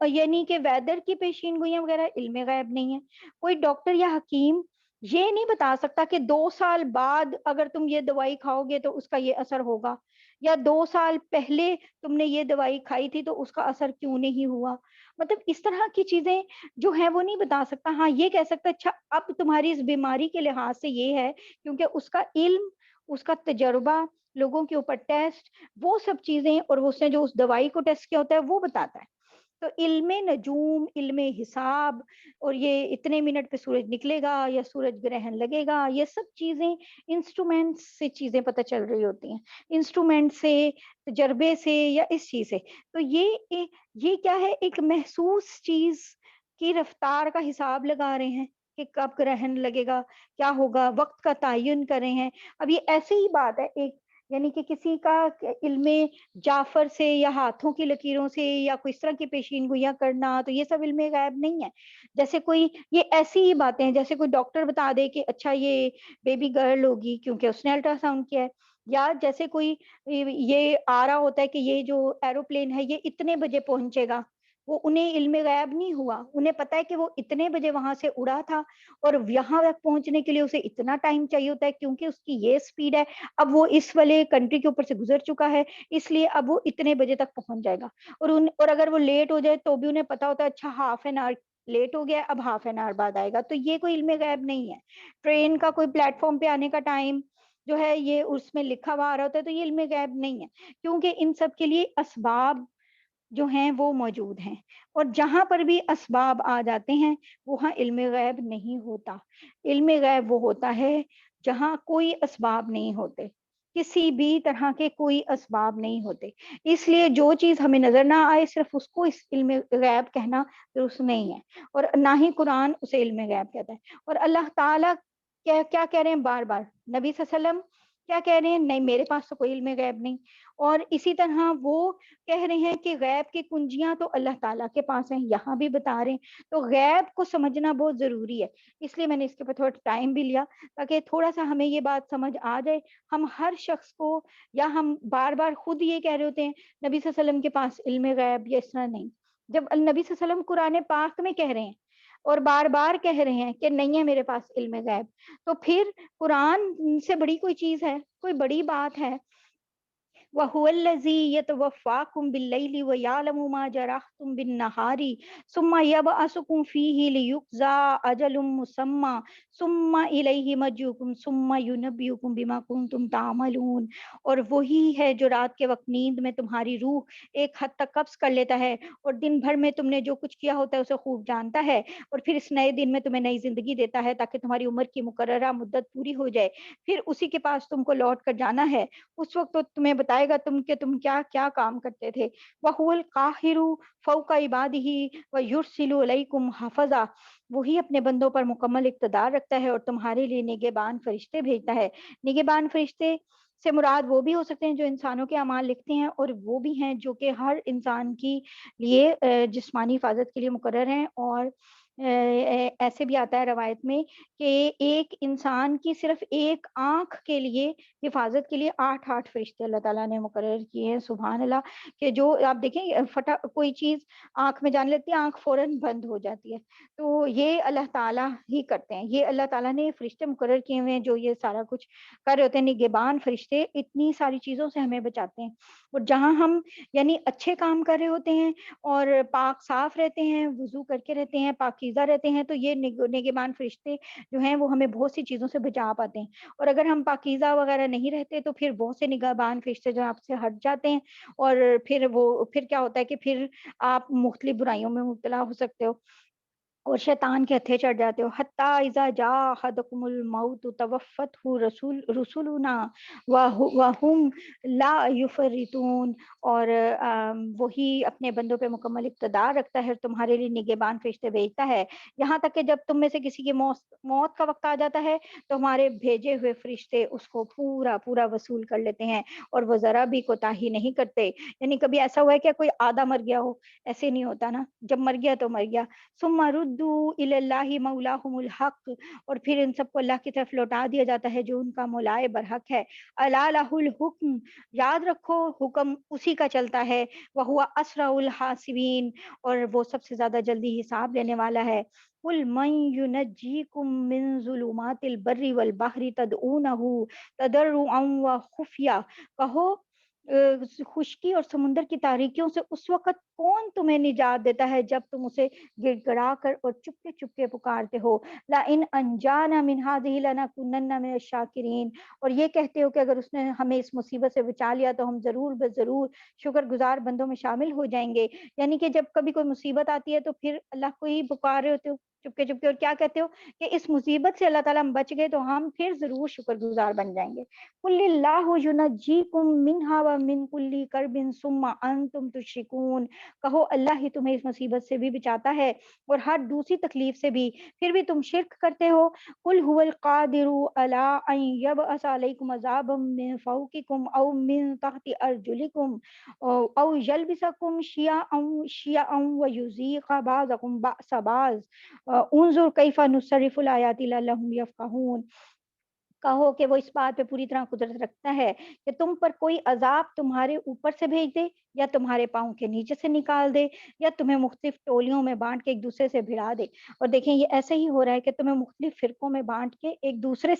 یعنی کہ ویدر کی پیشین گوئیاں وغیرہ علم غیب نہیں ہے. کوئی ڈاکٹر یا حکیم یہ نہیں بتا سکتا کہ 2 سال بعد اگر تم یہ دوائی کھاؤ گے تو اس کا یہ اثر ہوگا، یا 2 سال پہلے تم نے یہ دوائی کھائی تھی تو اس کا اثر کیوں نہیں ہوا. مطلب اس طرح کی چیزیں جو ہیں وہ نہیں بتا سکتا. ہاں یہ کہہ سکتا اچھا اب تمہاری اس بیماری کے لحاظ سے یہ ہے، کیونکہ اس کا علم، اس کا تجربہ، لوگوں کے اوپر ٹیسٹ، وہ سب چیزیں، اور اس نے جو اس دوائی کو ٹیسٹ کیا ہوتا ہے وہ بتاتا ہے. تو علم نجوم، علم حساب، اور یہ اتنے منٹ پہ سورج نکلے گا یا سورج گرہن لگے گا، یہ سب چیزیں انسٹرومنٹ سے چیزیں پتہ چل رہی ہوتی ہیں، انسٹرومنٹ سے، تجربے سے، یا اس چیز سے. تو یہ کیا ہے، ایک محسوس چیز کی رفتار کا حساب لگا رہے ہیں کہ کب گرہن لگے گا، کیا ہوگا، وقت کا تعین کر رہے ہیں. اب یہ ایسے ہی بات ہے ایک، یعنی کہ کسی کا علم جعفر سے یا ہاتھوں کی لکیروں سے یا کوئی اس طرح کی پیشین گوئیاں کرنا، تو یہ سب علم غیب نہیں ہے. جیسے کوئی یہ ایسی ہی باتیں ہیں، جیسے کوئی ڈاکٹر بتا دے کہ اچھا یہ بیبی گرل ہوگی کیونکہ اس نے الٹرا ساؤنڈ کیا ہے، یا جیسے کوئی یہ آ رہا ہوتا ہے کہ یہ جو ایروپلین ہے یہ اتنے بجے پہنچے گا. وہ انہیں علم غیب نہیں ہوا، انہیں پتا ہے کہ وہ اتنے بجے وہاں سے اڑا تھا اور یہاں تک پہنچنے کے لیے اسے اتنا ٹائم چاہیے ہوتا ہے کیونکہ اس کی یہ سپیڈ ہے، اب وہ اس والے کنٹری کے اوپر سے گزر چکا ہے، اس لیے اب وہ اتنے بجے تک پہنچ جائے گا. اور اگر وہ لیٹ ہو جائے تو بھی انہیں پتا ہوتا ہے اچھا ہاف این آور لیٹ ہو گیا، اب ہاف این آور بعد آئے گا. تو یہ کوئی علم غیب نہیں ہے. ٹرین کا کوئی پلیٹ فارم پہ آنے کا ٹائم جو ہے یہ اس میں لکھا ہوا آ رہا ہوتا ہے، تو یہ علم غیب نہیں ہے، کیونکہ ان سب کے لیے اسباب جو ہیں وہ موجود ہیں. اور جہاں پر بھی اسباب آ جاتے ہیں وہاں علم غیب نہیں ہوتا. علم غیب وہ ہوتا ہے جہاں کوئی اسباب نہیں ہوتے، کسی بھی طرح کے کوئی اسباب نہیں ہوتے. اس لیے جو چیز ہمیں نظر نہ آئے صرف اس کو اس علم غیب کہنا درست نہیں ہے، اور نہ ہی قرآن اسے علم غیب کہتا ہے. اور اللہ تعالیٰ کیا کہہ رہے ہیں بار بار، نبی صلی اللہ علیہ وسلم کیا کہہ رہے ہیں، نہیں میرے پاس تو کوئی علم غیب نہیں. اور اسی طرح وہ کہہ رہے ہیں کہ غیب کی کنجیاں تو اللہ تعالیٰ کے پاس ہیں، یہاں بھی بتا رہے ہیں. تو غیب کو سمجھنا بہت ضروری ہے، اس لیے میں نے اس کے اوپر تھوڑا ٹائم بھی لیا تاکہ تھوڑا سا ہمیں یہ بات سمجھ آ جائے. ہم ہر شخص کو، یا ہم بار بار خود یہ کہہ رہے ہوتے ہیں نبی صلی اللہ علیہ وسلم کے پاس علم غیب، یا اس طرح نہیں. جب نبی صلی اللہ علیہ وسلم قرآن پاک میں کہہ رہے ہیں اور بار بار کہہ رہے ہیں کہ نہیں ہے میرے پاس علم غیب، تو پھر قرآن سے بڑی کوئی چیز ہے، کوئی بڑی بات ہے. وَهُوَ الَّذِي يَتَوَفَّاكُم بِاللَّيْلِ وَيَعْلَمُ مَا جَرَحْتُم بِالنَّهَارِ ثُمَّ يَبْعَثُكُم فِيهِ لِيُقْضَىٰ أَجَلٌ مُّسَمًّى ثُمَّ إِلَيْهِ مَرْجِعُكُمْ ثُمَّ يُنَبِّئُكُم بِمَا كُنتُمْ تَعْمَلُونَ. اور وہی ہے جو رات کے وقت نیند میں تمہاری روح ایک حد تک قبض کر لیتا ہے، اور دن بھر میں تم نے جو کچھ کیا ہوتا ہے اسے خوب جانتا ہے، اور پھر اس نئے دن میں تمہیں نئی زندگی دیتا ہے تاکہ تمہاری عمر کی مقررہ مدت پوری ہو جائے، پھر اسی کے پاس تم کو لوٹ کر جانا ہے. اس وقت تو تمہیں بتائے گا تم کیا کیا کام کرتے تھے. وَهُوَ الْقَاهِرُ فَوْقَ عِبَادِهِ وَيُرْسِلُ عَلَيْكُمْ حَفَظًا. وہی اپنے بندوں پر مکمل اقتدار رکھتا ہے اور تمہارے لیے نگہبان فرشتے بھیجتا ہے. نگہبان فرشتے سے مراد وہ بھی ہو سکتے ہیں جو انسانوں کے اعمال لکھتے ہیں، اور وہ بھی ہیں جو کہ ہر انسان کی لیے جسمانی حفاظت کے لیے مقرر ہیں. اور ایسے بھی آتا ہے روایت میں کہ ایک انسان کی صرف ایک آنکھ کے لیے حفاظت کے لیے 8 فرشتے اللہ تعالیٰ نے مقرر کیے ہیں. سبحان اللہ. کہ جو آپ دیکھیں کوئی چیز آنکھ میں جانے لگتی ہے آنکھ فوراً بند ہو جاتی ہے، تو یہ اللہ تعالیٰ ہی کرتے ہیں. یہ اللہ تعالیٰ نے فرشتے مقرر کیے ہوئے ہیں جو یہ سارا کچھ کر رہے ہوتے ہیں. نگہبان فرشتے اتنی ساری چیزوں سے ہمیں بچاتے ہیں. اور جہاں ہم یعنی اچھے کام کر رہے ہوتے ہیں اور پاک صاف رہتے ہیں، وضو کر کے رہتے ہیں، پاکیزہ رہتے ہیں، تو یہ نگہبان فرشتے جو ہیں وہ ہمیں بہت سی چیزوں سے بچا پاتے ہیں. اور اگر ہم پاکیزہ وغیرہ نہیں رہتے تو پھر بہت سے نگہبان فرشتے جو آپ سے ہٹ جاتے ہیں، اور پھر کیا ہوتا ہے کہ پھر آپ مختلف برائیوں میں مبتلا ہو سکتے ہو. اور شیطان کے ہتھے چڑھ جاتے ہو. حتی اذا جاء احدکم الموت توفتہ رسولنا وہم لا یفرطون. اور وہی اپنے بندوں پہ مکمل اقتدار رکھتا ہے، تمہارے لیے نگہبان فرشتے بھیجتا ہے، یہاں تک کہ جب تم میں سے کسی کی موت کا وقت آ جاتا ہے تو ہمارے بھیجے ہوئے فرشتے اس کو پورا پورا وصول کر لیتے ہیں اور وہ ذرا بھی کوتاہی نہیں کرتے. یعنی کبھی ایسا ہوا ہے کہ کوئی آدھا مر گیا ہو؟ ایسے نہیں ہوتا نا، جب مر گیا تو مر گیا. ثم ردوا الی اللہ مولاہم الحق. اور پھر ان سب کو اللہ کی طرف لوٹا دیا جاتا ہے جو ان کا مولائے برحق ہے. الا لہ الحکم، یاد رکھو حکم اسی کا چلتا ہے. وہو اسرع الحاسبین، اور وہ سب سے زیادہ جلدی حساب لینے والا ہے. قل من ینجیکم من ظلمات البر والبحر تدعونہ تضرعا وخفیہ. کہو خشکی اور سمندر کی تاریکیوں سے اس وقت کون تمہیں نجات دیتا ہے جب تم اسے گڑ گڑا کر اور چپکے چپکے پکارتے ہو. لئن انجانا من هذه لنکونن من الشاکرین. اور یہ کہتے ہو کہ اگر اس نے ہمیں اس مصیبت سے بچا لیا تو ہم ضرور بے ضرور شکر گزار بندوں میں شامل ہو جائیں گے. یعنی کہ جب کبھی کوئی مصیبت آتی ہے تو پھر اللہ کو ہی پکار رہے ہوتے ہو چپکے چپکے، اور کیا کہتے ہو کہ اس مصیبت سے اللہ تعالیٰ ہم بچ گئے تو ہم پھر ضرور شکر گزار بن جائیں گے. قل اللہ ینجیکم منہا ومن کل کرب ثم انتم تشرکون. کہو اللہ ہی تمہیں اس مصیبت سے بھی بچاتا ہے اور ہر دوسری تکلیف سے بھی، پھر بھی تم شرک کرتے ہو. قل هو القادر علی ان یبعث علیکم عذابا من فوقکم او من تحت ارجلکم او یلبسکم شیعا ویذیق بعضکم بأس بعض انظر کیف نصرف الآیات لعلہم یفقہون. کہو کہ وہ اس بات پہ پوری طرح قدرت رکھتا ہے کہ تم پر کوئی عذاب تمہارے اوپر سے بھیج دے یا تمہارے پاؤں کے نیچے سے نکال دے یا تمہیں مختلف ٹولیوں میں بانٹ کے ایک دوسرے سے بھڑا دے. اور دیکھیں یہ ایسے ہی ہو رہا ہے کہ تمہیں مختلف فرقوں میں بانٹ کے ایک دوسرے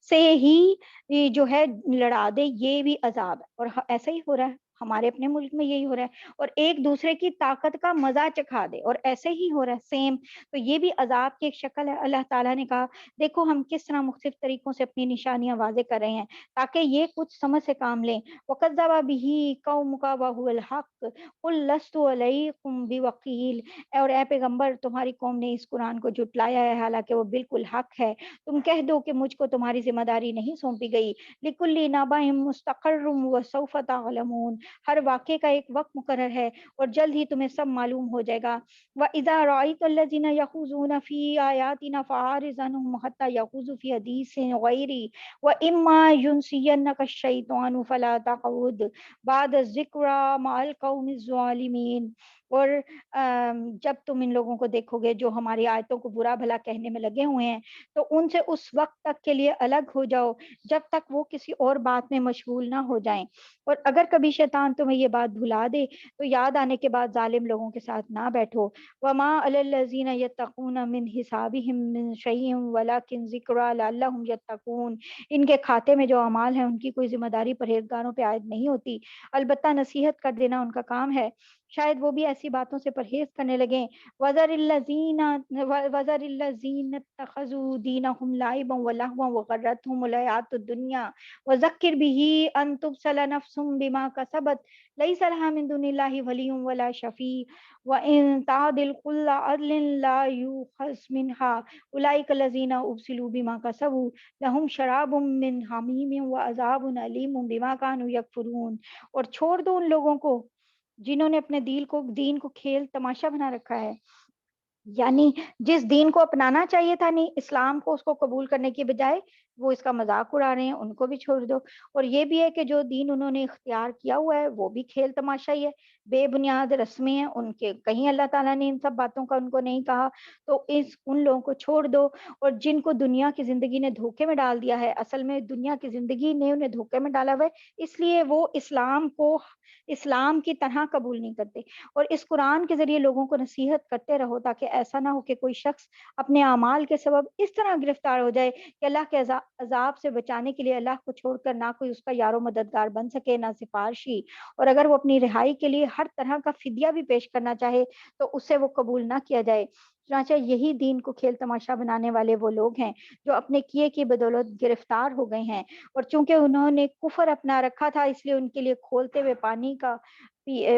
سے ہی جو ہے لڑا دے، یہ بھی عذاب ہے. اور ایسا ہی ہو رہا ہے ہمارے اپنے ملک میں، یہی ہو رہا ہے. اور ایک دوسرے کی طاقت کا مزہ چکھا دے، اور ایسے ہی ہو رہا ہے سیم. تو یہ بھی عذاب کی ایک شکل ہے. اللہ تعالیٰ نے کہا دیکھو ہم کس طرح مختلف طریقوں سے اپنی نشانیاں واضح کر رہے ہیں تاکہ یہ کچھ سمجھ سے کام لیں. وَكَذَّبَ بِهِ قَوْمُكَ وَهُوَ الْحَقُّ قُل لَّسْتُ عَلَيْكُم بِوَكِيلٍ. اور اے پیغمبر تمہاری قوم نے اس قرآن کو جھٹلایا ہے حالانکہ وہ بالکل حق ہے. تم کہہ دو کہ مجھ کو تمہاری ذمہ داری نہیں سونپی گئی. لِكُلِّ نَبَإٍ مُّسْتَقَرٌّ وَسَوْفَ تَعْلَمُونَ. ہر واقعے کا ایک وقت مقرر ہے اور جلد ہی تمہیں سب معلوم ہو جائے گا. وَإِذَا رَأَيْتَ الَّذِينَ يَخُوضُونَ فِي آيَاتِنَا فَأَعْرِضْ عَنْهُمْ حَتَّى يَخُوضُوا فِي حَدِيثٍ غَيْرِهِ وَإِمَّا يُنسِيَنَّكَ الشَّيْطَانُ فَلَا تَقْعُدْ بَعْدَ الذِّكْرَىٰ مَعَ الْقَوْمِ الظَّالِمِينَ. اور جب تم ان لوگوں کو دیکھو گے جو ہماری آیتوں کو برا بھلا کہنے میں لگے ہوئے ہیں تو ان سے اس وقت تک کے لیے الگ ہو جاؤ جب تک وہ کسی اور بات میں مشغول نہ ہو جائیں. اور اگر کبھی شیطان تمہیں یہ بات بھلا دے تو یاد آنے کے بعد ظالم لوگوں کے ساتھ نہ بیٹھو. وَمَا عَلَى الَّذِينَ يَتَّقُونَ مِنْ حِسَابِهِم مِّن شَيْءٍ وَلَٰكِنْ ذِكْرَىٰ لَعَلَّهُمْ يَتَّقُونَ. ان کے کھاتے میں جو اعمال ہیں ان کی کوئی ذمہ داری پرہیزگاروں پہ عائد نہیں ہوتی، البتہ نصیحت کر دینا ان کا کام ہے. شاید وہ بھی ایسی باتوں سے پرہیز کرنے لگیں. وَذَرِ الَّذِينَ اتَّخَذُوا دِينَهُمْ لَعِبًا وَلَهْوًا وَغَرَّتْهُمُ الْحَيَاةُ الدُّنْيَا وَذَكِّرْ بِهِ أَن تُبْصَلَ نَفْسٌ بِمَا كَسَبَتْ لَيْسَ لَهَا مِن دُونِ اللَّهِ وَلِيٌّ وَلَا شَفِيعٌ وَإِن تَعْدِلْ كُلَّ عَدْلٍ لَّا يُؤْخَذْ مِنْهَا أُولَٰئِكَ الَّذِينَ أُبْسِلُوا بِمَا كَسَبُوا لَهُمْ شَرَابٌ مِّنْ حَمِيمٍ وَعَذَابٌ أَلِيمٌ بِمَا كَانُوا يَكْفُرُونَ. اور چھوڑ دو ان لوگوں کو جنہوں نے اپنے دین کو کھیل تماشا بنا رکھا ہے. یعنی جس دین کو اپنانا چاہیے تھا نہیں اسلام کو، اس کو قبول کرنے کی بجائے وہ اس کا مذاق اڑا رہے ہیں، ان کو بھی چھوڑ دو. اور یہ بھی ہے کہ جو دین انہوں نے اختیار کیا ہوا ہے وہ بھی کھیل تماشا ہی ہے، بے بنیاد رسمیں ہیں ان کے. کہیں اللہ تعالیٰ نے ان سب باتوں کا ان کو نہیں کہا تو ان لوگوں کو چھوڑ دو. اور جن کو دنیا کی زندگی نے دھوکے میں ڈال دیا ہے، اصل میں دنیا کی زندگی نے انہیں دھوکے میں ڈالا ہوا ہے، اس لیے وہ اسلام کو اسلام کی طرح قبول نہیں کرتے. اور اس قرآن کے ذریعے لوگوں کو نصیحت کرتے رہو تاکہ ایسا نہ ہو کہ کوئی شخص اپنے اعمال کے سبب اس طرح گرفتار ہو جائے کہ اللہ کے عذاب سے بچانے کے لیے اللہ کو چھوڑ کر نہ کوئی اس کا یار و مددگار بن سکے نہ سفارشی. اور اگر وہ اپنی رہائی کے لیے ہر طرح کا فدیہ بھی پیش کرنا چاہے تو اسے وہ قبول نہ کیا جائے. چنانچہ یہی دین کو کھیل تماشا بنانے والے وہ لوگ ہیں جو اپنے کیے کی بدولت گرفتار ہو گئے ہیں. اور چونکہ انہوں نے کفر اپنا رکھا تھا اس لیے ان کے لیے کھولتے ہوئے پانی کا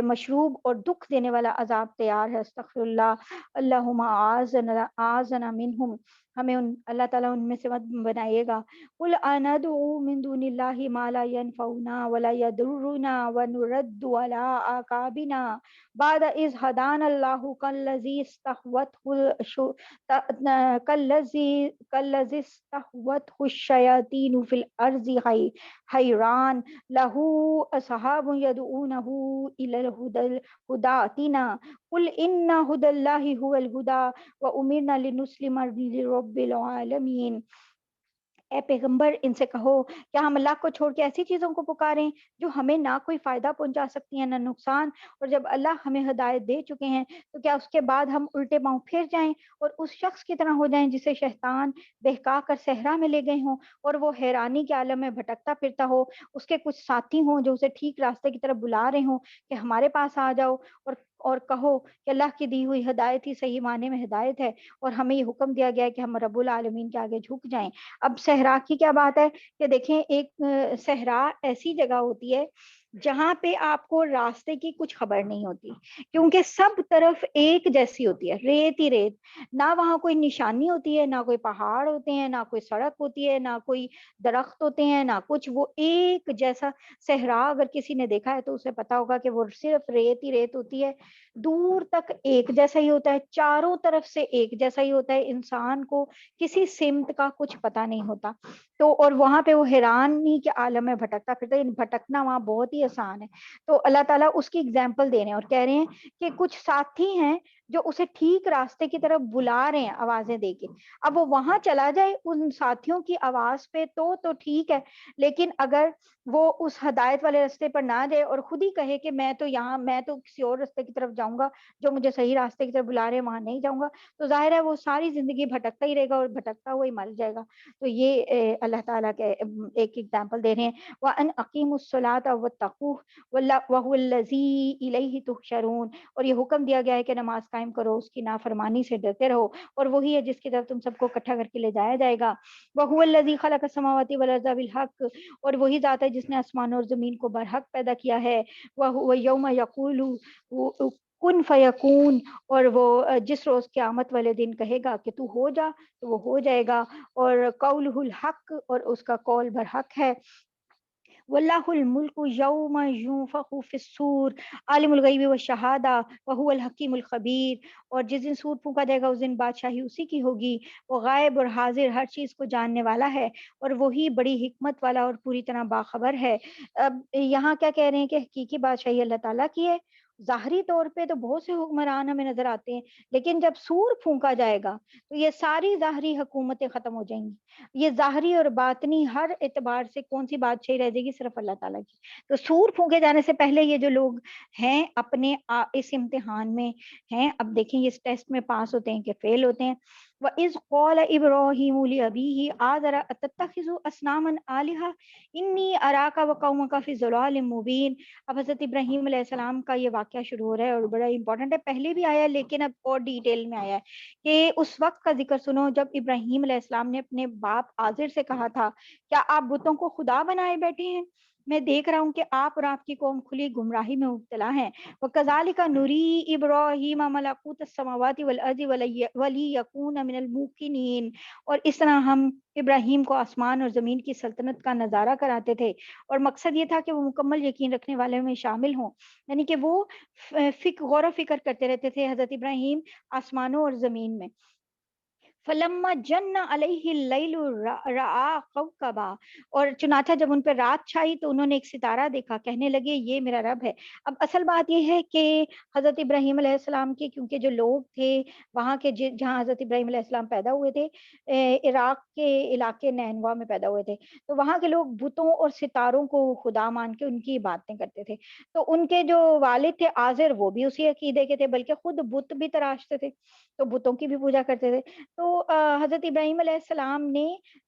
مشروب اور دکھ دینے والا عذاب تیار ہے. استغفر اللہ. اللہم اعاذنا منہم. ہمیں اللہ تعالیٰ ان میں سے مت بنائیے گا. قل اندعو من دون اللہ ما لا ينفعنا ولا يضرنا ونرد على اعقابنا بعد اذ هدانا الله كالذي استهوته الشياطين في الارض حیران له اصحاب يدعونه الى الهدى ائتنا قل ان هدى الله هو الهدى وامرنا لنسلم لرب العالمین. اے پیغمبر ان سے کہو کیا ہم اللہ کو چھوڑ کے ایسی چیزوں کو پکاریں جو ہمیں نہ کوئی فائدہ پہنچا سکتی ہیں نہ نقصان؟ اور جب اللہ ہمیں ہدایت دے چکے ہیں تو کیا اس کے بعد ہم الٹے پاؤں پھر جائیں اور اس شخص کی طرح ہو جائیں جسے شیطان بہکا کر صحرا میں لے گئے ہوں اور وہ حیرانی کے عالم میں بھٹکتا پھرتا ہو، اس کے کچھ ساتھی ہوں جو اسے ٹھیک راستے کی طرف بلا رہے ہوں کہ ہمارے پاس آ جاؤ، اور کہو کہ اللہ کی دی ہوئی ہدایت ہی صحیح معنی میں ہدایت ہے اور ہمیں یہ حکم دیا گیا ہے کہ ہم رب العالمین کے آگے جھک جائیں. اب صحرا کی کیا بات ہے کہ دیکھیں ایک صحرا ایسی جگہ ہوتی ہے جہاں پہ آپ کو راستے کی کچھ خبر نہیں ہوتی، کیونکہ سب طرف ایک جیسی ہوتی ہے، ریت ہی ریت. نہ وہاں کوئی نشانی ہوتی ہے، نہ کوئی پہاڑ ہوتے ہیں، نہ کوئی سڑک ہوتی ہے، نہ کوئی درخت ہوتے ہیں، نہ کچھ. وہ ایک جیسا صحرا اگر کسی نے دیکھا ہے تو اسے پتا ہوگا کہ وہ صرف ریت ہی ریت ہوتی ہے. دور تک ایک جیسا ہی ہوتا ہے، چاروں طرف سے ایک جیسا ہی ہوتا ہے، انسان کو کسی سمت کا کچھ پتا نہیں ہوتا. تو اور وہاں پہ وہ حیرانی کے عالم میں بھٹکتا پھرتا ہے. بھٹکنا وہاں بہت ہی آسان ہے. تو اللہ تعالیٰ اس کی اگزامپل دے رہے ہیں اور کہہ رہے ہیں کہ کچھ ساتھی ہیں جو اسے ٹھیک راستے کی طرف بلا رہے ہیں آوازیں دے کے. اب وہ وہاں چلا جائے ان ساتھیوں کی آواز پہ تو ٹھیک ہے، لیکن اگر وہ اس ہدایت والے راستے پر نہ جائے اور خود ہی کہے کہ میں تو کسی اور راستے کی طرف جاؤں گا، جو مجھے صحیح راستے کی طرف بلا رہے ہیں وہاں نہیں جاؤں گا، تو ظاہر ہے وہ ساری زندگی بھٹکتا ہی رہے گا اور بھٹکتا ہوا ہی مر جائے گا. تو یہ اللہ تعالیٰ کے ایک ایگزامپل دے رہے ہیں. وَأَنْ أَقِيمُوا الصَّلَاةَ وَاتَّقُوهُ وَهُوَ الَّذِي إِلَيْهِ تُحْشَرُونَ. اور یہ حکم دیا گیا ہے کہ نماز قائم کرو، اس کی نافرمانی سے ڈرتے رہو، اور وہی ہے جس کی طرف تم سب کو اکٹھا کر کے لے جایا جائے گا. وَهُوَ الَّذِي خَلَقَ السَّمَاوَاتِ وَالْأَرْضَ بِالْحَقِّ. اور وہی ذات ہے جس نے آسمان اور زمین کو برحق پیدا کیا ہے. وَهُوَ يَوْمَ يَقُولُ کن فیکون. اور وہ جس روز قیامت والے دن کہے گا کہ تو ہو جا تو وہ ہو جائے گا. اور قولہ الحق، اور اس کا قول برحق ہے. واللہ الملک یوم ینفخ فی الصور عالم الغیب والشہادہ وہو الحکیم الخبیر. اور جس دن سور پھونکا جائے گا اس دن بادشاہی اسی کی ہوگی. وہ غائب اور حاضر ہر چیز کو جاننے والا ہے اور وہی بڑی حکمت والا اور پوری طرح باخبر ہے. اب یہاں کیا کہہ رہے ہیں کہ حقیقی بادشاہی اللہ تعالیٰ کی ہے. ظاہری طور پہ تو بہت سے حکمران ہمیں نظر آتے ہیں، لیکن جب سور پھونکا جائے گا تو یہ ساری ظاہری حکومتیں ختم ہو جائیں گی. یہ ظاہری اور باطنی ہر اعتبار سے کون سی بادشاہی رہ جائے گی؟ صرف اللہ تعالیٰ کی. تو سور پھونکے جانے سے پہلے یہ جو لوگ ہیں اپنے اس امتحان میں ہیں، اب دیکھیں یہ اس ٹیسٹ میں پاس ہوتے ہیں کہ فیل ہوتے ہیں. وَإِذْ قَالَ إِبْرَاهِيمُ لِأَبِيهِ آزَرَ أَتَتَّخِذُ أَصْنَامًا آلِهَةً إِنِّي أَرَاكَ وَقَوْمَكَ فِي ضَلَالٍ مُبِينٍ. اب حضرت ابراہیم علیہ السلام کا یہ واقعہ شروع ہو رہا ہے اور بڑا امپورٹنٹ ہے. پہلے بھی آیا ہے لیکن اب اور ڈیٹیل میں آیا ہے کہ اس وقت کا ذکر سنو جب ابراہیم علیہ السلام نے اپنے باپ آزر سے کہا تھا کیا آپ بتوں کو خدا بنائے بیٹھے ہیں؟ میں دیکھ رہا ہوں کہ آپ اور آپ کی قوم کھلی گمراہی میں مبتلا ہیں. وَكَذَلِكَ نُرِي إِبْرَاهِيمَ مَلَكُوتَ السَّمَاوَاتِ وَالْأَرْضِ وَلِيَكُونَ مِنَ الْمُوقِنِينَ. اور اس طرح ہم ابراہیم کو آسمان اور زمین کی سلطنت کا نظارہ کراتے تھے اور مقصد یہ تھا کہ وہ مکمل یقین رکھنے والے میں شامل ہوں. یعنی کہ وہ غور و فکر کرتے رہتے تھے حضرت ابراہیم آسمانوں اور زمین میں. فلما جن علیہ اللیل رآ کوکبا. اور چنانچہ جب ان پہ رات چھائی تو انہوں نے ایک ستارہ دیکھا، کہنے لگے یہ میرا رب ہے. اب اصل بات یہ ہے کہ حضرت ابراہیم علیہ السلام کے کیونکہ جو لوگ تھے وہاں کے جہاں حضرت ابراہیم علیہ السلام پیدا ہوئے تھے عراق کے علاقے نینوا میں پیدا ہوئے تھے، تو وہاں کے لوگ بتوں اور ستاروں کو خدا مان کے ان کی باتیں کرتے تھے. تو ان کے جو والد تھے آزر وہ بھی اسی عقیدے کے تھے، بلکہ خود بت بھی تراشتے تھے، تو بتوں کی بھی پوجا کرتے تھے. تو حضرت ابراہیم علیہ السلام نے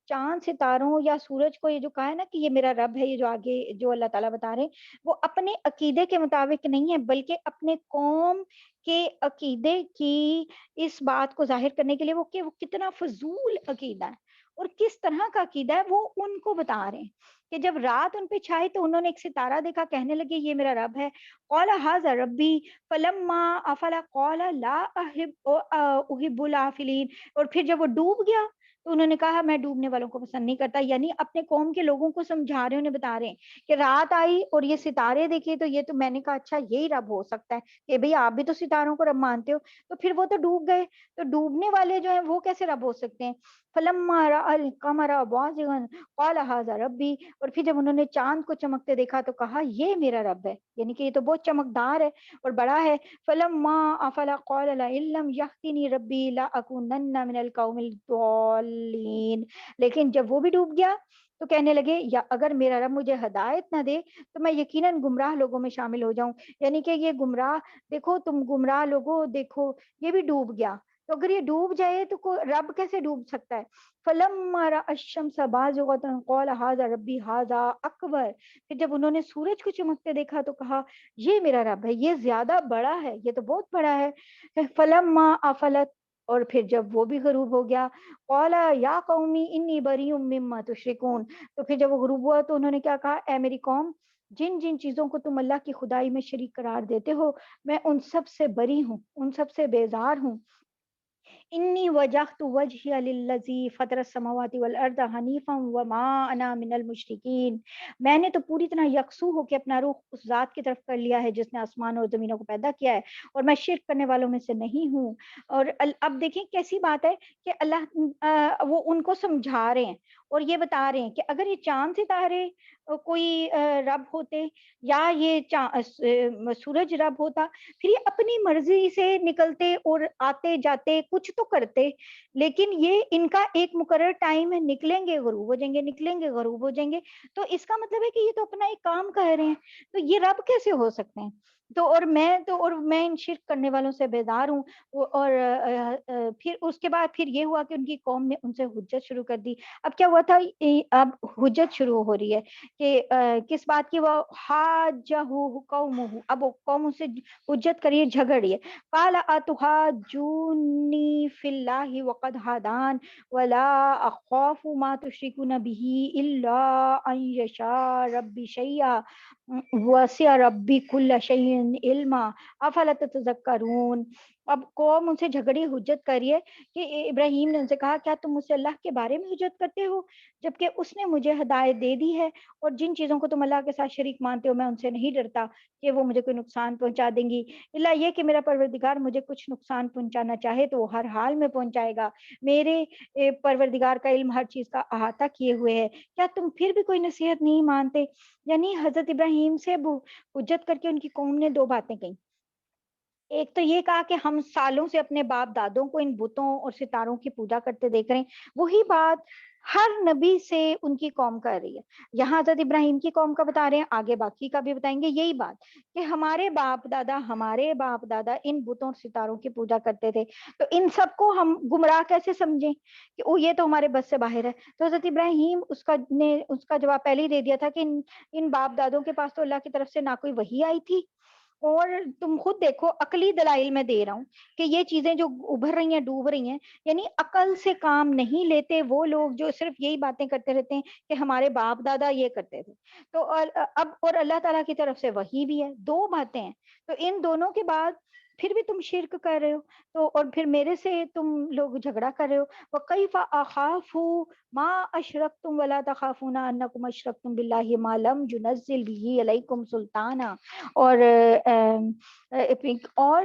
چاند ستاروں یا سورج کو یہ جو کہا ہے نا کہ یہ میرا رب ہے، یہ جو آگے جو اللہ تعالیٰ بتا رہے ہیں وہ اپنے عقیدے کے مطابق نہیں ہے بلکہ اپنے قوم کے عقیدے کی اس بات کو ظاہر کرنے کے لیے وہ کہ وہ کتنا فضول عقیدہ ہے. اور کس طرح کا عقیدہ ہے وہ ان کو بتا رہے ہیں کہ جب رات ان پہ چھائی تو انہوں نے ایک ستارہ دیکھا، کہنے لگے یہ میرا رب ہے. قال ھذا ربی فلما افل قال لا احب الافلین. اور پھر جب وہ ڈوب گیا تو انہوں نے کہا میں ڈوبنے والوں کو پسند نہیں کرتا. یعنی اپنے قوم کے لوگوں کو سمجھا رہے ہیں، انہیں بتا رہے ہیں کہ رات آئی اور یہ ستارے دیکھے تو یہ تو میں نے کہا اچھا یہی رب ہو سکتا ہے کہ بھئی آپ بھی تو ستاروں کو رب مانتے ہو. تو پھر وہ تو ڈوب گئے، تو ڈوبنے والے جو ہیں وہ کیسے رب ہو سکتے ہیں؟ فلما رأى القمر بازغا قال هذا ربی. اور پھر جب انہوں نے چاند کو چمکتے دیکھا تو کہا یہ میرا رب ہے، یعنی کہ یہ تو بہت چمکدار ہے اور بڑا ہے. فلما افل قال لئن لم يهدني ربي لاكونن من القوم الضالين. لیکن جب وہ بھی ڈوب گیا تو کہنے لگے یا اگر میرا رب مجھے ہدایت نہ دے تو میں یقیناً گمراہ لوگوں میں شامل ہو جاؤں. یعنی کہ یہ گمراہ، دیکھو تم گمراہ لوگوں دیکھو یہ بھی ڈوب گیا، تو اگر یہ ڈوب جائے تو رب کیسے ڈوب سکتا ہے؟ فلما رأى الشمس بازغة قال هذا ربي هذا اکبر. پھر جب انہوں نے سورج کو چمکتے دیکھا تو کہا یہ میرا رب ہے، یہ زیادہ بڑا ہے، یہ تو بہت بڑا ہے. فلما افلت. اور پھر جب وہ بھی غروب ہو گیا قال یا قومی انی بریء مما تشرکون. تو پھر جب وہ غروب ہوا تو انہوں نے کیا کہا، اے میری قوم جن جن چیزوں کو تم اللہ کی خدائی میں شریک قرار دیتے ہو میں ان سب سے بری ہوں، ان سب سے بیزار ہوں. انی وجہت وجہی للذی فطر السماوات والارض حنیفا وما انا من المشرکین. میں نے تو پوری طرح یکسو ہو کے اپنا رخ اس ذات کی طرف کر لیا ہے جس نے آسمان اور زمینوں کو پیدا کیا ہے اور میں شرک کرنے والوں میں سے نہیں ہوں. اور اب دیکھیں کیسی بات ہے کہ اللہ وہ ان کو سمجھا رہے ہیں اور یہ بتا رہے ہیں کہ اگر یہ چاند ستارے کوئی رب ہوتے یا یہ سورج رب ہوتا پھر یہ اپنی مرضی سے نکلتے اور آتے جاتے کچھ تو کرتے، لیکن یہ ان کا ایک مقرر ٹائم ہے، نکلیں گے غروب ہو جائیں گے، نکلیں گے غروب ہو جائیں گے. تو اس کا مطلب ہے کہ یہ تو اپنا ایک کام کر رہے ہیں، تو یہ رب کیسے ہو سکتے ہیں؟ اور میں ان شرک کرنے والوں سے بیزار ہوں. اور پھر اس کے بعد پھر یہ ہوا کہ ان کی قوم نے ان سے حجت شروع کر دی. اب کیا ہوا تھا، اب حجت شروع ہو رہی ہے کہ کس بات کی، وہ حاجہ قومہ، اب وہ قوم سے حجت کریے، جھگڑیے. قال اتحاجونی فی اللہ وقد ہدان ولا اخاف ما تشرکون به الا ان یشاء ربی شیئا وسع ربی کل شیء علما افلا تتذکرون. اب قوم ان سے جھگڑی حجت کریے کہ ابراہیم نے ان سے کہا کیا تم مجھ سے اللہ کے بارے میں حجت کرتے ہو جبکہ اس نے مجھے ہدایت دے دی ہے، اور جن چیزوں کو تم اللہ کے ساتھ شریک مانتے ہو میں ان سے نہیں ڈرتا کہ وہ مجھے کوئی نقصان پہنچا دیں گی، اللہ یہ کہ میرا پروردگار مجھے کچھ نقصان پہنچانا چاہے تو وہ ہر حال میں پہنچائے گا. میرے پروردگار کا علم ہر چیز کا احاطہ کیے ہوئے ہے، کیا تم پھر بھی کوئی نصیحت نہیں مانتے؟ یعنی حضرت ابراہیم سے حجت کر کے ان کی قوم نے دو باتیں کہیں. ایک تو یہ کہا کہ ہم سالوں سے اپنے باپ دادوں کو ان بتوں اور ستاروں کی پوجا کرتے دیکھ رہے ہیں، وہی بات ہر نبی سے ان کی قوم کر رہی ہے. یہاں حضرت ابراہیم کی قوم کا بتا رہے ہیں، آگے باقی کا بھی بتائیں گے یہی بات کہ ہمارے باپ دادا ان بتوں اور ستاروں کی پوجا کرتے تھے، تو ان سب کو ہم گمراہ کیسے سمجھیں کہ وہ یہ تو ہمارے بس سے باہر ہے. تو حضرت ابراہیم اس کا جواب پہلے ہی دے دیا تھا کہ ان باپ دادوں کے پاس تو اللہ کی طرف سے نہ کوئی وحی آئی تھی، اور تم خود دیکھو عقلی دلائل میں دے رہا ہوں کہ یہ چیزیں جو ابھر رہی ہیں ڈوب رہی ہیں، یعنی عقل سے کام نہیں لیتے وہ لوگ جو صرف یہی باتیں کرتے رہتے ہیں کہ ہمارے باپ دادا یہ کرتے تھے. تو اور اللہ تعالیٰ کی طرف سے وحی بھی ہے، دو باتیں ہیں. تو ان دونوں کے بعد پھر بھی تم شرک کر رہے ہو، تو اور پھر میرے سے تم لوگ جھگڑا کر رہے ہو. وَكَيْفَ أَخَافُ مَا أَشْرَكْتُمْ وَلَا تَخَافُونَ أَنَّكُمْ أَشْرَكْتُمْ بِاللَّهِ مَا لَمْ يُنَزِّلْ بِهِ عَلَيْكُمْ سُلْطَانًا. اور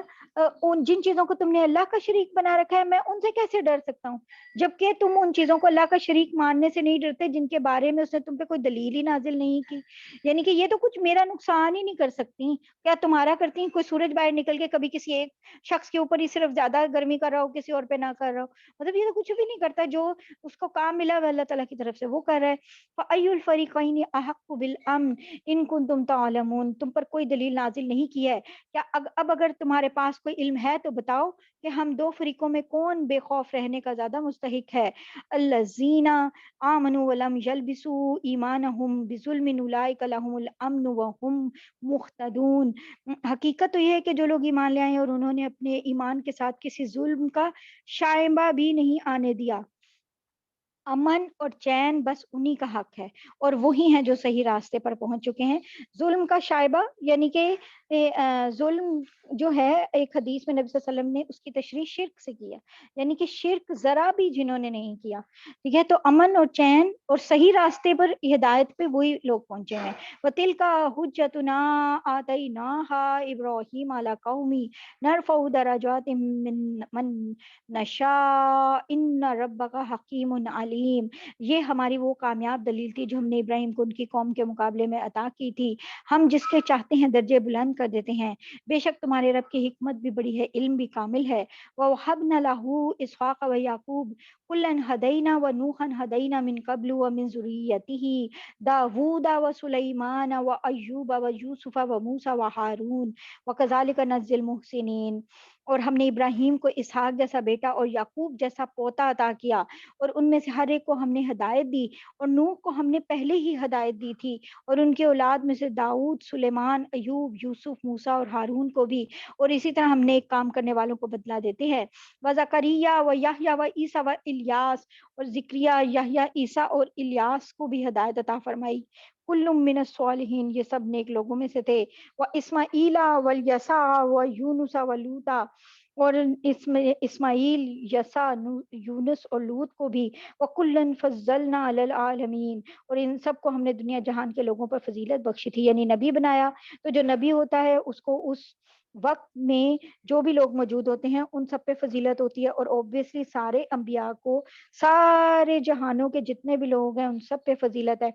ان جن چیزوں کو تم نے اللہ کا شریک بنا رکھا ہے میں ان سے کیسے ڈر سکتا ہوں، جبکہ تم ان چیزوں کو اللہ کا شریک ماننے سے نہیں ڈرتے جن کے بارے میں اس نے تم پہ کوئی دلیل ہی نازل نہیں کی. یعنی کہ یہ تو کچھ میرا نقصان ہی نہیں کر سکتی، کیا تمہارا کرتی ہیں؟ کوئی سورج باہر نکل کے کبھی کسی ایک شخص کے اوپر ہی صرف زیادہ گرمی کر رہا ہو، کسی اور پہ نہ کر رہا ہو، مطلب یہ تو کچھ بھی نہیں کرتا، جو اس کو کام ملا وہ اللہ تعالیٰ کی طرف سے وہ کر رہا ہے. فَأَيُّ الْفَرِيقَيْنِ أَحَقُّ بِالْأَمْنِ إِن كُنتُمْ تَعْلَمُونَ. تم پر کوئی دلیل نازل نہیں کی ہے کیا؟ اب اگر تمہارے پاس کوئی علم ہے تو بتاؤ کہ ہم دو فریقوں میں کون بے خوف رہنے کا زیادہ مستحق ہے. الذین آمنوا ولم یلبسوا ایمانہم بظلم اولئک لہم الامن وہم مہتدون. حقیقت تو یہ ہے کہ جو لوگ ایمان لے آئے اور انہوں نے اپنے ایمان کے ساتھ کسی ظلم کا شائبہ بھی نہیں آنے دیا امن اور چین بس انہی کا حق ہے، اور وہی ہیں جو صحیح راستے پر پہنچ چکے ہیں۔ ظلم کا شائبہ یعنی کہ ظلم جو ہے، ایک حدیث میں نبی صلی اللہ علیہ وسلم نے اس کی تشریح شرک سے کیا، یعنی کہ شرک ذرا بھی جنہوں نے نہیں کیا، ٹھیک ہے، تو امن اور چین اور صحیح راستے پر ہدایت پہ وہی لوگ پہنچے ہیں۔ وَتِلْكَ حُجَّتُنَا آتَيْنَاهَا إِبْرَاهِيمَ عَلَىٰ قَوْمِهِ نَرْفَعُ دَرَجَاتٍ مَّن نشاء ان ربک حکیم علیم۔ یہ ہماری وہ کامیاب دلیل تھی جو ہم نے ابراہیم کو ان کی قوم کے مقابلے میں عطا کی تھی، ہم جس کے چاہتے ہیں درجے بلند کر دیتے ہیں، بے شک تمہارے رب کی حکمت بھی بڑی ہے، علم بھی کامل ہے۔ وَوَهَبْنَا لَهُ إِسْحَاقَ وَيَعْقُوبَ كُلًّا هَدَيْنَا وَنُوحًا هَدَيْنَا مِن قَبْلُ وَمِن ذُرِّيَّتِهِ دَاوُودَ وَسُلَيْمَانَ وَأَيُّوبَ وَيُوسُفَ وَمُوسَى وَهَارُونَ وَكَذَلِكَ نَجْزِي الْمُحْسِنِينَ۔ اور ہم نے ابراہیم کو اسحاق جیسا بیٹا اور یعقوب جیسا پوتا عطا کیا، اور ان میں سے ہر ایک کو ہم نے ہدایت دی، اور نوح کو ہم نے پہلے ہی ہدایت دی تھی، اور ان کے اولاد میں سے داؤد، سلیمان، ایوب، یوسف، موسیٰ اور ہارون کو بھی، اور اسی طرح ہم نیک کام کرنے والوں کو بدلہ دیتے ہیں۔ وزکریا و یحییٰ و عیسیٰ و الیاس، اور ذکریہ، یحییٰ، عیسیٰ اور الیاس کو بھی ہدایت عطا فرمائی۔ کل من الصالحین، یہ سب نیک لوگوں میں سے تھے۔ و اسماعیل و الیسع و یونس و لوطا، اور اسماعیل، یسع، یونس اور لوط کو بھی۔ وَكُلًّا فَضَّلْنَا عَلَى الْعَالَمِينَ، اور ان سب کو ہم نے دنیا جہان کے لوگوں پر فضیلت بخشی تھی، یعنی نبی بنایا، تو جو نبی ہوتا ہے اس کو اس وقت میں جو بھی لوگ موجود ہوتے ہیں ان سب پہ فضیلت ہوتی ہے، اور اوبویسلی سارے انبیاء کو سارے جہانوں کے جتنے بھی لوگ ہیں ان سب پہ فضیلت ہے۔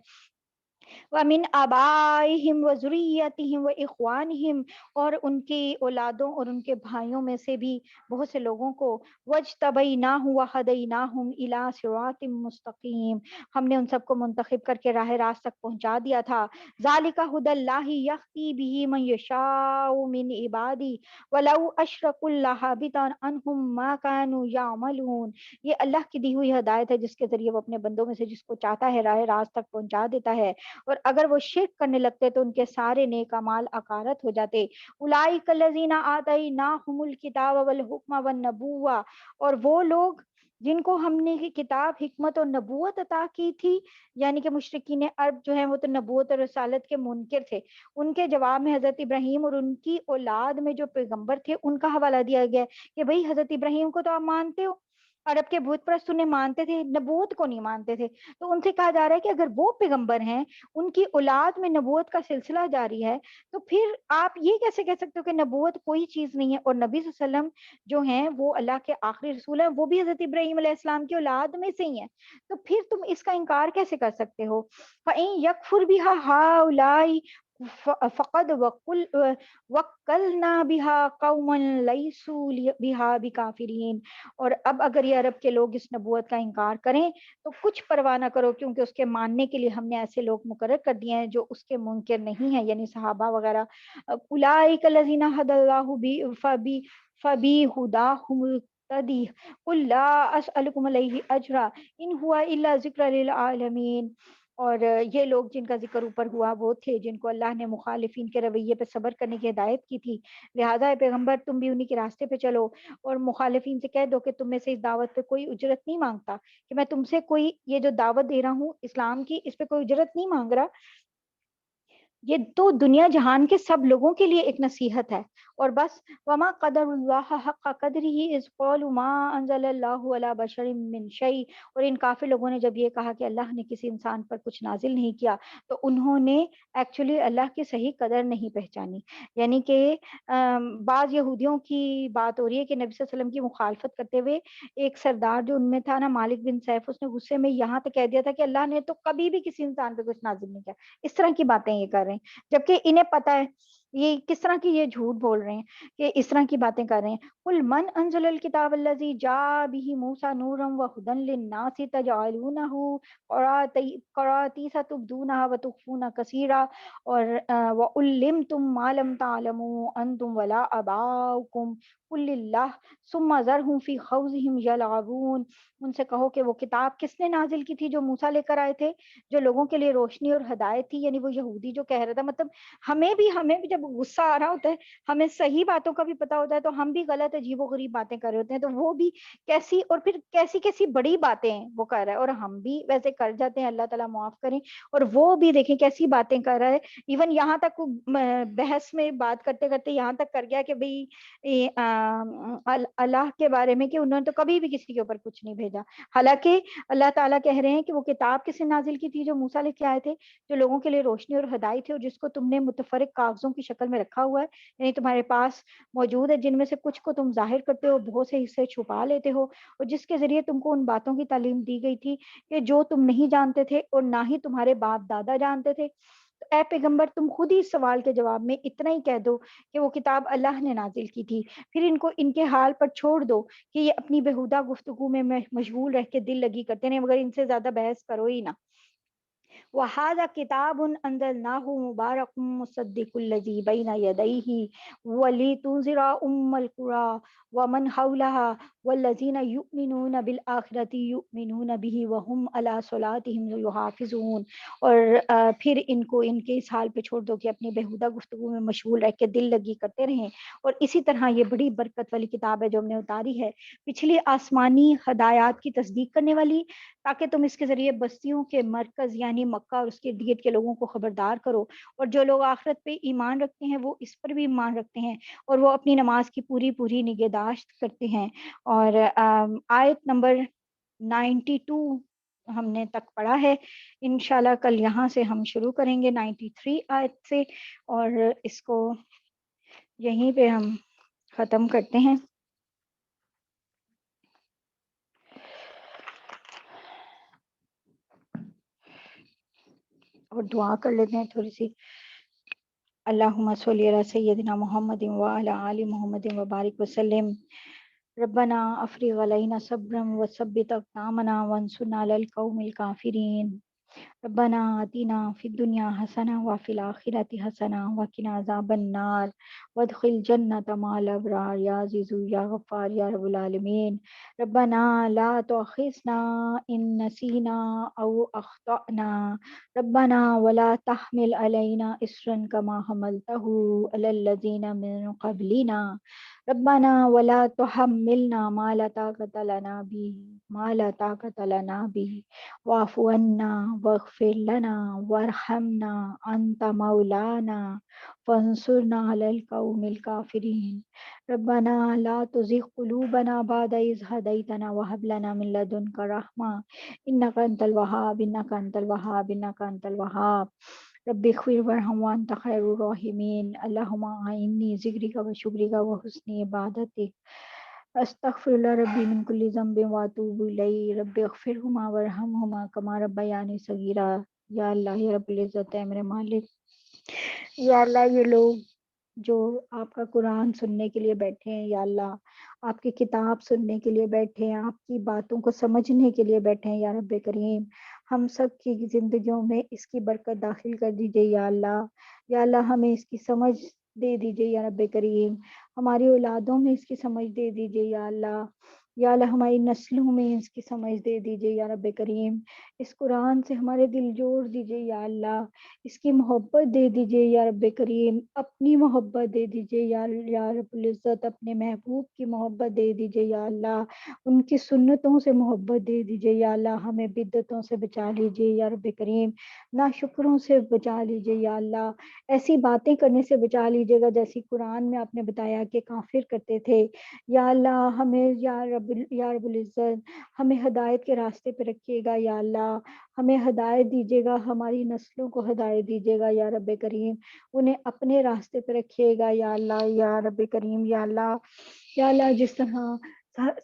وَمِنْ آبائِهِمْ وَذُرِّيَّتِهِمْ وَإِخْوَانِهِمْ، اور ان کی اولادوں اور ان کے بھائیوں میں سے بھی بہت سے لوگوں کو۔ وَاجْتَبَيْنَاهُمْ وَهَدَيْنَاهُمْ إِلَىٰ صِرَاطٍ مُّسْتَقِيمٍ، ہم نے ان سب کو منتخب کر کے راہ راست تک پہنچا دیا تھا۔ ذَلِكَ هُدَى اللَّهِ يَهْدِي بِهِ مَن يَشَاءُ مِنْ عِبَادِهِ وَلَوْ أَشْرَكُوا لَحَبِطَ عَنْهُم مَّا كَانُوا يَعْمَلُونَ، یہ اللہ کی دی ہوئی ہدایت ہے جس کے ذریعے وہ اپنے بندوں میں سے جس کو چاہتا ہے راہ راست تک پہنچا دیتا ہے، اور اگر وہ شرک کرنے لگتے تو ان کے سارے نیک اعمال اکارت ہو جاتے۔ اولئک الذین آتیناہم الکتاب والحکم والنبوۃ، اور وہ لوگ جن کو ہم نے کتاب، حکمت اور نبوت عطا کی تھی، یعنی کہ مشرکین عرب جو ہیں وہ تو نبوت اور رسالت کے منکر تھے، ان کے جواب میں حضرت ابراہیم اور ان کی اولاد میں جو پیغمبر تھے ان کا حوالہ دیا گیا ہے کہ بھئی حضرت ابراہیم کو تو آپ مانتے ہو، عرب کے بت پرست انہیں مانتے تھے، نبوت کو نہیں مانتے تھے، تو ان سے کہا جا رہا ہے کہ اگر وہ پیغمبر ہیں، ان کی اولاد میں نبوت کا سلسلہ جاری ہے، تو پھر آپ یہ کیسے کہہ سکتے ہو کہ نبوت کوئی چیز نہیں ہے؟ اور نبی صلی اللہ علیہ وسلم جو ہیں وہ اللہ کے آخری رسول ہیں، وہ بھی حضرت ابراہیم علیہ السلام کی اولاد میں سے ہی ہیں، تو پھر تم اس کا انکار کیسے کر سکتے ہو؟ فَإِن يَكْفُرْ بِهَا هَؤُلَاءِ فقد وکلنا بها قوما لیسوا بها بکافرین، اور اب اگر یہ عرب کے لوگ اس نبوت کا انکار کریں تو کچھ پرواہ نہ کرو، کیونکہ اس کے ماننے کے لیے ہم نے ایسے لوگ مقرر کر دیے ہیں جو اس کے منکر نہیں ہیں، یعنی صحابہ وغیرہ۔ اولئک الذین ھدی اللہ فبہداہ مقتدی قل لا اسألکم علیہ اجرا ان ہوا الا ذکر للعالمین۔ اور یہ لوگ جن کا ذکر اوپر ہوا وہ تھے جن کو اللہ نے مخالفین کے رویے پہ صبر کرنے کی ہدایت کی تھی، لہذا اے پیغمبر تم بھی انہی کے راستے پہ چلو، اور مخالفین سے کہہ دو کہ تم میں سے اس دعوت پہ کوئی اجرت نہیں مانگتا، کہ میں تم سے کوئی یہ جو دعوت دے رہا ہوں اسلام کی اس پہ کوئی اجرت نہیں مانگ رہا، یہ تو دنیا جہان کے سب لوگوں کے لیے ایک نصیحت ہے، اور بس۔ وما قدر اللہ حق قدرہ اذ قالوا ما انزل اللہ علی بشر من شیء، اور ان کافر لوگوں نے جب یہ کہا کہ اللہ نے کسی انسان پر کچھ نازل نہیں کیا، تو انہوں نے ایکچولی اللہ کی صحیح قدر نہیں پہچانی، یعنی کہ بعض یہودیوں کی بات ہو رہی ہے کہ نبی صلی اللہ علیہ وسلم کی مخالفت کرتے ہوئے ایک سردار جو ان میں تھا نا، مالک بن سیف، اس نے غصے میں یہاں تک کہہ دیا تھا کہ اللہ نے تو کبھی بھی کسی انسان پہ کچھ نازل نہیں کیا، اس طرح کی باتیں یہ کر رہے ہیں، جبکہ انہیں پتہ ہے یہ کس طرح کی یہ جھوٹ بول رہے ہیں کہ اس طرح کی باتیں کر رہے ہیں۔ قل من انزل الکتاب الذی جاء به موسیٰ نورا وہدی للناس تجعلونہ قراطیس تبدونہا وتخفون کثیرا، اور وعلمتم ما لم تعلموا انتم ولا آباؤکم قل اللہ ثم ذرہم فی خوضہم یلعبون، ان سے کہو کہ وہ کتاب کس نے نازل کی تھی جو موسیٰ لے کر آئے تھے، جو لوگوں کے لیے روشنی اور ہدایت تھی، یعنی وہ یہودی جو کہہ رہا تھا، مطلب ہمیں بھی جب جب غصہ آ رہا ہوتا ہے ہمیں صحیح باتوں کا بھی پتا ہوتا ہے تو ہم بھی غلط عجیب و غریب باتیں کر رہے ہوتے ہیں، تو وہ بھی کیسی، اور پھر کیسی کیسی بڑی باتیں وہ کر رہا ہے، اور ہم بھی ویسے کر جاتے ہیں، اللہ تعالیٰ معاف کریں، اور وہ بھی دیکھیں کیسی باتیں کر رہا ہے، ایون یہاں تک بحث میں بات کرتے کرتے یہاں تک کر گیا کہ بھئی اللہ کے بارے میں کہ انہوں نے تو کبھی بھی کسی کے اوپر کچھ نہیں بھیجا، حالانکہ اللہ تعالیٰ کہہ رہے ہیں کہ وہ کتاب کس نے نازل کی تھی، جو موسیٰ لے کے آئے تھے، جو لوگوں کے لیے روشنی اور ہدایت تھی، اور جس کو تم نے متفرق کاغذوں کی شکل میں رکھا ہوا ہے، یعنی تمہارے پاس موجود ہے، جن میں سے کچھ کو تم ظاہر کرتے ہو، بہت سے حصے چھپا لیتے ہو، اور جس کے ذریعے تم کو ان باتوں کی تعلیم دی گئی تھی کہ جو تم نہیں جانتے تھے اور نہ ہی تمہارے باپ دادا جانتے تھے۔ تو اے پیغمبر تم خود ہی اس سوال کے جواب میں اتنا ہی کہہ دو کہ وہ کتاب اللہ نے نازل کی تھی، پھر ان کو ان کے حال پر چھوڑ دو کہ یہ اپنی بےہودہ گفتگو میں مشغول رہ کے دل لگی کرتے ہیں، مگر ان سے زیادہ بحث کرو ہی نہ۔ وَهَذَا كِتَابٌ أَنزَلْنَاهُ مُبَارَكٌ مُصَدِّقُ الَّذِي بَيْنَ يَدَيْهِ وَلِتُنذِرَ أُمَّ الْقُرَىٰ وَمَنْ حَوْلَهَا وَالَّذِينَ يُؤْمِنُونَ بِالْآخِرَةِ يُؤْمِنُونَ بِهِ وَهُمْ عَلَىٰ صَلَاتِهِمْ يُحَافِظُونَ۔ اور پھر ان کو ان کے اس حال پہ چھوڑ دو کہ اپنی بےہودہ گفتگو میں مشغول رہ کے دل لگی کرتے رہیں، اور اسی طرح یہ بڑی برکت والی کتاب ہے جو ہم نے اتاری ہے پچھلی آسمانی ہدایات کی تصدیق کرنے والی، تاکہ تم اس کے ذریعے بستیوں کے مرکز یعنی مکہ اور اس کے ارد گرد کے لوگوں کو خبردار کرو، اور جو لوگ آخرت پہ ایمان رکھتے ہیں وہ اس پر بھی ایمان رکھتے ہیں، اور وہ اپنی نماز کی پوری پوری نگہداشت کرتے ہیں۔ اور آیت نمبر 92 ہم نے تک پڑھا ہے، انشاءاللہ کل یہاں سے ہم شروع کریں گے 93 آیت سے، اور اس کو یہیں پہ ہم ختم کرتے ہیں۔ اور دعا کر لیتے ہیں تھوڑی سی۔ اللہم صلی علی سیدنا محمد وعلی آل محمد وبارک وسلم۔ ربنا افرغ علینا صبرا وثبت اقدامنا وانصرنا علی القوم الکافرین۔ ربنا آتنا فی الدنیا حسنہ وفی الآخرۃ حسنہ وقنا عذاب النار وادخل جنۃ مع الابرار یا عزیز یا غفار یا رب العالمین۔ ربنا لا تؤاخذنا ان نسینا او اخطأنا، ربنا ولا تحمل علینا اصرا کما حملته علی الذین من قبلنا، ربنا ولا تحملنا ما لا طاقة لنا به واعف عنا واغفر لنا وارحمنا انت مولانا فانصرنا على القوم الكافرين۔ ربنا لا تزغ قلوبنا بعد إذ هديتنا وهب لنا من لدنك رحمة إنك أنت الوهاب إنك أنت الوهاب إنك أنت الوهاب۔ رب اغفر وارحم وانت خیر الراحمین۔ اللہم اعنی ذکرک و شکرک و حسن عبادتک۔ استغفر اللہ ربی من کل ذنب واتوب الیہ، رب اغفرہما وارحمہما کما ربیانی صغیرا۔ یا اللہ یا رب العزت ہے میرے مالک، یا اللہ یہ لوگ جو آپ کا قرآن سننے کے لیے بیٹھے ہیں، یا اللہ آپ کی کتاب سننے کے لیے بیٹھے ہیں، آپ کی باتوں کو سمجھنے کے لیے بیٹھے ہیں، یا رب کریم ہم سب کی زندگیوں میں اس کی برکت داخل کر دیجئے یا اللہ۔ یا اللہ ہمیں اس کی سمجھ دے دیجئے یا رب کریم، ہماری اولادوں میں اس کی سمجھ دے دیجئے یا اللہ۔ یا اللہ ہماری نسلوں میں اس کی سمجھ دے دیجئے یا رب کریم، اس قرآن سے ہمارے دل جوڑ دیجئے یا اللہ، اس کی محبت دے دیجئے یا رب کریم، اپنی محبت دے دیجئے یا رب العزت، اپنے محبوب کی محبت دے دیجئے یا اللہ، ان کی سنتوں سے محبت دے دیجئے یا اللہ، ہمیں بدعتوں سے بچا لیجئے یا رب کریم، ناشکروں سے بچا لیجئے یا اللہ، ایسی باتیں کرنے سے بچا لیجئے گا جیسی قرآن میں آپ نے بتایا کہ کافر کرتے تھے یا اللہ، ہمیں یا رب العزت ہمیں ہدایت کے راستے پہ رکھیے گا یا اللہ، ہمیں ہدایت دیجیے گا، ہماری نسلوں کو ہدایت دیجیے گا یا رب کریم، انہیں اپنے راستے پہ رکھیے گا یا اللہ یا رب کریم یا اللہ۔ یا اللہ جس طرح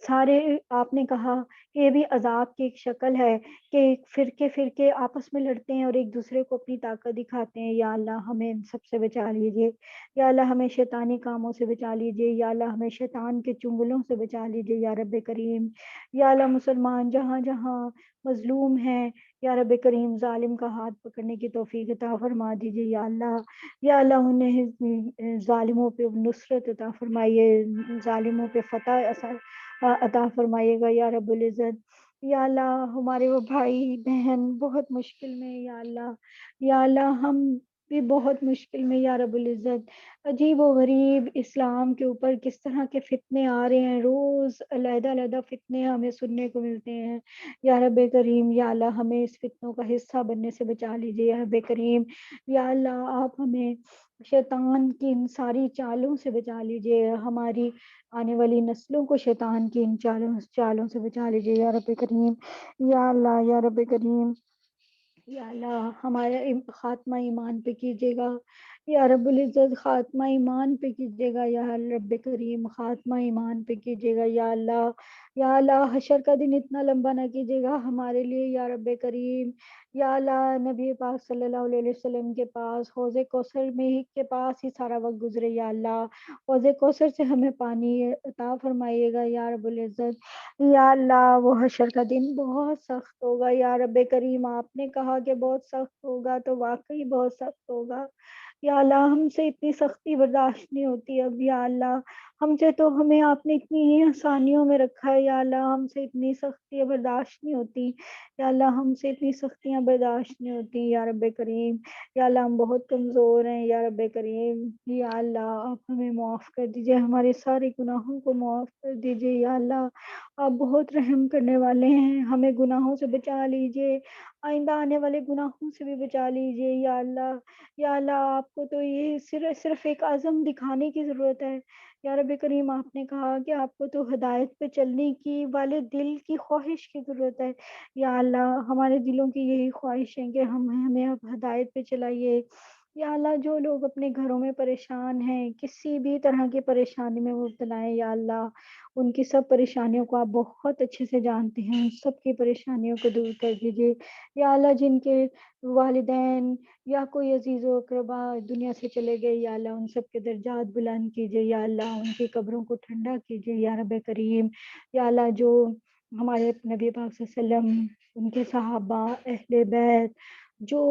سارے آپ نے کہا کہ یہ بھی عذاب کی ایک شکل ہے کہ فرقے فرقے آپس میں لڑتے ہیں اور ایک دوسرے کو اپنی طاقت دکھاتے ہیں، یا اللہ ہمیں ان سب سے بچا لیجیے یا اللہ، ہمیں شیطانی کاموں سے بچا لیجیے یا اللہ، ہمیں شیطان کے چنگلوں سے بچا لیجیے یا رب کریم۔ یا اللہ مسلمان جہاں جہاں مظلوم ہیں یا رب کریم، ظالم کا ہاتھ پکڑنے کی توفیق عطا فرما دیجیے یا اللہ۔ یا اللہ انہیں ظالموں پہ نصرت عطا فرمائیے، ظالموں پہ فتح عطا فرمائیے گا یا رب العزت۔ یا اللہ ہمارے وہ بھائی بہن بہت مشکل میں، یا اللہ، یا اللہ ہم بھی بہت مشکل میں یا رب العزت۔ عجیب و غریب اسلام کے اوپر کس طرح کے فتنے آ رہے ہیں، روز علیحدہ علیحدہ فتنے ہمیں سننے کو ملتے ہیں یا رب کریم۔ یا اللہ ہمیں اس فتنوں کا حصہ بننے سے بچا لیجیے یا رب کریم۔ یا اللہ آپ ہمیں شیطان کی ان ساری چالوں سے بچا لیجیے، ہماری آنے والی نسلوں کو شیطان کی ان چالوں سے بچا لیجیے یا رب کریم۔ یا اللہ یا رب کریم، یا اللہ ہمارا خاتمہ ایمان پہ کیجیے گا یا رب العزت، خاتمہ ایمان پہ کیجیے گا یا رب کریم، خاتمہ ایمان پہ کیجیے گا یا اللہ۔ یا اللہ حشر کا دن اتنا لمبا نہ کیجیے گا ہمارے لیے یا رب کریم۔ یا اللہ نبی پاک صلی اللہ علیہ وسلم کے پاس حوض کوثر میں ہی کے پاس ہی سارا وقت گزرے یا اللہ، حوض کوثر سے ہمیں پانی عطا فرمائیے گا یا رب العزت۔ یا اللہ وہ حشر کا دن بہت سخت ہوگا یا رب کریم، آپ نے کہا کہ بہت سخت ہوگا تو واقعی بہت سخت ہوگا یا اللہ۔ ہم سے اتنی سختی برداشت نہیں ہوتی اب یا اللہ، ہم سے تو ہمیں آپ نے اتنی ہی آسانیوں میں رکھا ہے یا اللہ، ہم سے اتنی سختیاں برداشت نہیں ہوتی یا اللہ، ہم سے اتنی سختیاں برداشت نہیں ہوتی یا رب کریم۔ یا اللہ ہم بہت کمزور ہیں یا رب کریم۔ یا اللہ آپ ہمیں معاف کر دیجیے، ہمارے سارے گناہوں کو معاف کر دیجیے یا اللہ، آپ بہت رحم کرنے والے ہیں، ہمیں گناہوں سے بچا لیجیے، آئندہ آنے والے گناہوں سے بھی بچا لیجیے یا اللہ۔ یا اللہ آپ کو تو یہ صرف ایک عزم دکھانے کی ضرورت ہے یا رب کریم، آپ نے کہا کہ آپ کو تو ہدایت پہ چلنے کی والے دل کی خواہش کی ضرورت ہے یا اللہ، ہمارے دلوں کی یہی خواہش ہے کہ ہمیں اب ہدایت پہ چلائیے یا اللہ۔ جو لوگ اپنے گھروں میں پریشان ہیں، کسی بھی طرح کی پریشانی میں مبتلا ہیں یا اللہ، ان کی سب پریشانیوں کو آپ بہت اچھے سے جانتے ہیں، ان سب کی پریشانیوں کو دور کر دیجیے یا اللہ۔ جن کے والدین یا کوئی عزیز و اقربا دنیا سے چلے گئے یا اللہ، ان سب کے درجات بلند کیجیے یا اللہ، ان کی قبروں کو ٹھنڈا کیجیے یا رب کریم۔ یا اللہ جو ہمارے نبی پاک صلی اللہ علیہ وسلم، ان کے صحابہ، اہل بیت، جو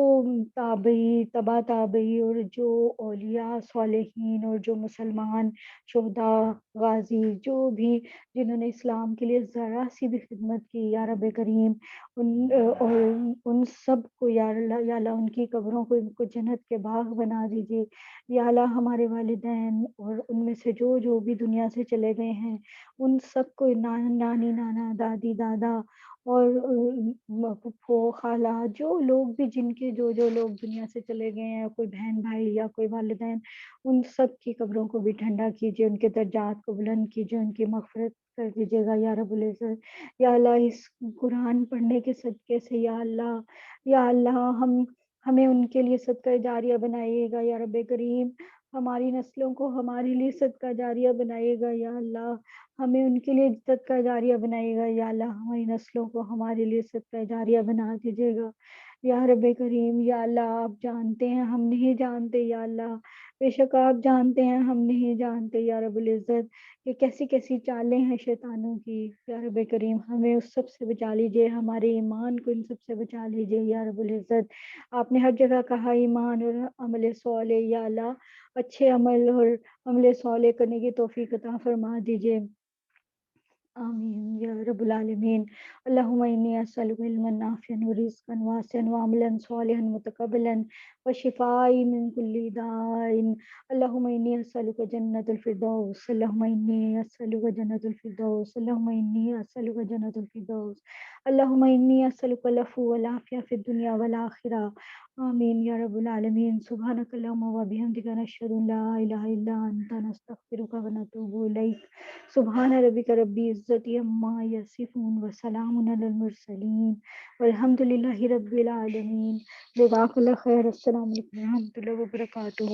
تابعی، تبا تابعی، اور جو اولیاء صالحین، اور جو مسلمان شہداء، غازی، جو بھی جنہوں نے اسلام کے لیے ذرا سی بھی خدمت کی یا رب کریم، اور ان سب کو یا اللہ ان کی قبروں کو ان کو جنت کے باغ بنا دیجیے یا اللہ۔ ہمارے والدین اور ان میں سے جو بھی دنیا سے چلے گئے ہیں، ان سب کو نانی نانا، دادی دادا، اور پھپھو خالہ، جو لوگ بھی جن کے جو لوگ دنیا سے چلے گئے ہیں، کوئی بہن بھائی یا کوئی والدین، ان سب کی قبروں کو بھی ٹھنڈا کیجیے، ان کے درجات کو بلند کیجیے، ان کی مغفرت کر دیجیے گا یا رب العزت۔ یا اللہ اس قرآن پڑھنے کے صدقے سے یا اللہ، یا اللہ ہمیں ان کے لیے صدقہ جاریہ بنائیے گا یا رب کریم، ہماری نسلوں کو ہمارے لیے صدقہ جاریہ بنائیے گا یا اللہ، ہمیں ان کے لیے صدقہ جاریہ بنائیے گا یا اللہ، ہماری نسلوں کو ہمارے لیے صدقہ جاریہ بنا دیجیے گا یا رب کریم۔ یا اللہ آپ جانتے ہیں ہم نہیں جانتے یا اللہ، بے شک آپ جانتے ہیں ہم نہیں جانتے یا رب العزت، کہ کیسی کیسی چالیں ہیں شیطانوں کی یا رب کریم، ہمیں اس سب سے بچا لیجیے، ہمارے ایمان کو ان سب سے بچا لیجیے یا رب العزت۔ آپ نے ہر جگہ کہا ایمان اور عمل صالح، یا اللہ اچھے عمل اور عمل صالح کرنے کی توفیق عطا فرما دیجیے، آمین یا رب العالمین۔ اللہم انی اسألک علما نافعا ورزقا واسعا وعملا صالحا متقبلا وشفاء من کل داء۔ اللہم انی اسألک جنت الفردوس، اللہم انی اسألک جنت الفردوس، اللہم انی اسألک جنت الفردوس، اللہم انی اسألک العفو والعافیہ فی الدنیا والآخرہ، آمین یا رب العالمین۔ سبحانک اللہم وبحمدک، نشہد ان لا الہ الا انت، نستغفرک ونتوب الیک۔ سبحان ربک رب العزت عما یصفون وسلام علی المرسلین والحمد للہ رب العالمین۔ جزاک اللہ خیر۔ السلام علیکم و رحمۃ اللہ وبرکاتہ۔